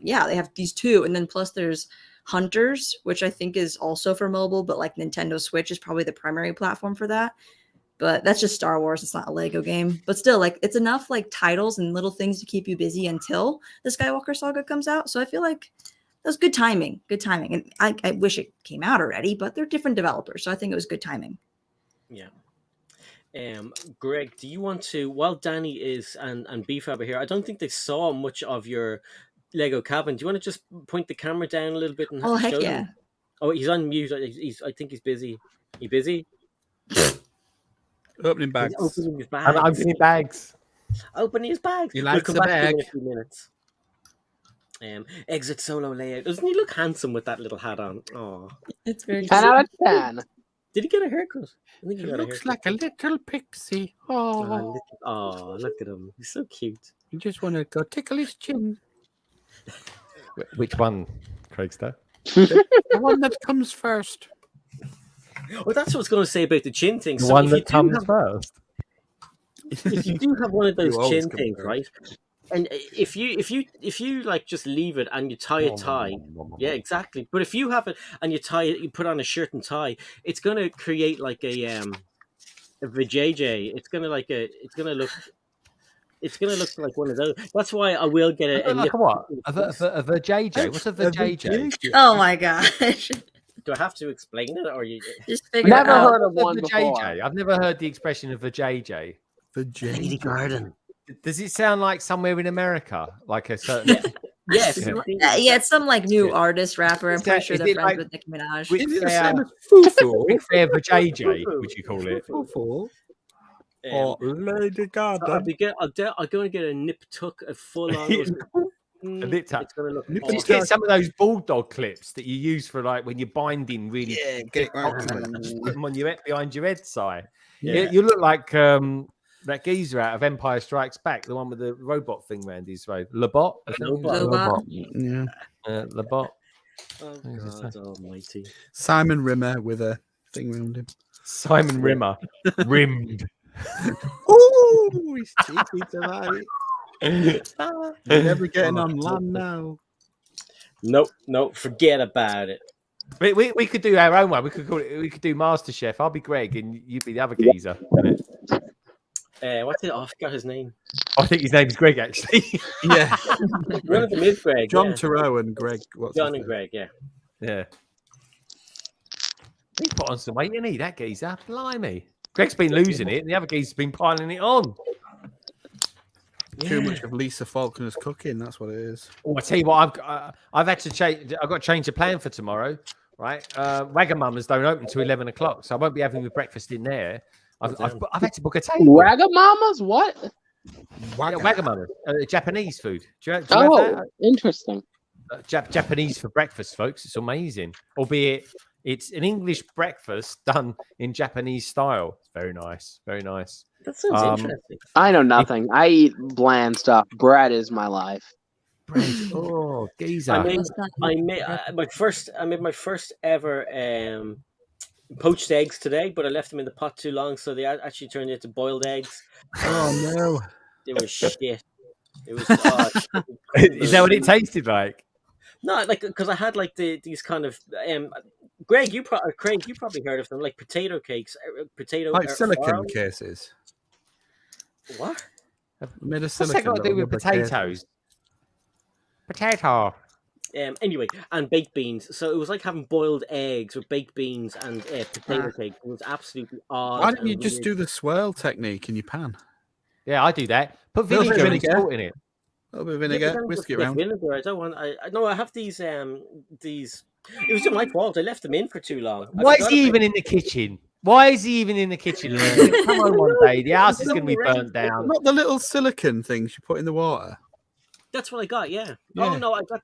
yeah, they have these two, and then plus there's Hunters, which I think is also for mobile, but like Nintendo Switch is probably the primary platform for that. But that's just Star Wars. It's not a Lego game. But still, like, it's enough like titles and little things to keep you busy until the Skywalker Saga comes out. So I feel like that was good timing. Good timing. And I wish it came out already, but they're different developers. So I think it was good timing.
Yeah. Greg, do you want to, while Danny is and BFAB are here, I don't think they saw much of your Lego cabin. Do you want to just point the camera down a little bit and
Oh, heck
show
yeah.
them? Oh, he's on mute. I think he's busy. You busy?
Opening bags.
He's opening his bags.
I'm opening bags.
Opening his bags.
He likes
We'll come
a
back to him
bag.
in a few minutes. Exit solo layout. Doesn't he look handsome with that little hat on? Oh,
It's very
10 out of 10.
did he get a haircut? I think he
He
got
looks
a haircut.
like a little pixie.
Oh, look at him. He's so cute.
You just want to go tickle his chin.
Which one, Craigster?
The one that comes first.
Well, that's what I was going to say about the chin thing.
The
So
one
if you
that
do
comes
have-
first.
if you do have one of those
You always
chin
come
things,
first.
right? And if you like just leave it and you tie a tie, yeah, exactly. But if you have it and you tie it, you put on a shirt and tie, it's gonna create like a vajayjay. It's gonna look like one of those. That's why I will get a
Like
nip.
a what? A JJ? What's a JJ?
Oh my gosh.
Do I have to explain it, or you?
Just figure it
Never
out.
heard of
What's
one
a
before.
JJ? I've never heard the expression of a JJ.
The J.
Garden.
Does it sound like somewhere in America? Like a certain.
Yes.
Yeah.
Yeah, it's some like new
Yeah.
artist rapper. I'm
Is
pretty
that-
sure
is
they're
it
friends
like-
with Nicki Minaj.
Ric
Is it the
Flair,
same as Foo-Foo?
Ric Flair for JJ, would you call it?
Foo-Foo?
Um,
Or Lady
I'll
Gaga?
going to get a nip tuck, a full on.
nip tuck.
It's going to look.
Nip
awesome.
Just get some of those bulldog clips that you use for like when you're binding really.
Yeah, get it right.
Just put them on your head, behind your head side.
Yeah.
You look like that geezer out of Empire Strikes Back, the one with the robot thing around his road. Lebot? I think.
Lobot.
Yeah.
Lebot.
Oh God Almighty!
Simon Rimmer with a thing around him.
Simon Rimmer. Rimmed.
Ooh, he's cheeky tonight. You're never getting on land now.
Nope. Forget about it.
We could do our own one. We could call it. We could do Master Chef. I'll be Greg, and you'd be the other geezer.
What's it? Oh, I forgot his name.
I think his name's Greg, actually.
Yeah.
One of them is Greg.
John
yeah.
Turreau and Greg. What's
John
his
and
name?
Greg. Yeah.
Yeah. He put on some weight, didn't he? That geezer. Blimey. Greg's been losing it, and the other geezer's been piling it on.
Too much of Lisa Faulkner's cooking. That's what it is.
Oh, I tell you what, I've had to change. I've got to change the plan for tomorrow. Right, Wagamama's don't open till 11 o'clock, so I won't be having the breakfast in there. I've had to book a table.
Ragamamas? What?
Yeah, Wagamama, Japanese food. Do you have that?
Oh, interesting.
Japanese for breakfast, folks. It's amazing. Albeit it's an English breakfast done in Japanese style. It's very nice. Very nice.
That sounds interesting.
I know nothing. I eat bland stuff. Bread is my life.
Bread. Oh, geezer.
I made my first ever poached eggs today, but I left them in the pot too long, so they actually turned into boiled eggs.
Oh no!
They were shit. It was.
Is that what it tasted like?
No, like because I had like these kind of Greg, you probably heard of them, like potato cakes, potato
Like silicon
farm.
cases.
What?
Made a
What's that
silicon
got to do
little
with
rubber case.
potatoes? Potato.
Anyway, and baked beans. So it was like having boiled eggs with baked beans and potato cake. It was absolutely odd.
Why don't you
and
just
weird.
do the swirl technique in your pan?
Yeah, I do that. Put
Little bit
vinegar
of
and
vinegar.
salt in it.
A little bit of
Yeah, but
vinegar,
then
whisk it
with
around.
vinegar. I don't want. I no. I have these. It was my fault. I left them in for too long. I
Why is
forgot
he
about-
even in the kitchen? Why is he even in the kitchen? Come on one day. The house is going to be burnt down.
Not the little silicon things you put in the water.
That's what I got. Yeah.
Yeah.
Oh no, I got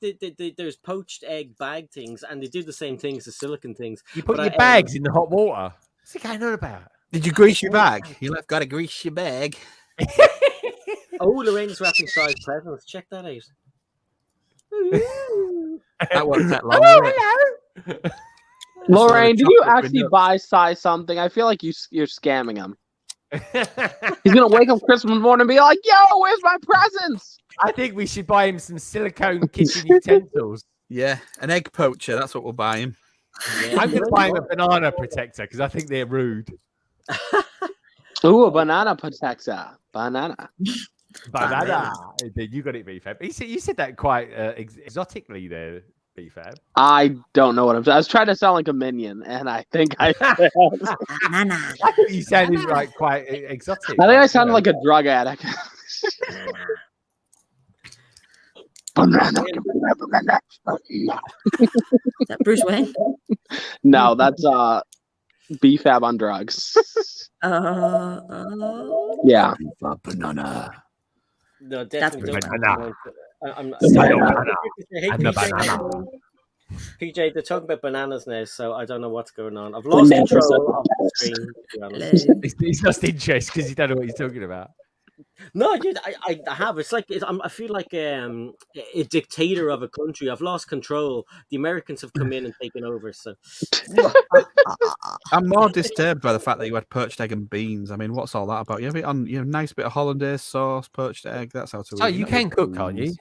there's poached egg bag things, and they do the same things as silicon things.
You put
But
your
I,
bags in the hot water. What's he going on about?
Did you grease your bag? You'll have got to grease your bag.
Oh, Lorraine's wrapping size presents. Check that out.
That won't take long. will it?
Lorraine, did you
chocolate
actually
nuts.
buy Sai something? I feel like you're scamming him. He's gonna wake up Christmas morning and be like, "Yo, where's my presents?"
I think we should buy him some silicone kitchen utensils.
Yeah, an egg poacher. That's what we'll buy him.
Yeah.
I'm going to buy him a banana protector because I think they're rude.
Ooh, a banana protector. Banana.
Banana. You got it, BFAB. You said that quite exotically there, BFAB.
I don't know what I was trying to sound like a minion, and I think I failed.
Banana.
I think you sounded like quite exotic.
I think I sounded like a drug addict. Banana.
Is that Bruce Wayne?
No, that's BFAB on drugs. Yeah.
Banana.
No, definitely
That's
don't.
banana.
I'm not.
Banana.
Hey,
And the
PJ,
banana.
PJ, they're talking about bananas now, so I don't know what's going on. I've lost control of the screen, to be honest.
He's lost interest because you don't know what he's talking about.
No, dude, I have. It's like I feel like a dictator of a country. I've lost control. The Americans have come in and taken over. So
I'm more disturbed by the fact that you had poached egg and beans. I mean, what's all that about? You have it on, nice bit of hollandaise sauce, poached egg. That's how to.
Oh,
eat
you
it.
can cook, can't you?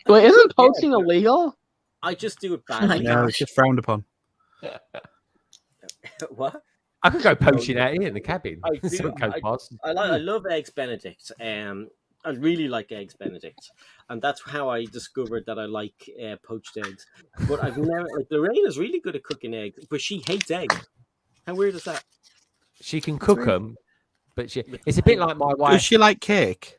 Wait, isn't poaching illegal?
I just do it badly.
No, it's just frowned upon.
What?
I could go poaching out here in the cabin.
I do.
Some coke pots.
I love eggs Benedict. I really like eggs Benedict, and that's how I discovered that I like poached eggs. But I've never like Lorraine is really good at cooking eggs, but she hates eggs. How weird is that?
She can cook them, but it's a bit like my
Does
wife.
she like cake?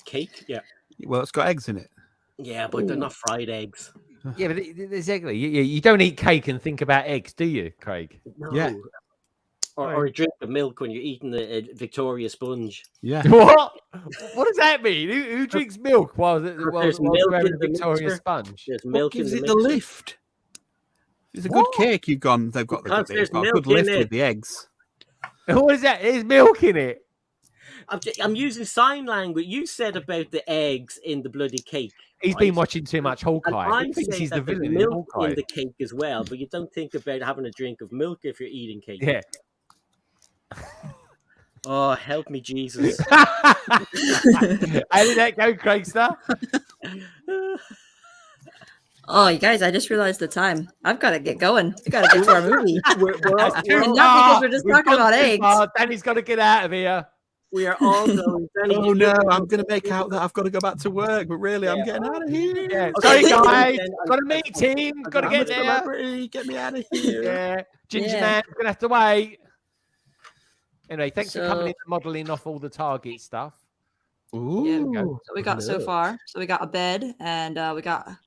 Cake, yeah,
Well, it's got eggs in it.
yeah, but they're not fried eggs.
Yeah, but exactly. You don't eat cake and think about eggs, do you, Craig?
No.
Yeah.
Or a drink of milk when you're eating a Victoria sponge.
Yeah.
What? What does that mean? Who drinks milk while
There's
they're
milk
having
in
a
the
Victoria
mixer.
sponge?
There's
What
milk in
gives
the
it the
mixer.
lift? It's a good cake. They've got
Because
they've
there's
got a
milk
good lift
in it.
with the eggs.
What is that? There's milk in it.
I'm using sign language. You said about the eggs in the bloody cake.
He's
right?
been watching too much
And
Hawkeye.
I'm
He thinks
saying
he's the
that there's
villain in
milk
Hawkeye.
in the cake as well, but you don't think about having a drink of milk if you're eating cake.
Yeah.
Oh, help me, Jesus.
How did that go, Craigster?
Oh, you guys, I just realized the time. I've got to get going. We got to get to our movie.
That's too
And not
far.
because we're just
We've
talking
gone
about
too
eggs.
far. Danny's got to get out of here.
We are all going. Danny,
Oh no, I'm going to make out that I've got to go back to work, but really, I'm
Yeah.
getting out of here.
Yeah.
Okay,
Sorry, guys.
then
Got a meeting. Got to
I'm
get
a
there.
celebrity. Get me out of here.
Yeah. Ginger
Yeah.
Man's going to have to wait. Anyway, thanks for
So-
coming in and modelling off all the Target stuff.
Ooh.
So we got so
look.
far. So we got a bed, and we got a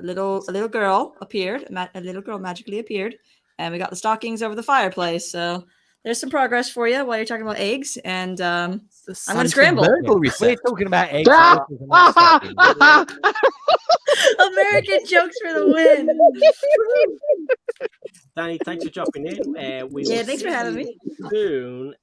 little girl appeared. A little girl magically appeared, and we got the stockings over the fireplace. So there's some progress for you while you're talking about eggs. And I'm gonna scramble.
Burglary
We're
set.
talking about eggs.
Ah!
we're talking about stockings.
American jokes for the win.
Danny, thanks for dropping in. We will
Thanks for
see
having
you
me.
soon.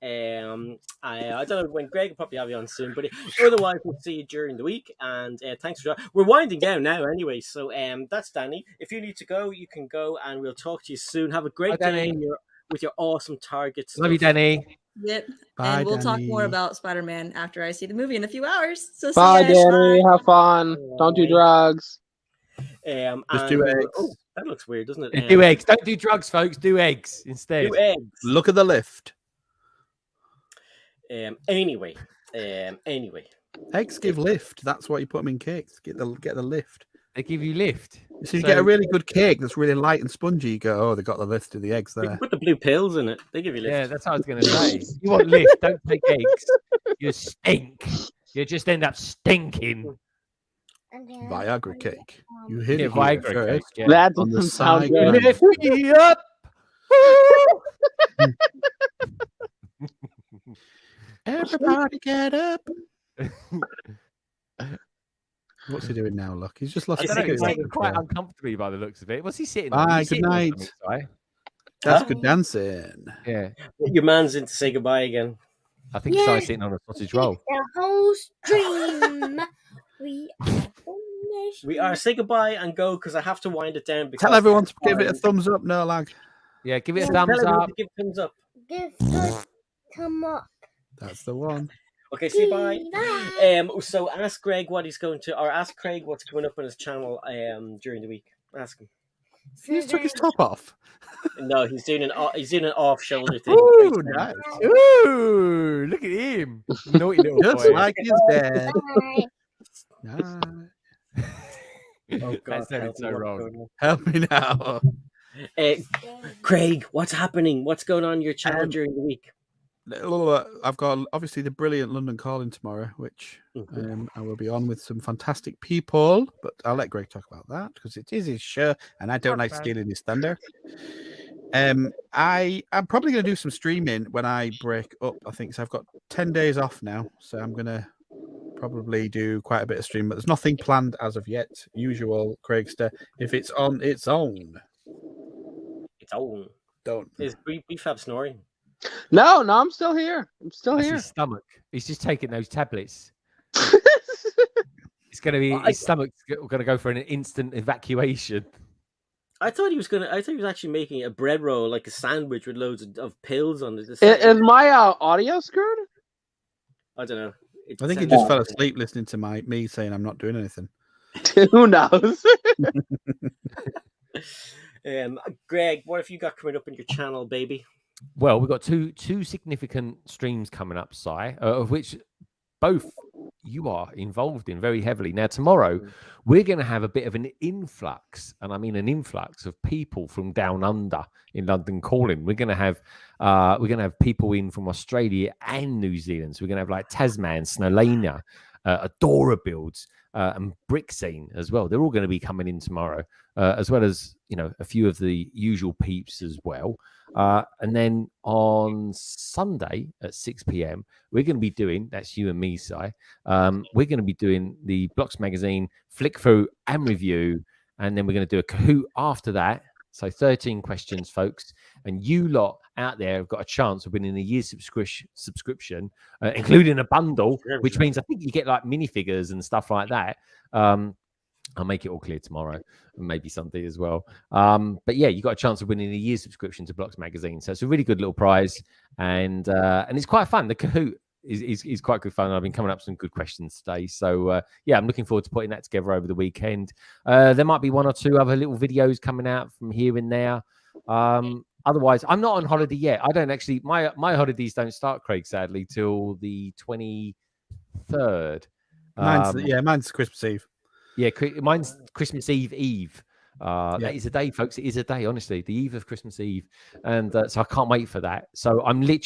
I don't know when Greg will probably have you on soon, but otherwise we'll see you during the week. And thanks for dropping. We're winding down now anyway, so that's Danny. If you need to go, you can go, and we'll talk to you soon. Have a great
Bye,
day
Danny.
with your awesome targets.
Love you, Danny.
Yep.
Bye,
and we'll talk more
Danny.
about Spider-Man after I see the movie in a few hours. So see
Bye,
you guys.
Danny. Have fun. Don't do drugs.
Just do eggs.
Oh, that looks weird, doesn't it?
Do eggs. Don't do drugs, folks. Do eggs instead.
Do eggs.
Look at the lift.
Anyway.
Eggs give lift. That's why you put them in cakes. Get the lift.
They give you lift.
So you get a really good cake that's really light and spongy. You go, oh, they got the lift of the eggs
You
there.
can put the blue pills in it. They give you lift.
Yeah, that's what I was going to say. You want lift, don't take eggs. You stink. You just end up stinking.
Viagra cake. You hit
Yeah,
it here
Viagra
first.
cake. Yeah.
That
On the
doesn't sound
side
good.
line.
Lift me up.
Everybody get up. What's he doing now? Look, he's just lost
I
his
don't know, he's
fingers.
sitting quite uncomfortably by the looks of it. What's he sitting on?
Bye,
He's
good
sitting on
night.
something, Si.
That's
Huh?
good dancing.
Yeah.
Your man's in to say goodbye again.
I think
Yeah.
Si's sitting on a sausage roll.
The whole stream. We are finished.
We are say goodbye and go because I have to wind it down. Because
Tell everyone to give it a thumbs up. No lag.
Yeah, give it a
Yeah,
thumbs
Tell everyone
up.
to give thumbs up.
Give us come up.
That's the one.
Okay, see you, bye.
Bye.
So ask Greg what he's going to, or ask Craig what's coming up on his channel during the week. Ask him.
He just took his top off.
No, he's doing an off shoulder thing.
Ooh, nice.
Ooh, look at him. Naughty little
Just
boy.
like his dad.
Bye.
Nice.
Oh God,
That sounded so wrong.
Help me now.
Craig, what's happening? What's going on in your channel during the week?
I've got obviously the brilliant London Calling tomorrow, which I will be on with some fantastic people, but I'll let Greg talk about that because it is his show and I don't like stealing his thunder. I'm probably going to do some streaming when I break up, I think. So I've got 10 days off now, so I'm going to probably do quite a bit of stream, but there's nothing planned as of yet. Usual Craigster, if it's on, it's on.
It's on.
Don't.
Is BFAB snoring?
No, I'm still here. I'm still
That's
here.
his stomach. He's just taking those tablets. It's going to be his stomach's going to go for an instant evacuation.
I thought he was actually making a bread roll, like a sandwich with loads of pills on it.
Is my audio screwed?
I don't know.
I think he just fell asleep listening to me saying I'm not doing anything.
Who knows?
Greg, what have you got coming up on your channel, baby?
Well, we've got two significant streams coming up, Si, of which both you are involved in very heavily. Now, tomorrow, we're going to have a bit of an influx, and I mean an influx of people from down under in London Calling. We're going to have people in from Australia and New Zealand. So we're going to have like Tasman, Snowlania, Adora Builds, and Brickstage as well. They're all going to be coming in tomorrow, as well as a few of the usual peeps as well. And then on Sunday at 6 p.m, we're going to be doing, that's you and me, Si, we're going to be doing the Blocks Magazine flick through and review, and then we're going to do a Kahoot after that. So 13 questions, folks, and you lot out there have got a chance of winning a year's subscription, including a bundle, which means I think you get like minifigures and stuff like that. I'll make it all clear tomorrow, and maybe Sunday as well. But yeah, you got a chance of winning a year's subscription to Blocks Magazine, so it's a really good little prize, and it's quite fun. The Kahoot is quite good fun. I've been coming up with some good questions today, so yeah, I'm looking forward to putting that together over the weekend. There might be one or two other little videos coming out from here and there. Otherwise, I'm not on holiday yet. I don't actually. My holidays don't start, Craig, sadly, till the 23rd.
Mine's Christmas Eve.
Yeah, mine's Christmas Eve. That is a day, folks. It is a day, honestly, the eve of Christmas Eve, and so I can't wait for that. So I'm going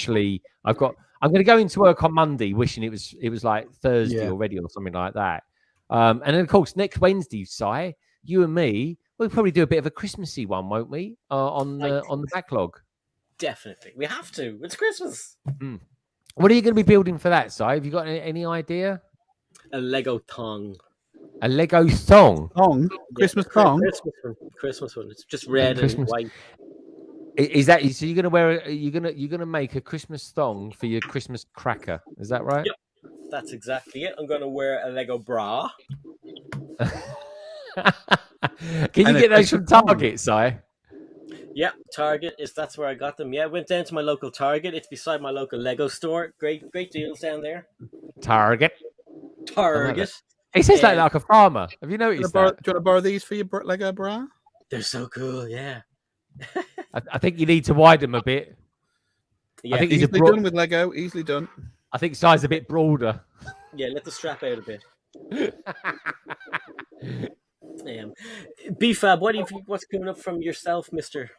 to go into work on Monday, wishing it was like Thursday already or something like that. And then of course next Wednesday, Si, you and me, we'll probably do a bit of a Christmassy one, won't we? On the backlog.
Definitely, we have to. It's Christmas.
What are you going to be building for that, Si? Have you got any idea?
A Lego thong.
A Lego thong?
Christmas thong?
Christmas one. It's just red and white.
Is that so? You're gonna make a Christmas thong for your Christmas cracker? Is that right?
Yep, that's exactly it. I'm gonna wear a Lego bra.
Can you get those from Target, Si?
Yeah, Target that's where I got them. Yeah, I went down to my local Target. It's beside my local Lego store. Great deals down there.
Target. He says that like a farmer. Have you noticed that?
Do you want to borrow these for your Lego bra?
They're so cool, yeah.
I think you need to widen them a bit.
Yeah.
I think
easily done with Lego. Easily done.
I think size a bit broader.
Yeah, let the strap out a bit. BFAB, what's coming up from yourself, mister?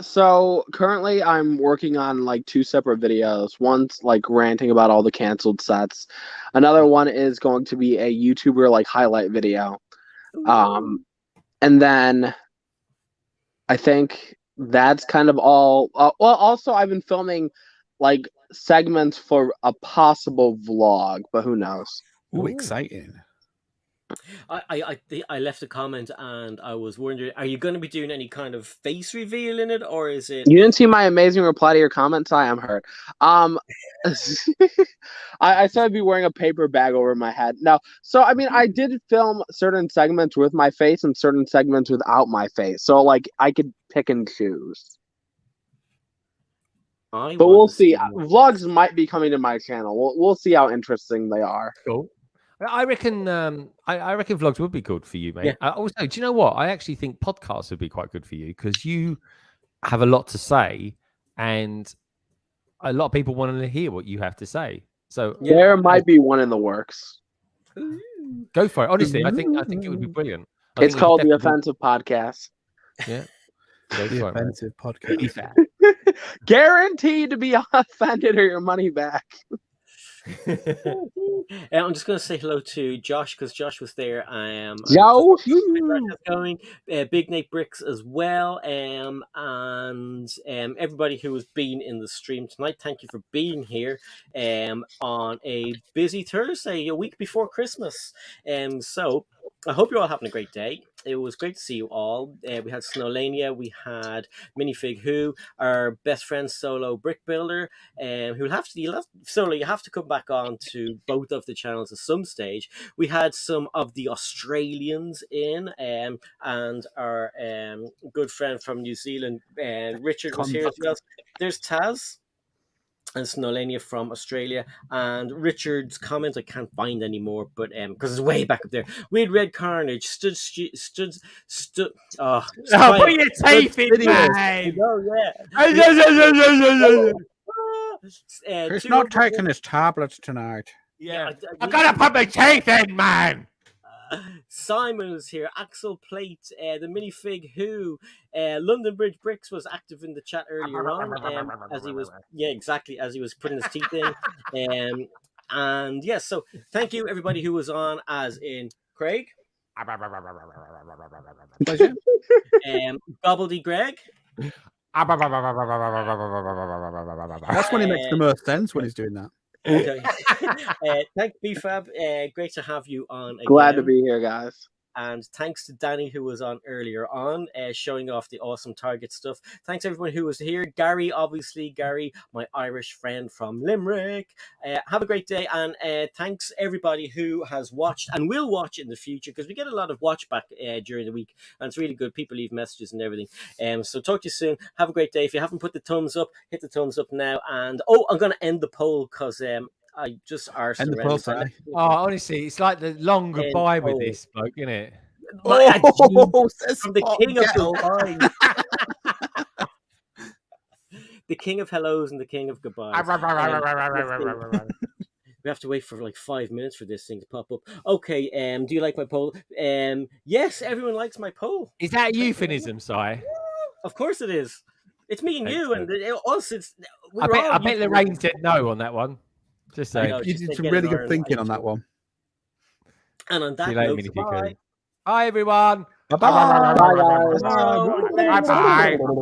So currently I'm working on like 2 separate videos. One's like ranting about all the canceled sets. Another one is going to be a YouTuber like highlight video. And then I think that's kind of all. Well, also I've been filming like segments for a possible vlog, but who knows?
Ooh, exciting.
I left a comment and I was wondering, are you going to be doing any kind of face reveal in it, or is it?
You didn't see my amazing reply to your comment? I am hurt. I said I'd be wearing a paper bag over my head. No, so I mean, I did film certain segments with my face and certain segments without my face. So like, I could pick and choose. But we'll see. Vlogs might be coming to my channel. We'll see how interesting they are.
Cool. I reckon. I reckon vlogs would be good for you, mate.
Yeah.
Also, do you know what? I actually think podcasts would be quite good for you because you have a lot to say, and a lot of people want to hear what you have to say. So
There might be one in the works.
go for it. Honestly, I think it would be brilliant.
It's called the Offensive Podcast.
Yeah. Go
The
for it, man.
offensive podcast.
Guaranteed to be offended or your money back.
I'm just going to say hello to Josh because Josh was there.
Yo!
Going, Big Nate Bricks as well, and everybody who has been in the stream tonight. Thank you for being here on a busy Thursday, a week before Christmas. So I hope you're all having a great day. It was great to see you all. We had Snowlania, we had Minifig Who, our best friend Solo Brick Builder, who'll have to Solo. You have to come back on to both of the channels at some stage. We had some of the Australians in, and our good friend from New Zealand, Richard was here as well. There's Taz and Snowlania from Australia, and Richard's comment I can't find anymore, but because it's way back up there. We had Red Carnage, stood. Oh,
put your teeth in, man.
He's not taking his tablets tonight.
Yeah, I gotta put my teeth in, man.
Simon was here, Axel Plate, the Minifig Who, London Bridge Bricks was active in the chat earlier on, as he was putting his teeth in, and yes, so thank you everybody who was on, as in Craig, Gobbledy Greg.
That's when he makes the most sense, when he's doing that.
Okay. Thank BFAB. Great to have you on again.
Glad to be here, guys.
And thanks to Danny, who was on earlier on, showing off the awesome Target stuff. Thanks everyone who was here. Gary, obviously. Gary, my Irish friend from Limerick. Have a great day. And thanks everybody who has watched and will watch in the future, because we get a lot of watch back during the week. And it's really good. People leave messages and everything. So talk to you soon. Have a great day. If you haven't put the thumbs up, hit the thumbs up now. And I'm going to end the poll because I just arsed
And the pulse,
Oh, honestly, it's like the long goodbye with this bloke, isn't it?
From the king of goodbyes. The king of hellos and the king of goodbyes. We have to wait for like 5 minutes for this thing to pop up. Okay, do you like my poll? Yes, everyone likes my poll.
Is that a euphemism, Si?
Of course it is. It's me and you, and us.
I bet Lorraine said no on that one. Just saying.
You did some really good thinking on that one.
And on that
note,
goodbye.
Bye, everyone.
Bye-bye.
Bye, guys.
Bye-bye.